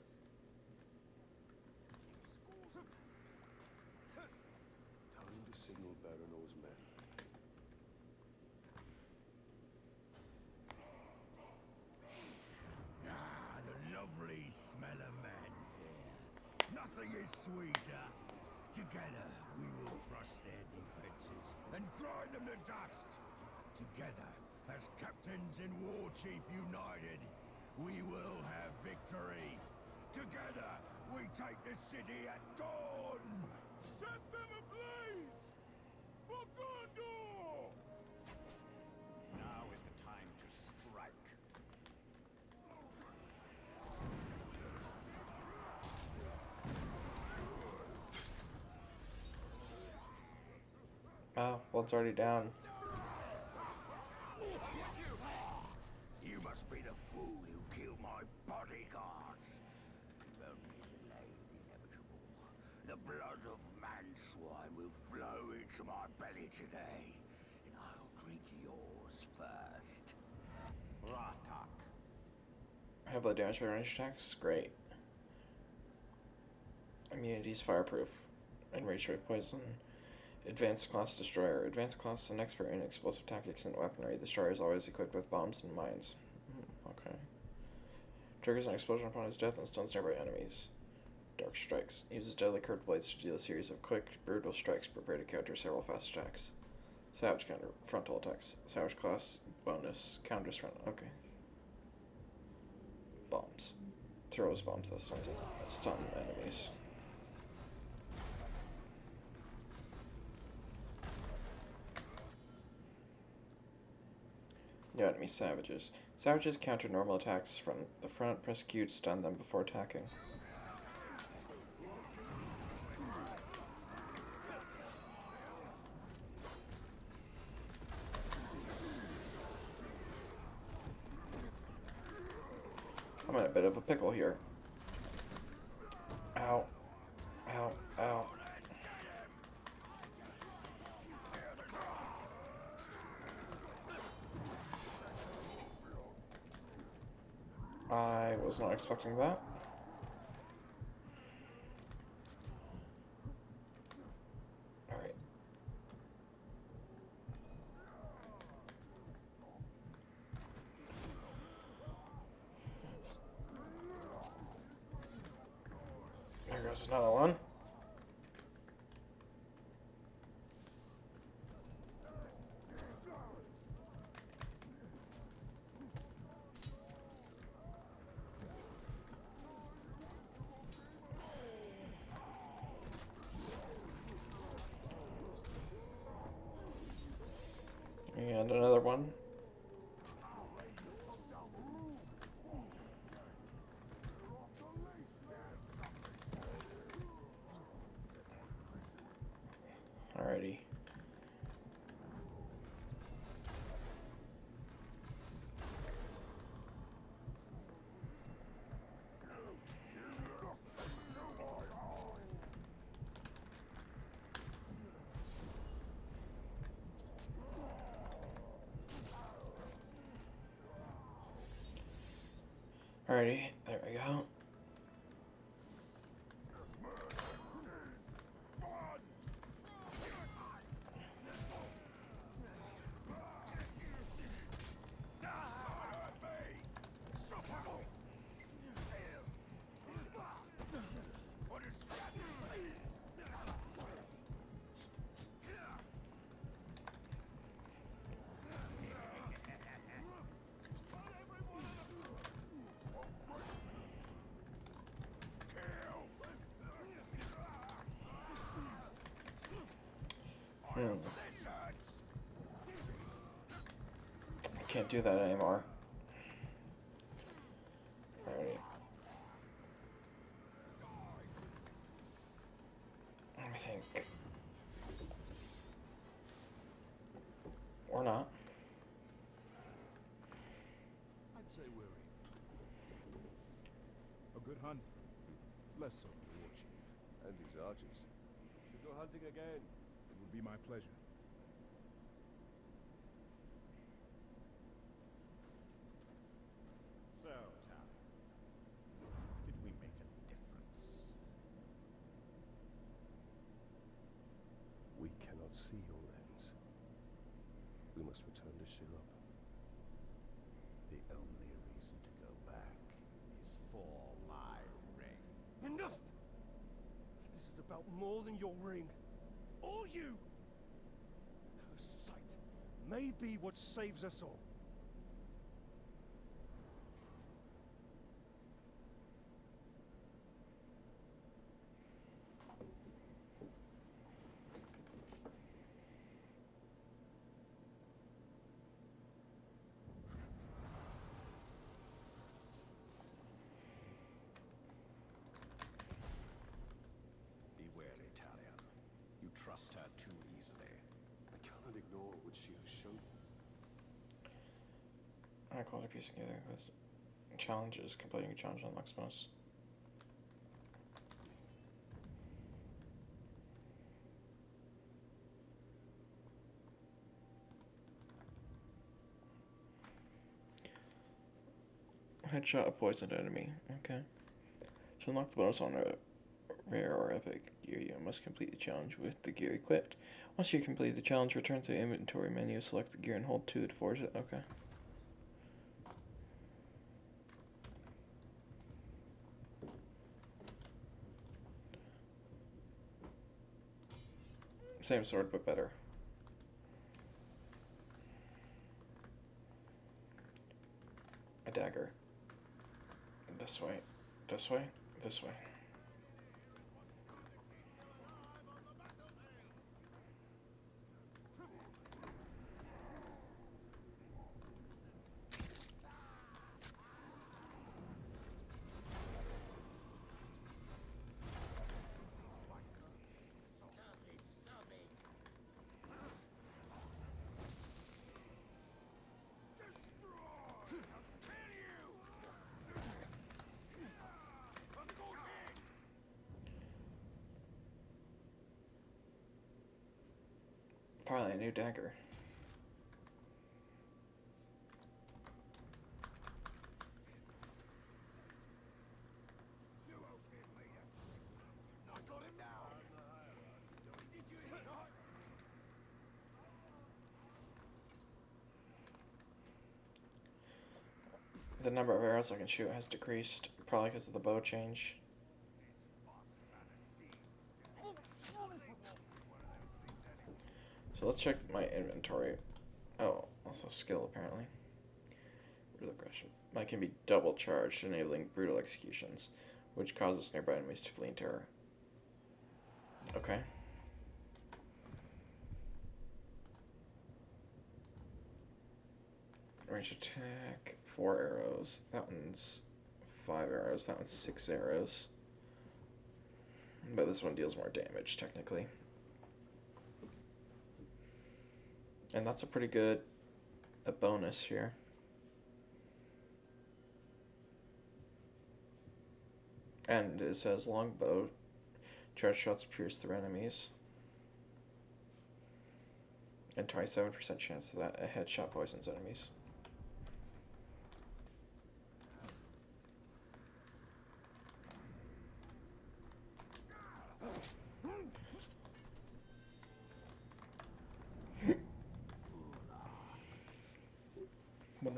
Time to signal Baran's men. Ah, the lovely smell of man's here. Nothing is sweeter. Together we will crush their defenses and grind them to dust. Together, as captains and war chief united, we will have victory. Together, we take the city at dawn. Set them ablaze! For Gondor! Now is the time to strike. Oh, well, it's already down. You must be the fool who killed my bodyguards. Only delay the inevitable. The blood of Manswine will flow into my belly today, and I'll drink yours first. Ratak. Heavily damaged by ranged attacks? Great. Immunities fireproof. Enraged by poison. Advanced class destroyer. Advanced class and expert in explosive tactics and weaponry. The destroyer is always equipped with bombs and mines. Okay. Triggers an explosion upon his death and stuns nearby enemies. Dark strikes. Uses deadly curved blades to deal a series of quick, brutal strikes prepared to counter several fast attacks. Savage counter. Frontal attacks. Savage class bonus. Counters front. Okay. Bombs. Throws bombs that stun enemies. New enemy savages. Savages counter normal attacks from the front, persecute, stun them before attacking. I'm in a bit of a pickle here. Ow. Ow. Ow. I was not expecting that. Alright. There goes another one. And another one. Alrighty, there we go. I can't do that anymore. Alright. Let me think. Or not. I'd say we're even. A good hunt. Less so for the war chief. And these archers. Should go hunting again. It would be my pleasure. So, Tal, did we make a difference? We cannot see your ends. We must return to Shelob. The only reason to go back is for my ring. Enough! This is about more than your ring. Or you! Her sight may be what saves us all. Be wary, Talion. You trust her too easily. I cannot ignore what she has shown. I called a piece together with challenges. Completing a challenge unlocks most. Headshot a poisoned enemy. Okay. To unlock the bonus on a rare or epic gear, you must complete the challenge with the gear equipped. Once you complete the challenge, return to the inventory menu, select the gear, and hold 2 to forge it. Okay. Same sword, but better. A dagger. This way. This way. This way. Probably a new dagger. I got him now. Did you hear that? The number of arrows I can shoot has decreased, probably because of the bow change. So let's check my inventory. Oh, also skill apparently. Brutal aggression. Mine can be double charged, enabling brutal executions, which causes nearby enemies to flee in terror. Okay. Range attack, 4 arrows. That one's 5 arrows. That one's 6 arrows. But this one deals more damage, technically. And that's a pretty good bonus here. And it says longbow. Charge shots pierce through enemies. And 27% chance that a headshot poisons enemies.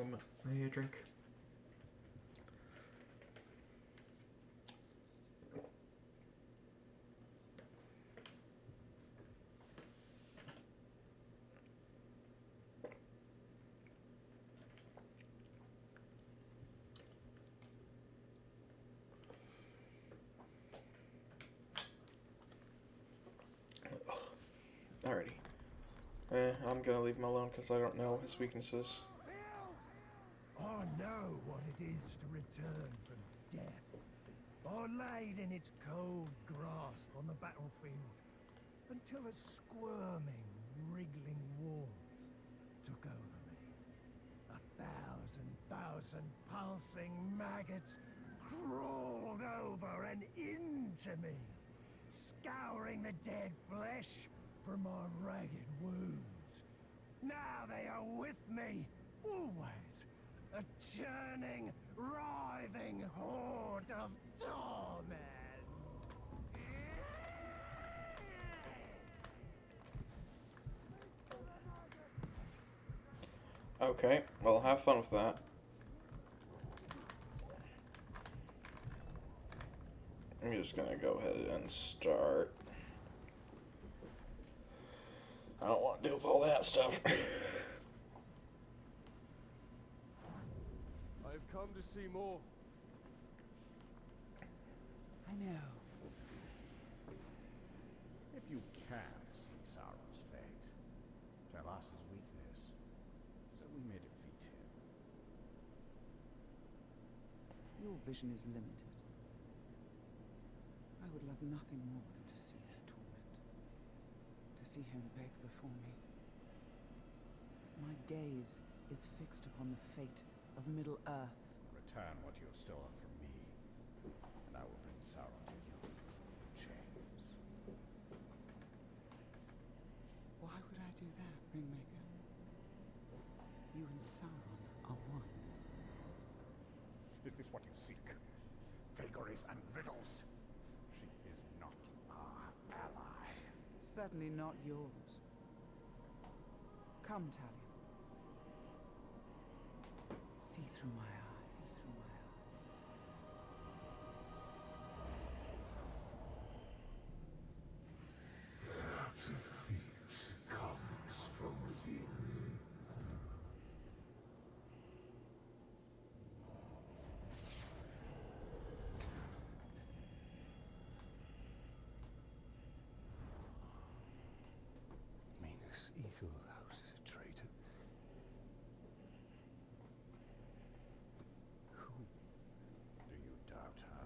moment. I need a drink. Alrighty. I'm gonna leave him alone because I don't know his weaknesses. I know what it is to return from death. I laid in its cold grasp on the battlefield until a squirming, wriggling warmth took over me. 1,000 pulsing maggots crawled over and into me, scouring the dead flesh from my ragged wounds. Now they are with me, always, a churning, writhing horde of torment. Okay, well, have fun with that. I'm just gonna go ahead and start. I don't want to deal with all that stuff. I have come to see more. I know. If you can see Sauron's fate, tell us his weakness, so we may defeat him. Your vision is limited. I would love nothing more than to see his torment. To see him beg before me. My gaze is fixed upon the fate of Middle-earth. Return what you have stolen from me, and I will bring Sauron to you in chains. Why would I do that, Ringmaker? You and Sauron are one. Is this what you seek? Vagaries and riddles? She is not our ally. Certainly not yours. Come, Talion. See through my eyes, see through my eyes. Defeat comes from within. Minas Ethelhouse is a traitor. Who? Do you doubt her?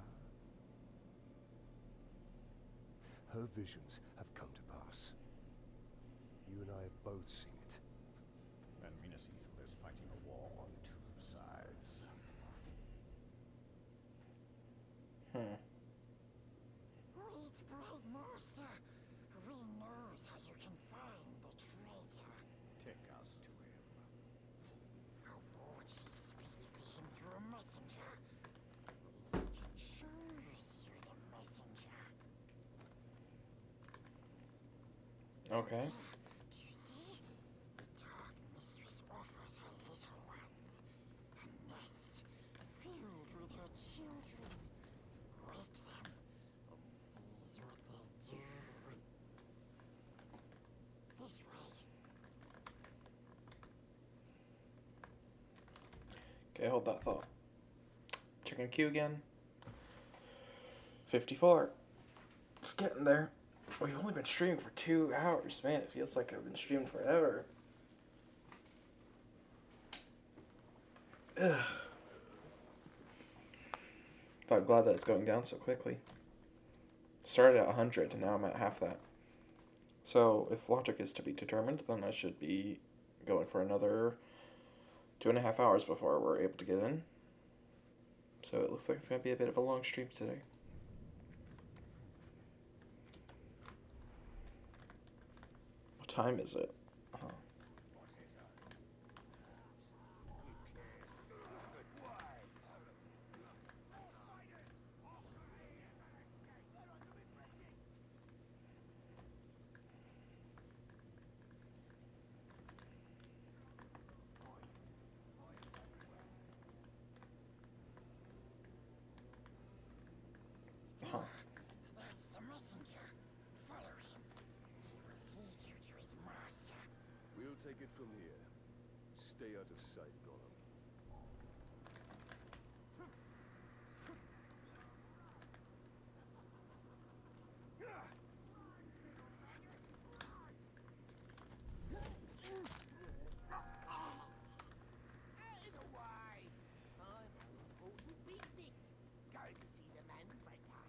Her visions have come to pass. You and I have both seen it. Then Minas Ithil is fighting a war on two sides. Wait, Bright Master. We knows how you can find the traitor. Take us to him. Our war chief speaks to him through a messenger. He can choose you the messenger. Okay. Do you see? The Dark Mistress offers her little ones a nest filled with her children. Wake them and sees what they do. This way. Okay, hold that thought. Checking queue again. 54. It's getting there. We've only been streaming for 2 hours. Man, it feels like I've been streaming forever. Ugh. But I'm glad that it's going down so quickly. Started at 100 and now I'm at half that. So if logic is to be determined, then I should be going for another 2.5 hours before we're able to get in. So it looks like it's going to be a bit of a long stream today. What time is it? Oh. take it from here. Stay out of sight, Gollum. Out of the way! I'm on important business. Going to see the Manbreaker.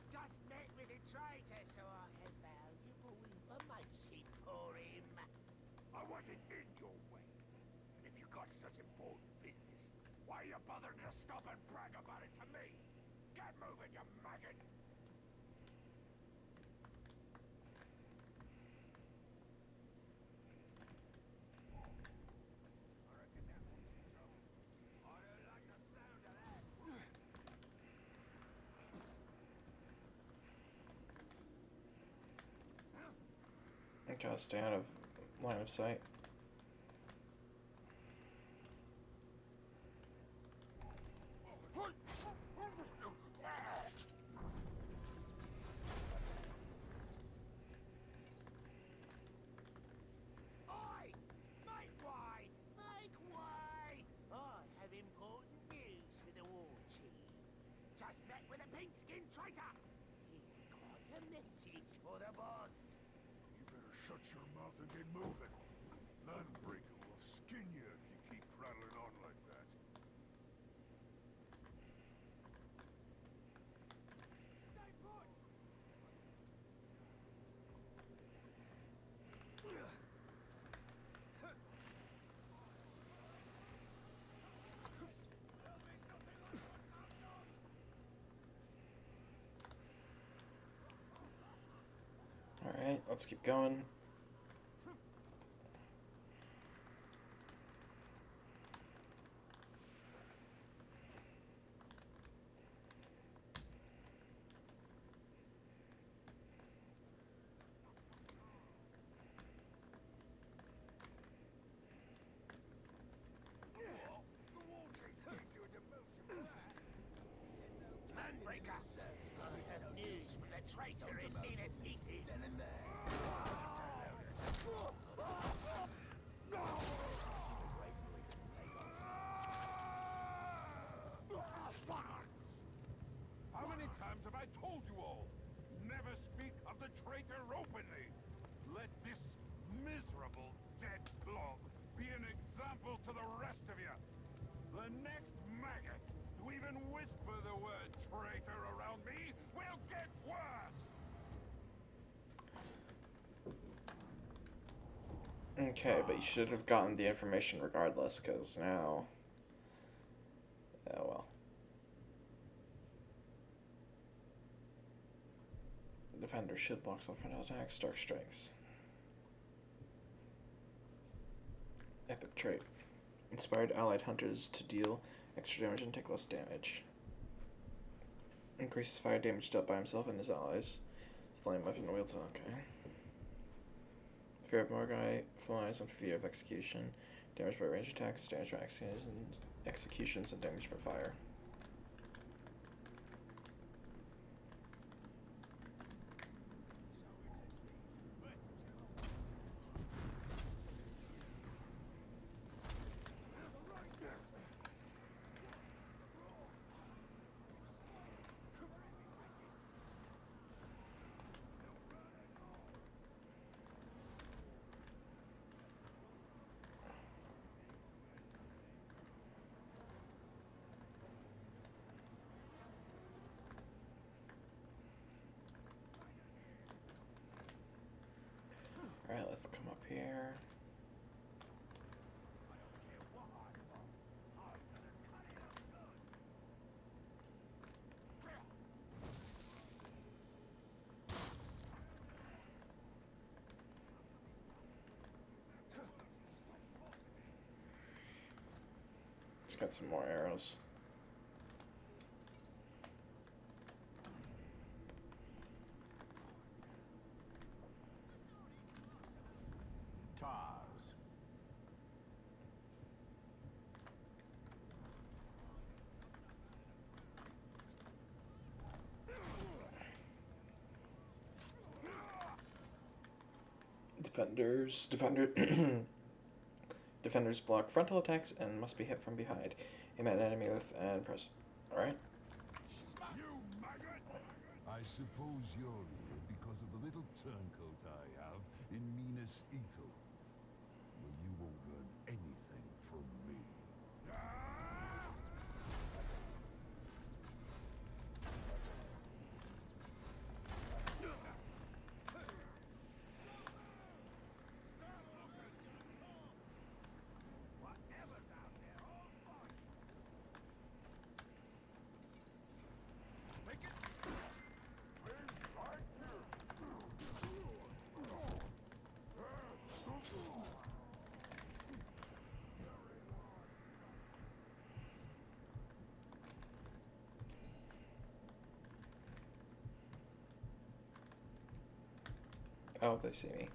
Just met with a traitor, so I have valuable information for him. I wasn't in your way. And if you got such important business, why are you bothering to stop and brag about it to me? Get moving, you maggot! I reckon that one's in trouble. I don't like the sound of that. Gotta stay out of line of sight. Oi! Make way! Make way! I have important news for the war chief. Just met with a pink-skinned traitor. He had quite a message for the boss. You better shut your mouth and get moving. Landbreaker will skin you if you keep prattling on like that. Stay put! Alright, let's keep going. Manbreaker! I have news from the traitor in Minas Ithil. How many times have I told you all? Never speak of the traitor openly. Let this miserable dead glog be an example to the rest of you. The next maggot to even whisper the word traitor around me will get worse. Okay, but you should have gotten the information regardless, because now... Oh well. Defender shield blocks all front attacks, dark strikes. Epic trait. Inspired allied hunters to deal extra damage and take less damage. Increases fire damage dealt by himself and his allies. Flame weapon wields, okay. Fear of Morgai flies on fear of execution. Damage by range attacks, damage by executions, and damage by fire. Alright, let's come up here. Let's get some more arrows. Tars. Defender. Defenders block frontal attacks and must be hit from behind. Aim at an enemy with and press. Alright. You maggot! I suppose you're here because of the little turncoat I have in Minas Ithil. Well, you won't learn anything from me. Oh, they see me.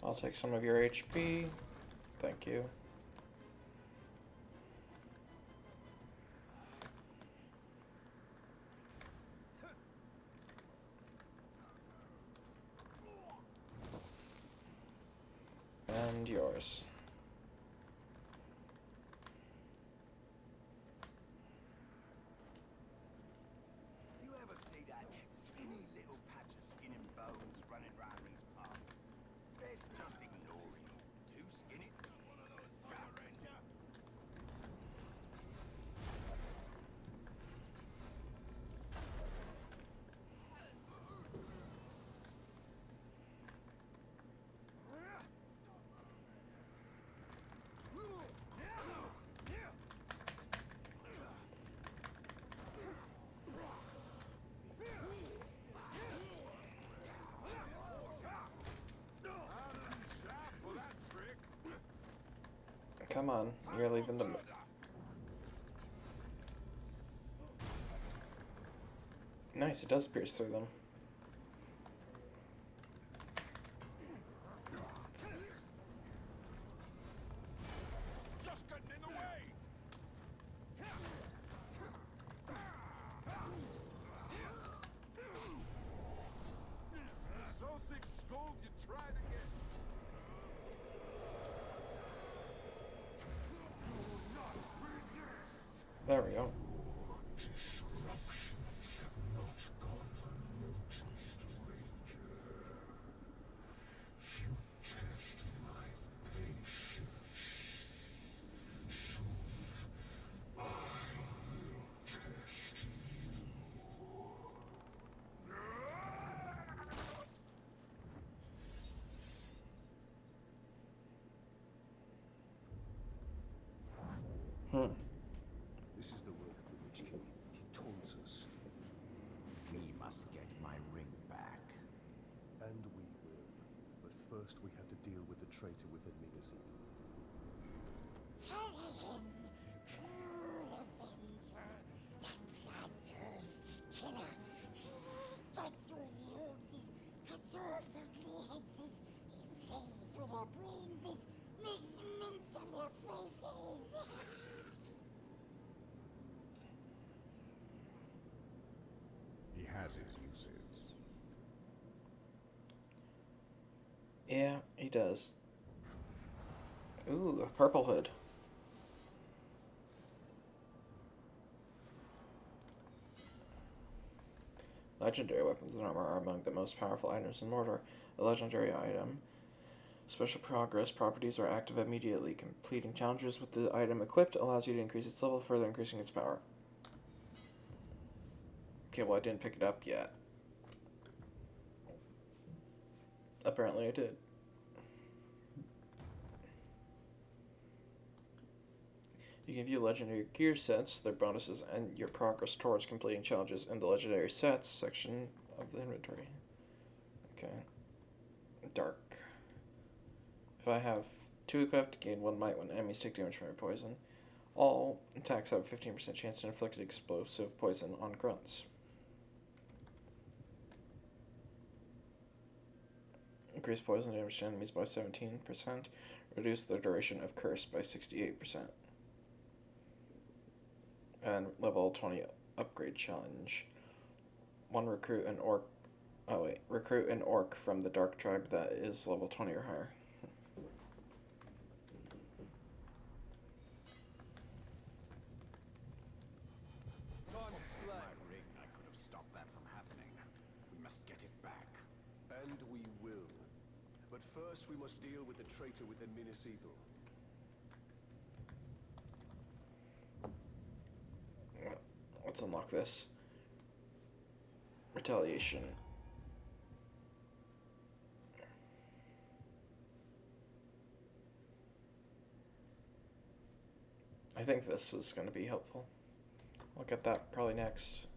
I'll take some of your HP. Thank you. And yours. You ever see that skinny little patch of skin and bones running round these parts? Let's just ignore him. Too skinny. One of those, Fire Ranger. Come on, you're leaving them. Nice, it does pierce through them. Just getting in the way! So thick-skulled you try to get... There we go. Disruptions have not gone unnoticed, Ranger. You test my patience. Soon, I will test you. This is the work of the Witch King. He taunts us. We must get my ring back. And we will. But first we have to deal with the traitor within Minas Ithil. Tell him, cruel avenger, that bloodthirsty killer. Cuts your noses, cuts off ugly heads, he plays with their brains, makes mince of their faces. He has his uses. Yeah, he does. Ooh, a purple hood. Legendary weapons and armor are among the most powerful items in Mordor. A legendary item. Special progress properties are active immediately. Completing challenges with the item equipped allows you to increase its level, further increasing its power. Okay, well I didn't pick it up yet. Apparently I did. You can view legendary gear sets, their bonuses, and your progress towards completing challenges in the legendary sets section of the inventory. Okay. Dark. If I have 2 equipped, gain 1 might when enemies take damage from your poison. All attacks have a 15% chance to inflict explosive poison on grunts. Increase poison damage to enemies by 17%. Reduce the duration of curse by 68%. And level 20 upgrade challenge. Recruit an orc from the dark tribe that is level 20 or higher. I could have stopped that from happening. We must get it back. And we will. But first we must deal with the traitor within Minas Ithil. Let's unlock this. Retaliation. I think this is going to be helpful. I'll get that probably next.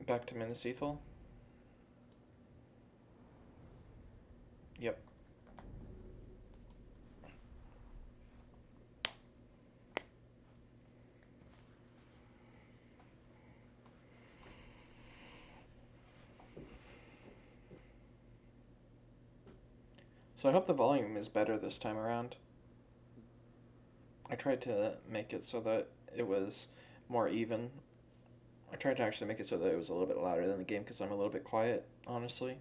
Back to Minas Ithil. Yep. So I hope the volume is better this time around. I tried to make it so that it was more even. I tried to actually make it so that it was a little bit louder than the game because I'm a little bit quiet, honestly.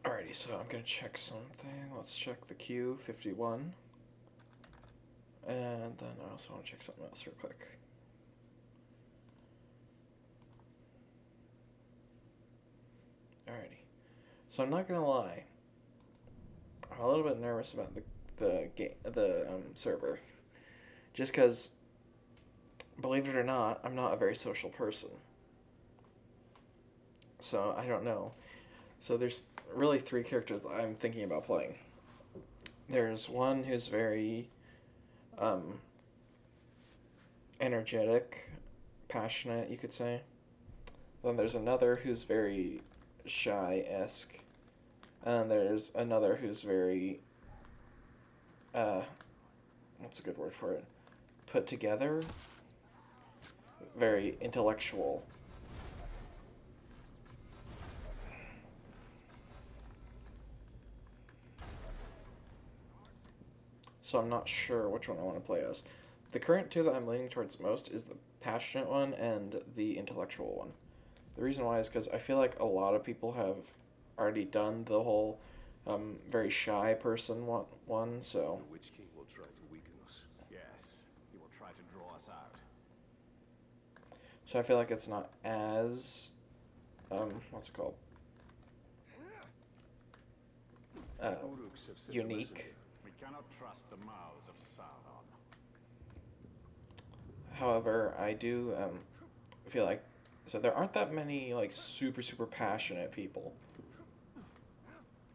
Alrighty, so I'm gonna check something. Let's check the queue, 51. And then I also want to check something else real quick. Alrighty. So I'm not gonna lie. I'm a little bit nervous about the server. Just because, believe it or not, I'm not a very social person. So I don't know. So there's really 3 characters that I'm thinking about playing. There's one who's very energetic, passionate, you could say. Then there's another who's very shy-esque. And there's another who's very, what's a good word for it? Put together. Very intellectual. So I'm not sure which one I want to play as. The current 2 that I'm leaning towards most is the passionate one and the intellectual one. The reason why is because I feel like a lot of people have already done the whole very shy person one, so... The Witch King will try to weaken us. Yes, he will try to draw us out. So I feel like it's not as... what's it called? Unique. We cannot trust the mouths of Sauron. However, I do feel like... So there aren't that many, like, super, super passionate people.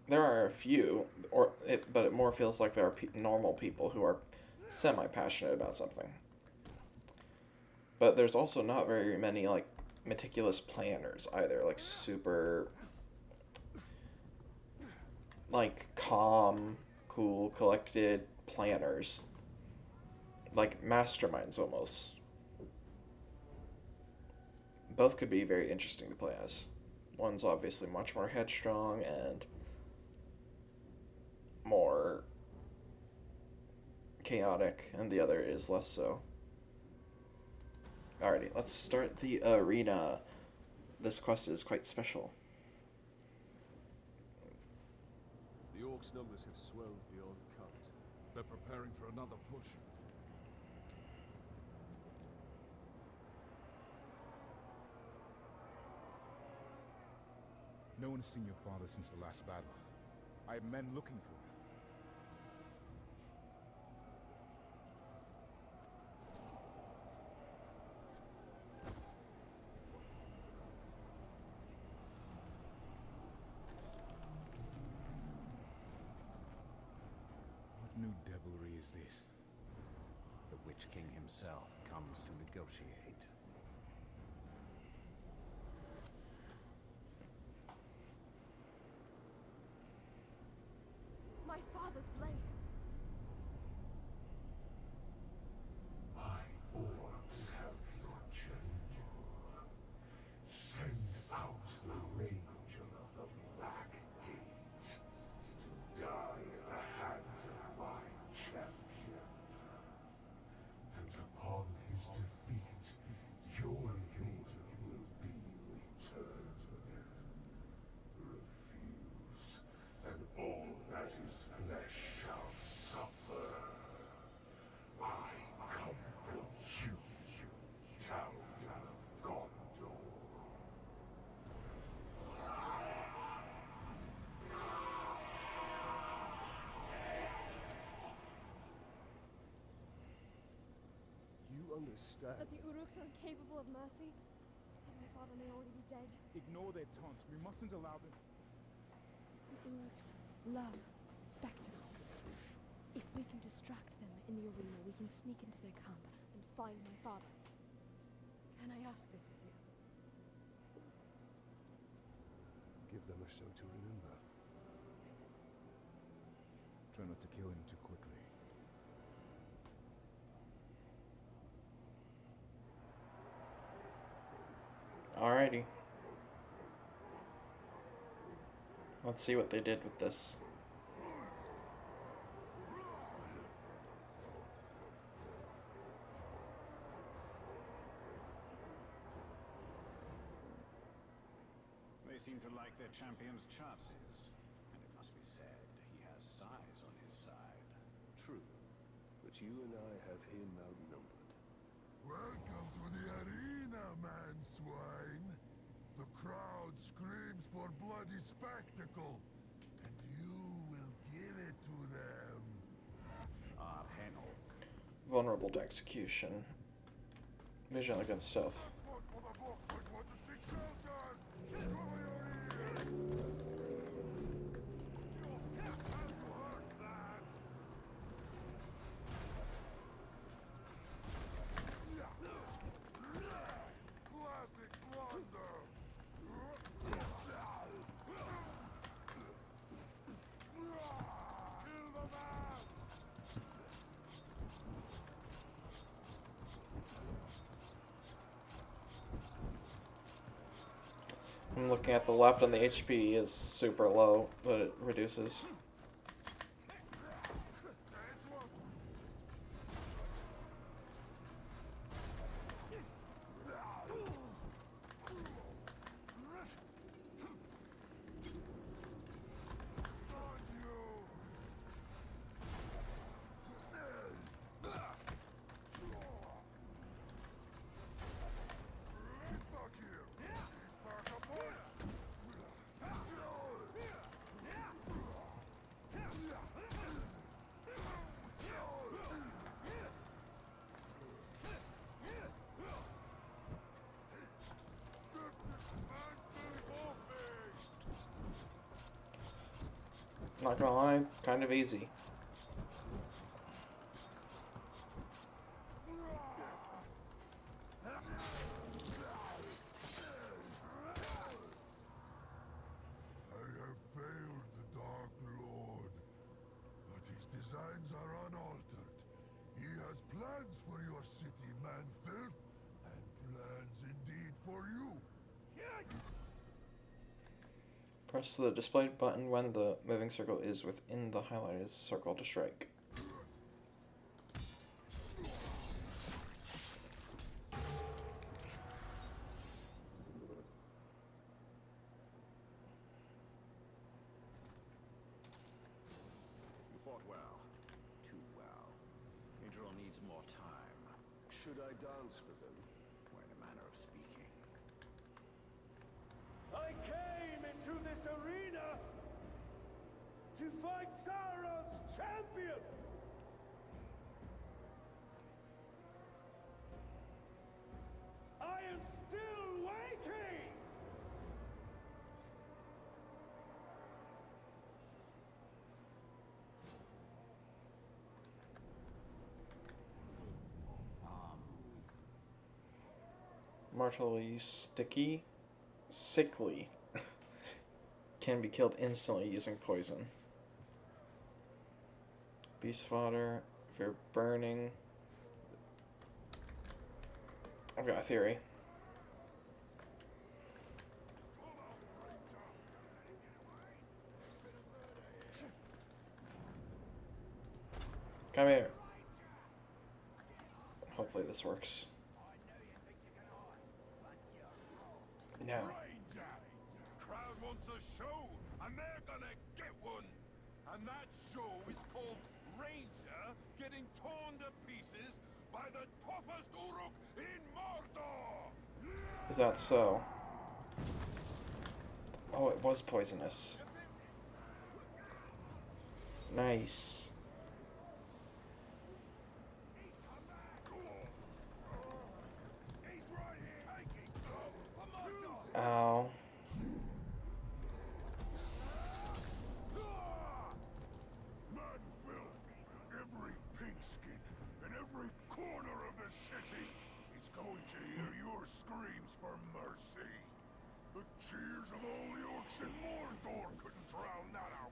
There are a few, but it more feels like there are normal people who are semi-passionate about something. But there's also not very many, like, meticulous planners either. Like, super... like, calm, cool, collected planners. Like, masterminds, almost. Both could be very interesting to play as. One's obviously much more headstrong and more chaotic, and the other is less so. Alrighty, let's start the arena. This quest is quite special. The orcs' numbers have swelled beyond count. They're preparing for another push. No one has seen your father since the last battle. I have men looking for him. What new devilry is this? The Witch King himself comes to negotiate. My father's blade. understand? That the Uruks are incapable of mercy? That my father may already be dead? Ignore their taunts. We mustn't allow them. The Uruks love spectacle. If we can distract them in the arena, we can sneak into their camp and find my father. Can I ask this of you? Give them a show to remember. Try not to kill him too quickly. Alrighty. Let's see what they did with this. They seem to like their champion's chances. And it must be said, he has size on his side. True. But you and I have him outnumbered. Welcome to the arena, man swine. The crowd screams for bloody spectacle, and you will give it to them. Henok. Vulnerable to execution. Vision against stealth. I'm looking at the left and the HP is super low, but it reduces. Not gonna lie, kind of easy. I have failed the Dark Lord, but his designs are unaltered. He has plans for your city, man-filth, and plans indeed for you. Press the displayed button when the moving circle is within the highlighted circle to strike. You fought well. Too well. Interval needs more time. Should I dance for them? Or in a manner of speaking. I came into this arena to fight Sauron's champion! I am still waiting! Mortally sticky, sickly. Can be killed instantly using poison. Beast fodder, if you're burning. I've got a theory. Come here. Hopefully this works. No. Ranger! Crowd wants a show, and they're gonna get one. And that show is called Ranger getting torn to pieces by the toughest Uruk in Mordor! Is that so? Oh, it was poisonous. Nice. cheers of all the orcs in Mordor couldn't drown that out.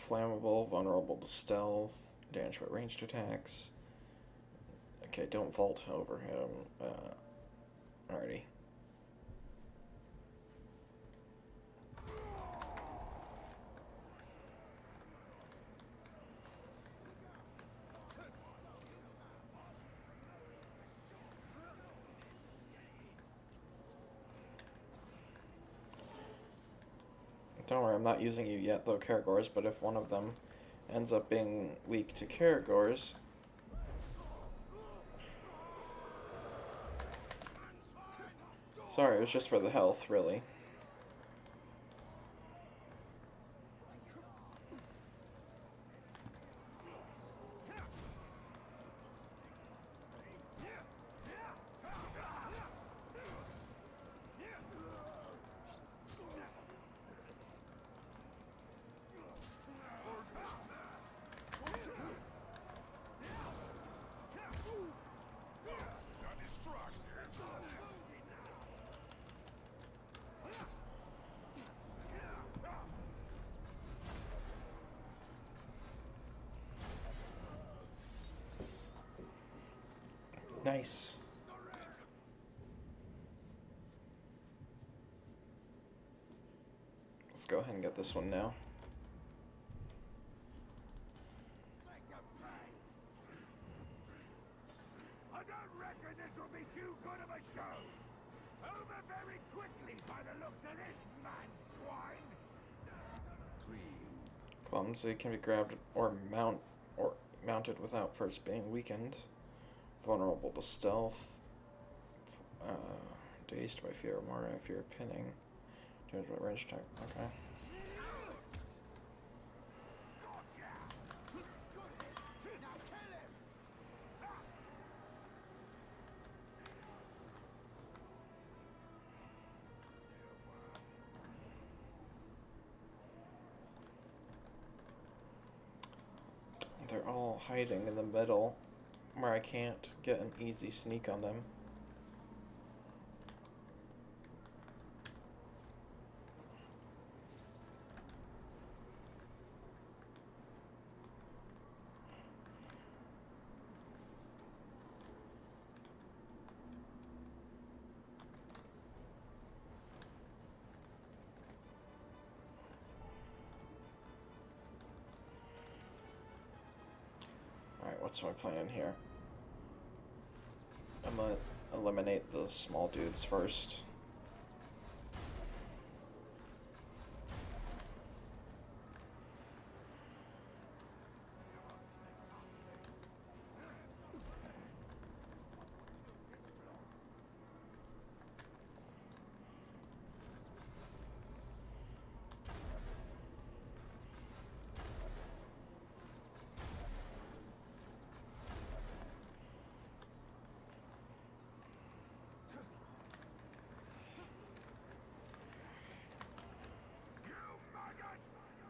Flammable, vulnerable to stealth, damage by ranged attacks. Okay, don't vault over him. Alrighty. Don't worry, I'm not using you yet, though, Caragors, but if one of them ends up being weak to Caragors... Sorry, it was just for the health, really. Nice. Let's go ahead and get this one now. I don't reckon this will be too good of a show. Over very quickly by the looks of this man swine. Clumsy can be grabbed or mounted without first being weakened. Vulnerable to stealth. Dazed by fear, more fear of pinning. Damage by range attack. Okay. They're all hiding in the middle, where I can't get an easy sneak on them. Alright, what's my plan here? I'm gonna eliminate the small dudes first.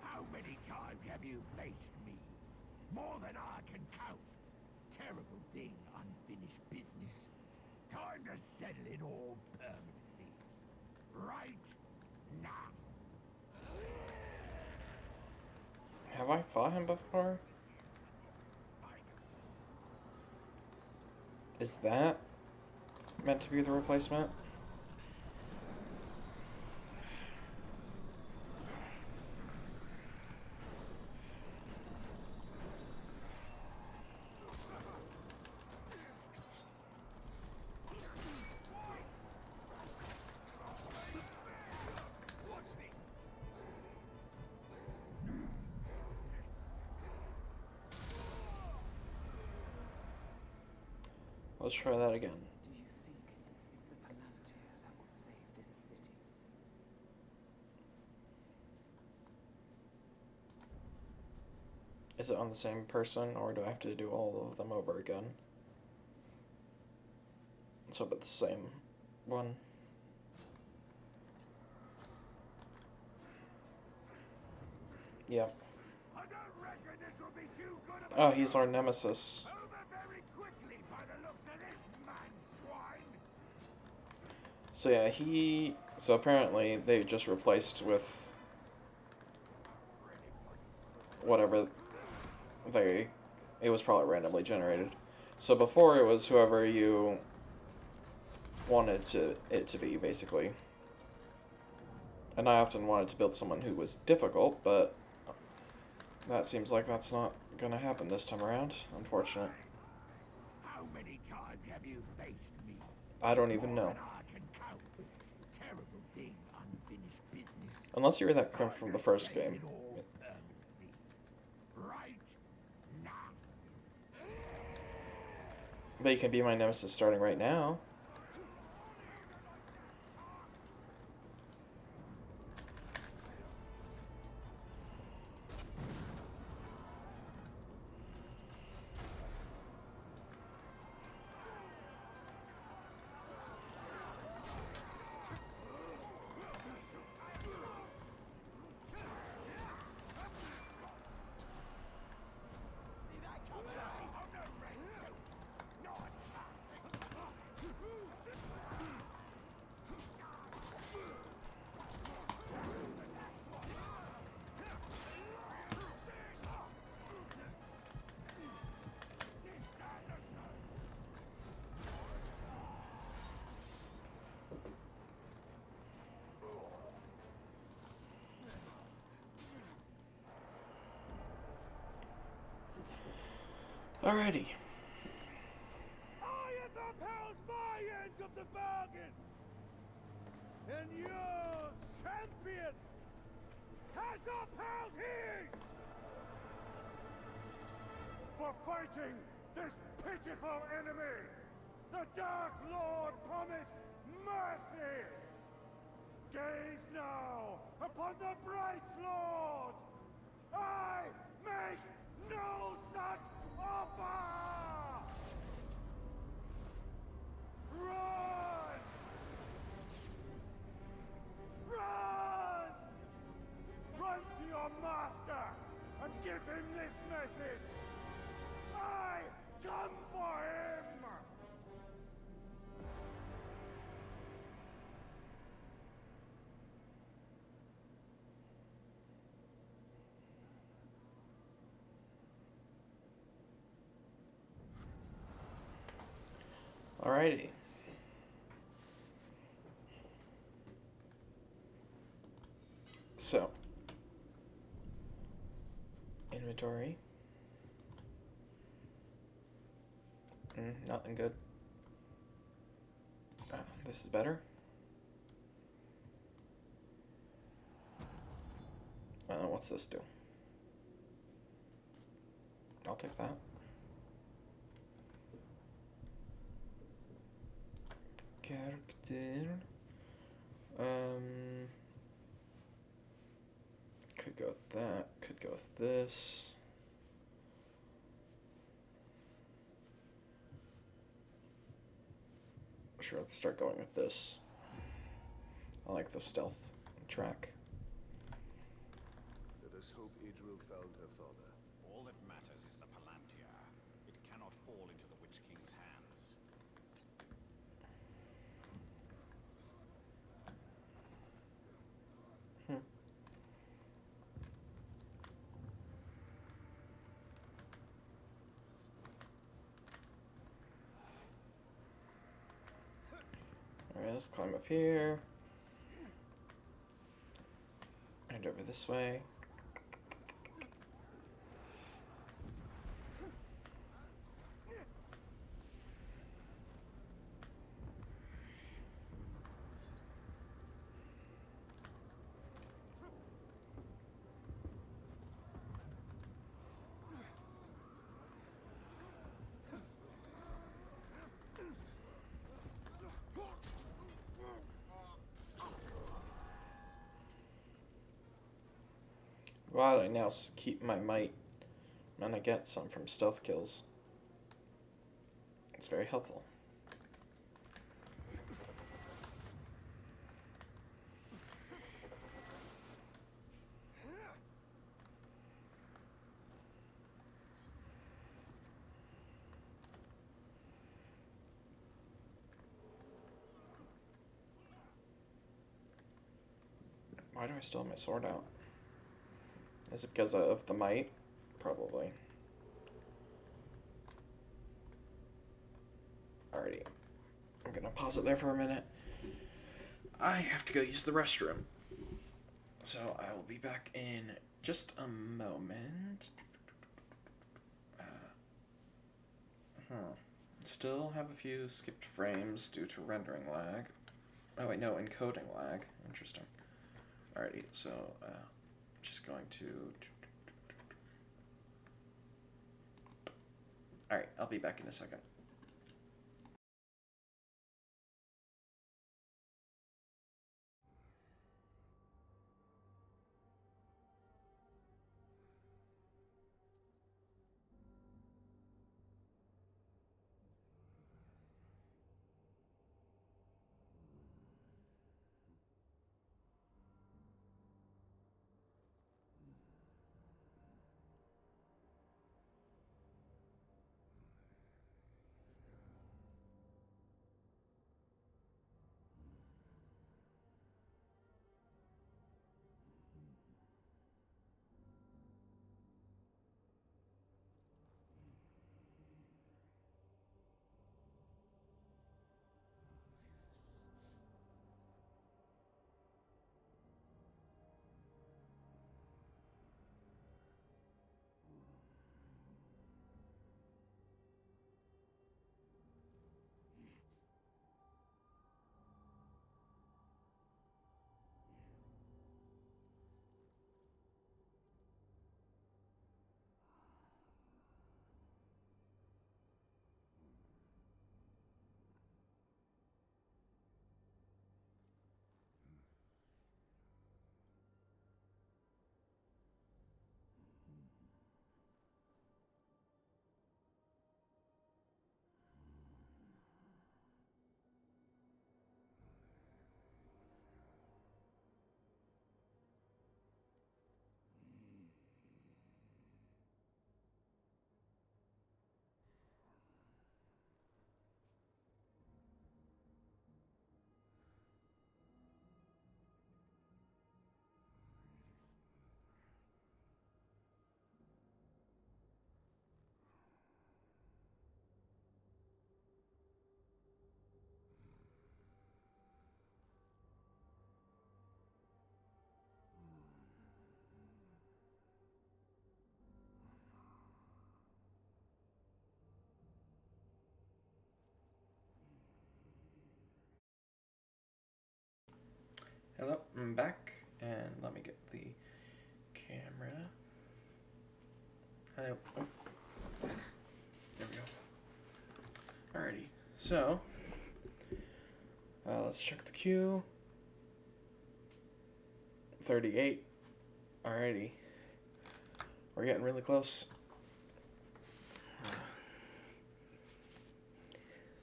How many times have you faced me? More than I can count. Terrible thing, unfinished business. Time to settle it all permanently. Right now. Have I fought him before? Is that meant to be the replacement? Let's try that again. Do you think it's the Palantir that will save this city? Is it on the same person, or do I have to do all of them over again? Let's hope it's the same one. Yep. I don't reckon this will be too good of a Oh, he's our nemesis. Over very quickly by the looks of this man swine. So yeah, so apparently they just replaced with whatever it was probably randomly generated. So before it was whoever you wanted it to be, basically. And I often wanted to build someone who was difficult, but that seems like that's not gonna happen this time around. Unfortunate. How many times have you faced me? I don't even know. More than I can count. Terrible thing, unfinished business. Unless you were that crimp from the first game. It all permanently. Right now. But you can be my nemesis starting right now. Alrighty. I have upheld my end of the bargain, and your champion has upheld his! For fighting this pitiful enemy, the Dark Lord promised mercy! Gaze now upon the Bright Lord! I make no such offer! Run! Run! Run to your master and give him this message! I come for him! Alrighty. So, inventory. Nothing good. This is better. What's this do? I'll take that. Character. Could go with that. Could go with this. Sure, let's start going with this. I like the stealth track. Let us hope Idril found her father. All that matters is the Palantir. It cannot fall into the Witch King's hands. Alright, let's climb up here. And over this way. Glad I now keep my might, and I get some from stealth kills. It's very helpful. Why do I still have my sword out? Is it because of the might? Probably. Alrighty. I'm gonna pause it there for a minute. I have to go use the restroom. So I will be back in just a moment. Still have a few skipped frames due to rendering lag. Oh wait, no, encoding lag. Interesting. Alrighty, so just going to... Alright, I'll be back in a second. Hello, I'm back, and let me get the camera. Hello. Oh. There we go. Alrighty, so let's check the queue. 38. Alrighty. We're getting really close.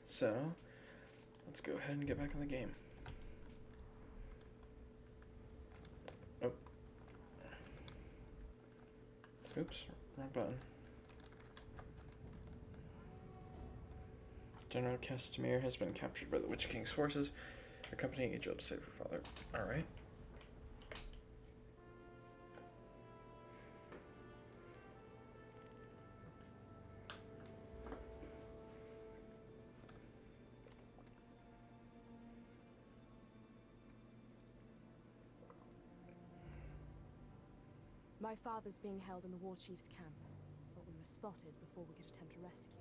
So, let's go ahead and get back in the game. Oh. Oops, wrong button. General Castamere has been captured by the Witch King's forces, accompanying Adriel to save her father. Alright. My father's being held in the war chief's camp, but we were spotted before we could attempt a rescue.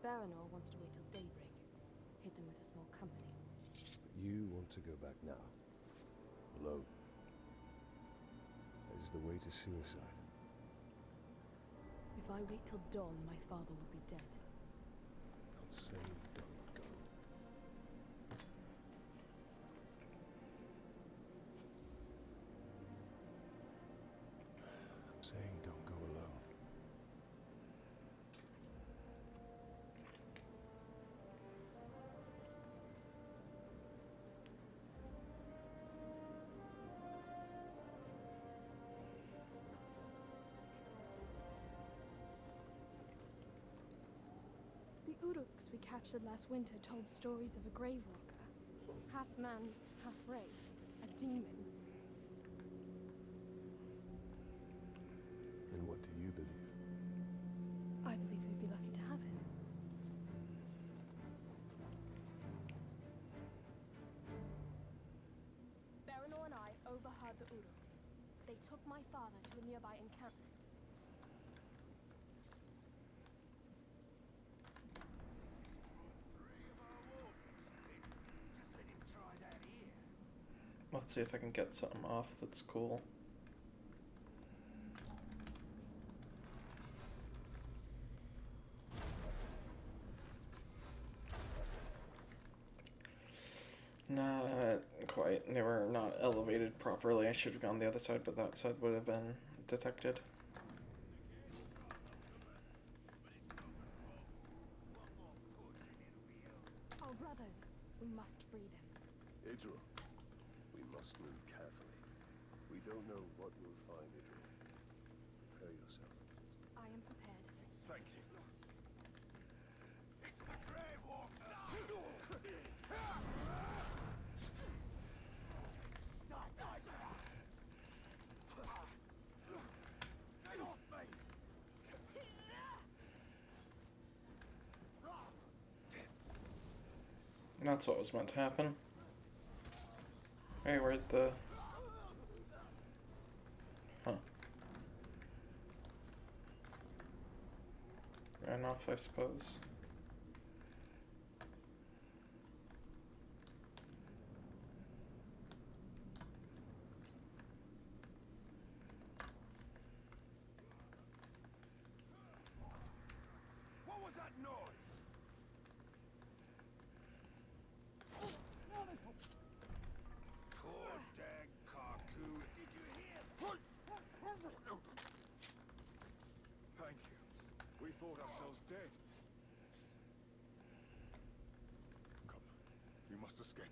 Baranor wants to wait till daybreak, hit them with a small company. But you want to go back now, alone. That is the way to suicide. If I wait till dawn, my father will be dead. Not saying don't go. I'm saying don't go alone. The Uruks we captured last winter told stories of a grave walker, half man, half wraith. A demon. And what do you believe? I believe we'd be lucky to have him. Baranor and I overheard the Uruks. They took my father to a nearby encampment. Let's see if I can get something off that's cool. Not quite. They were not elevated properly. I should have gone the other side, but that side would have been detected. Our brothers. We must free them. Idril, we must move carefully. We don't know what we'll find, Idril. Prepare yourself. I am prepared. Thank you. It's the Grey Walker! Get off me! That's what was meant to happen. Hey, where'd the... Huh. Ran off, I suppose. What was that noise? Poor dead Kaku. Did you hear? Thank you. We thought ourselves dead. Come, we must escape.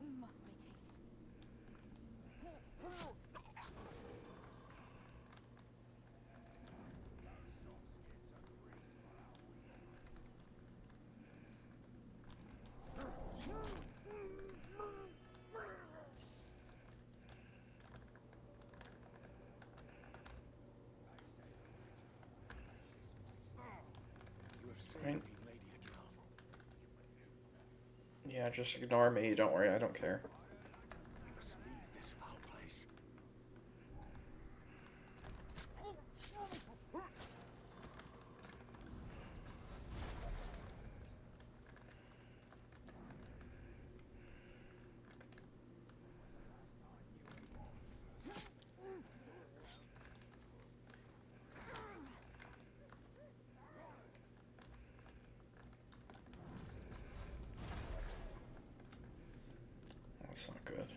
We must make haste. You have saved Right. me, Lady Idril. Yeah, just ignore me. Don't worry, I don't care. We must leave this foul place. That's not good.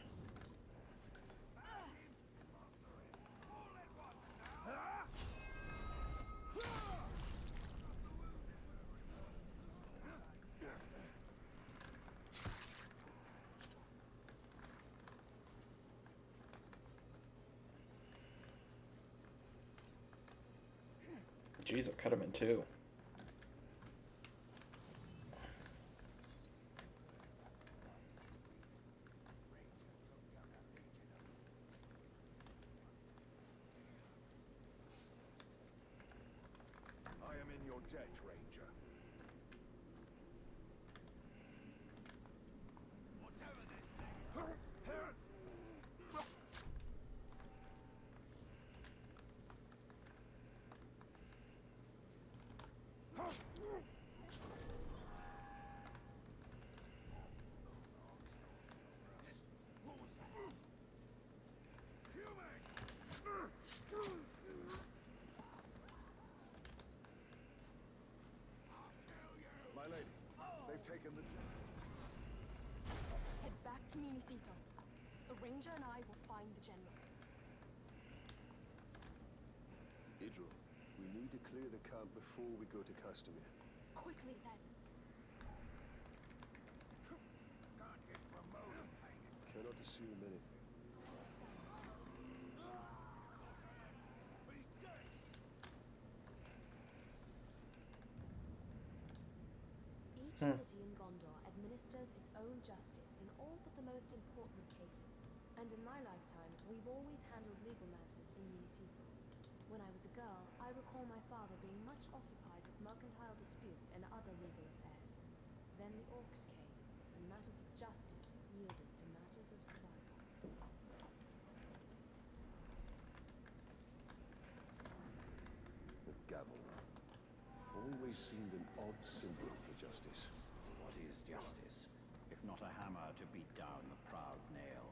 Jeez, I've cut him in two. I am in your debt, Ranger. What's over this thing? What was that? My lady, they've taken the... Head back to Munisiko. The ranger and I will find the general. Idril, we need to clear the camp before we go to Castamere. Quickly then. Can't get promoted, painted. Cannot assume anything. Stand down. Each city in Gondor administers its own justice in all but the most important cases. And in my lifetime, we've always handled legal matters in Municipal. When I was a girl, I recall my father being much occupied with mercantile disputes and other legal affairs. Then the orcs came, and matters of justice yielded to matters of survival. The gavel. Always seemed an odd symbol for justice. What is justice, if not a hammer to beat down the proud nail?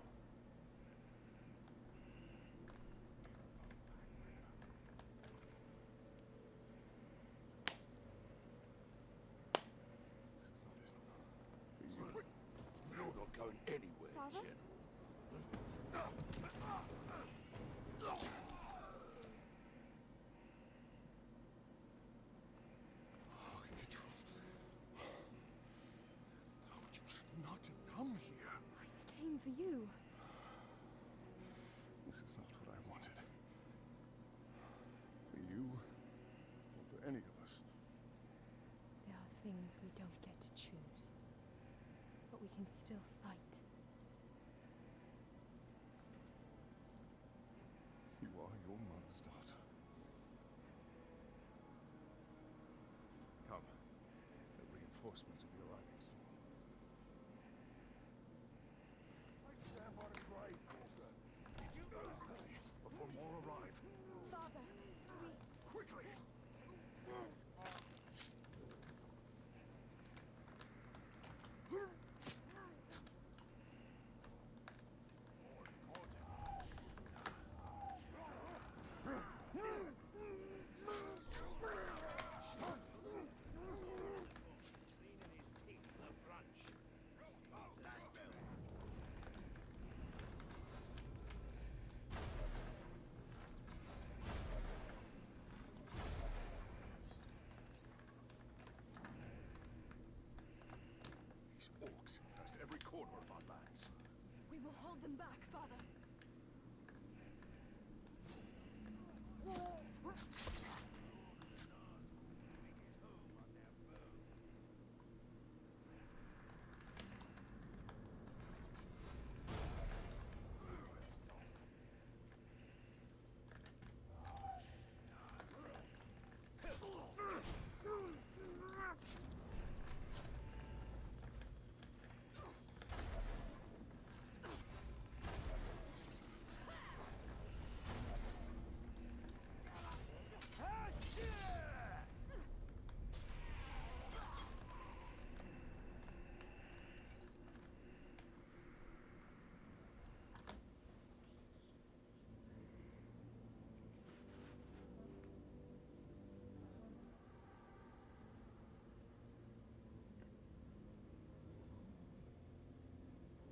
You're not going anywhere, Father? Not to come here. I came for you. This is not what I wanted. For you, or for any of us. There are things we don't get to choose. But we can still fight. You are your mother's daughter. Come. The reinforcements of your arrivals. Stand by the grave, Walker. Did you know before more arrive? Father, we... Quickly! These orcs infest every corner of our lands. We will hold them back, Father.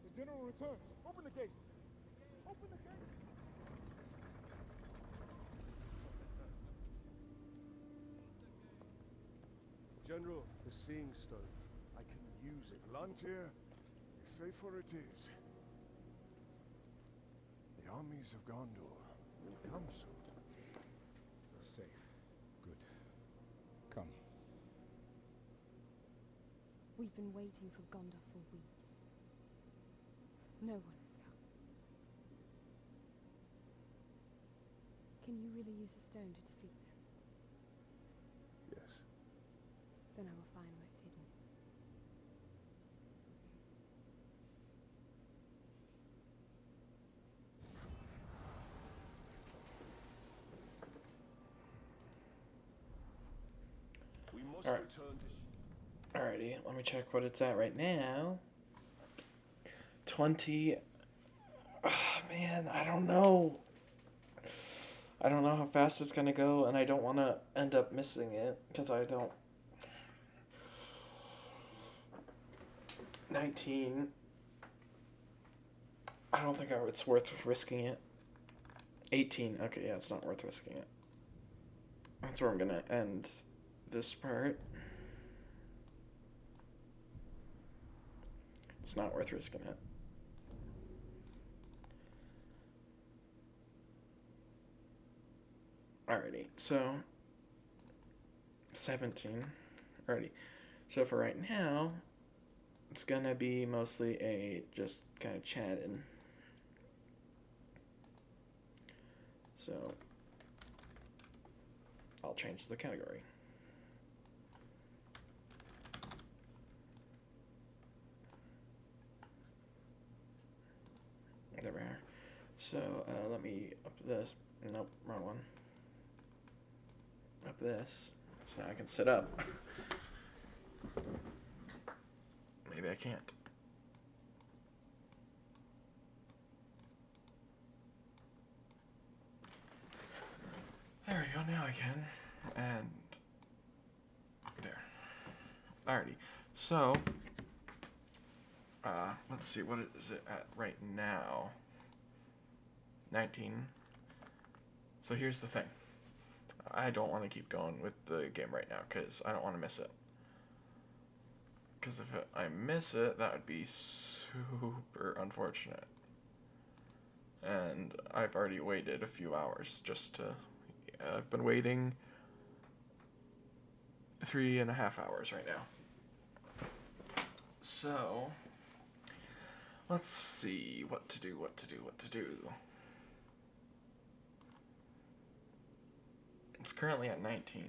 The general returns. Open the gate. Open the gate. General, the Seeing Stone. I can use it. Palantir, safer it is. The armies of Gondor will come soon. Safe. Good. Come. We've been waiting for Gondor for weeks. No one has come. Can you really use the stone to defeat them? Yes. Then I will find where it's hidden. We must All right. return to... Alrighty, let me check what it's at right now. 20. Oh, man, I don't know. I don't know how fast it's gonna go, and I don't want to end up missing it because I don't. 19. I don't think it's worth risking it. 18. Okay, yeah, it's not worth risking it. That's where I'm gonna end this part. It's not worth risking it. Alrighty, so 17. Alrighty. So for right now, it's gonna be mostly a just kind of chatting. So I'll change the category. There we are. So let me up this. Nope, wrong one. Up this, so I can sit up. Maybe I can't. There we go, now I can. And there. Alrighty. So let's see, what is it at right now? 19. So here's the thing. I don't want to keep going with the game right now because I don't want to miss it. Because if I miss it, that would be super unfortunate. And I've already waited a few hours just to... I've been waiting 3.5 hours right now. So, let's see what to do. It's currently at 19.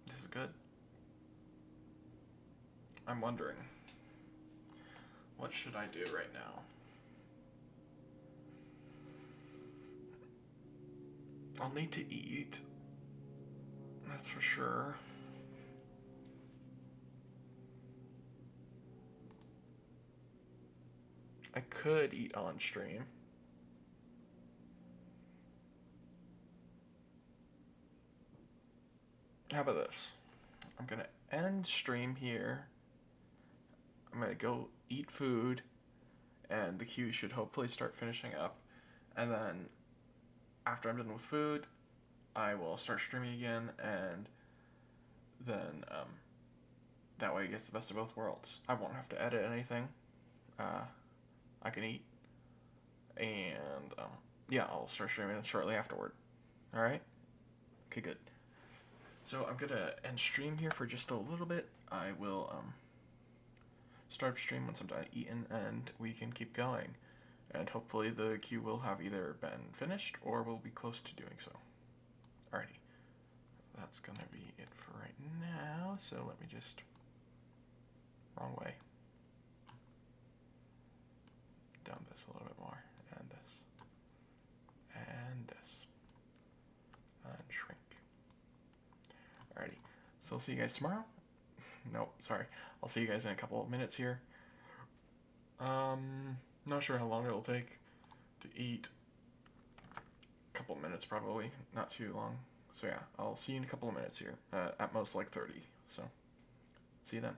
This is good. I'm wondering, what should I do right now? I'll need to eat. That's for sure. I could eat on stream. How about this? I'm gonna end stream here. I'm gonna go eat food, and the queue should hopefully start finishing up. And then, after I'm done with food, I will start streaming again, and then that way it gets the best of both worlds. I won't have to edit anything. I can eat, and yeah, I'll start streaming shortly afterward. All right? Okay, good. So I'm gonna end stream here for just a little bit. I will start stream once I'm done eating, and we can keep going. And hopefully the queue will have either been finished or will be close to doing so. Alrighty. That's gonna be it for right now. So let me just... Wrong way. Down this a little bit more. And this. And this. And shrink. Alrighty. So I'll see you guys tomorrow. Nope, sorry. I'll see you guys in a couple of minutes here. Not sure how long it'll take to eat. A couple of minutes probably, not too long. So yeah, I'll see you in a couple of minutes here. At most like 30. So, see you then.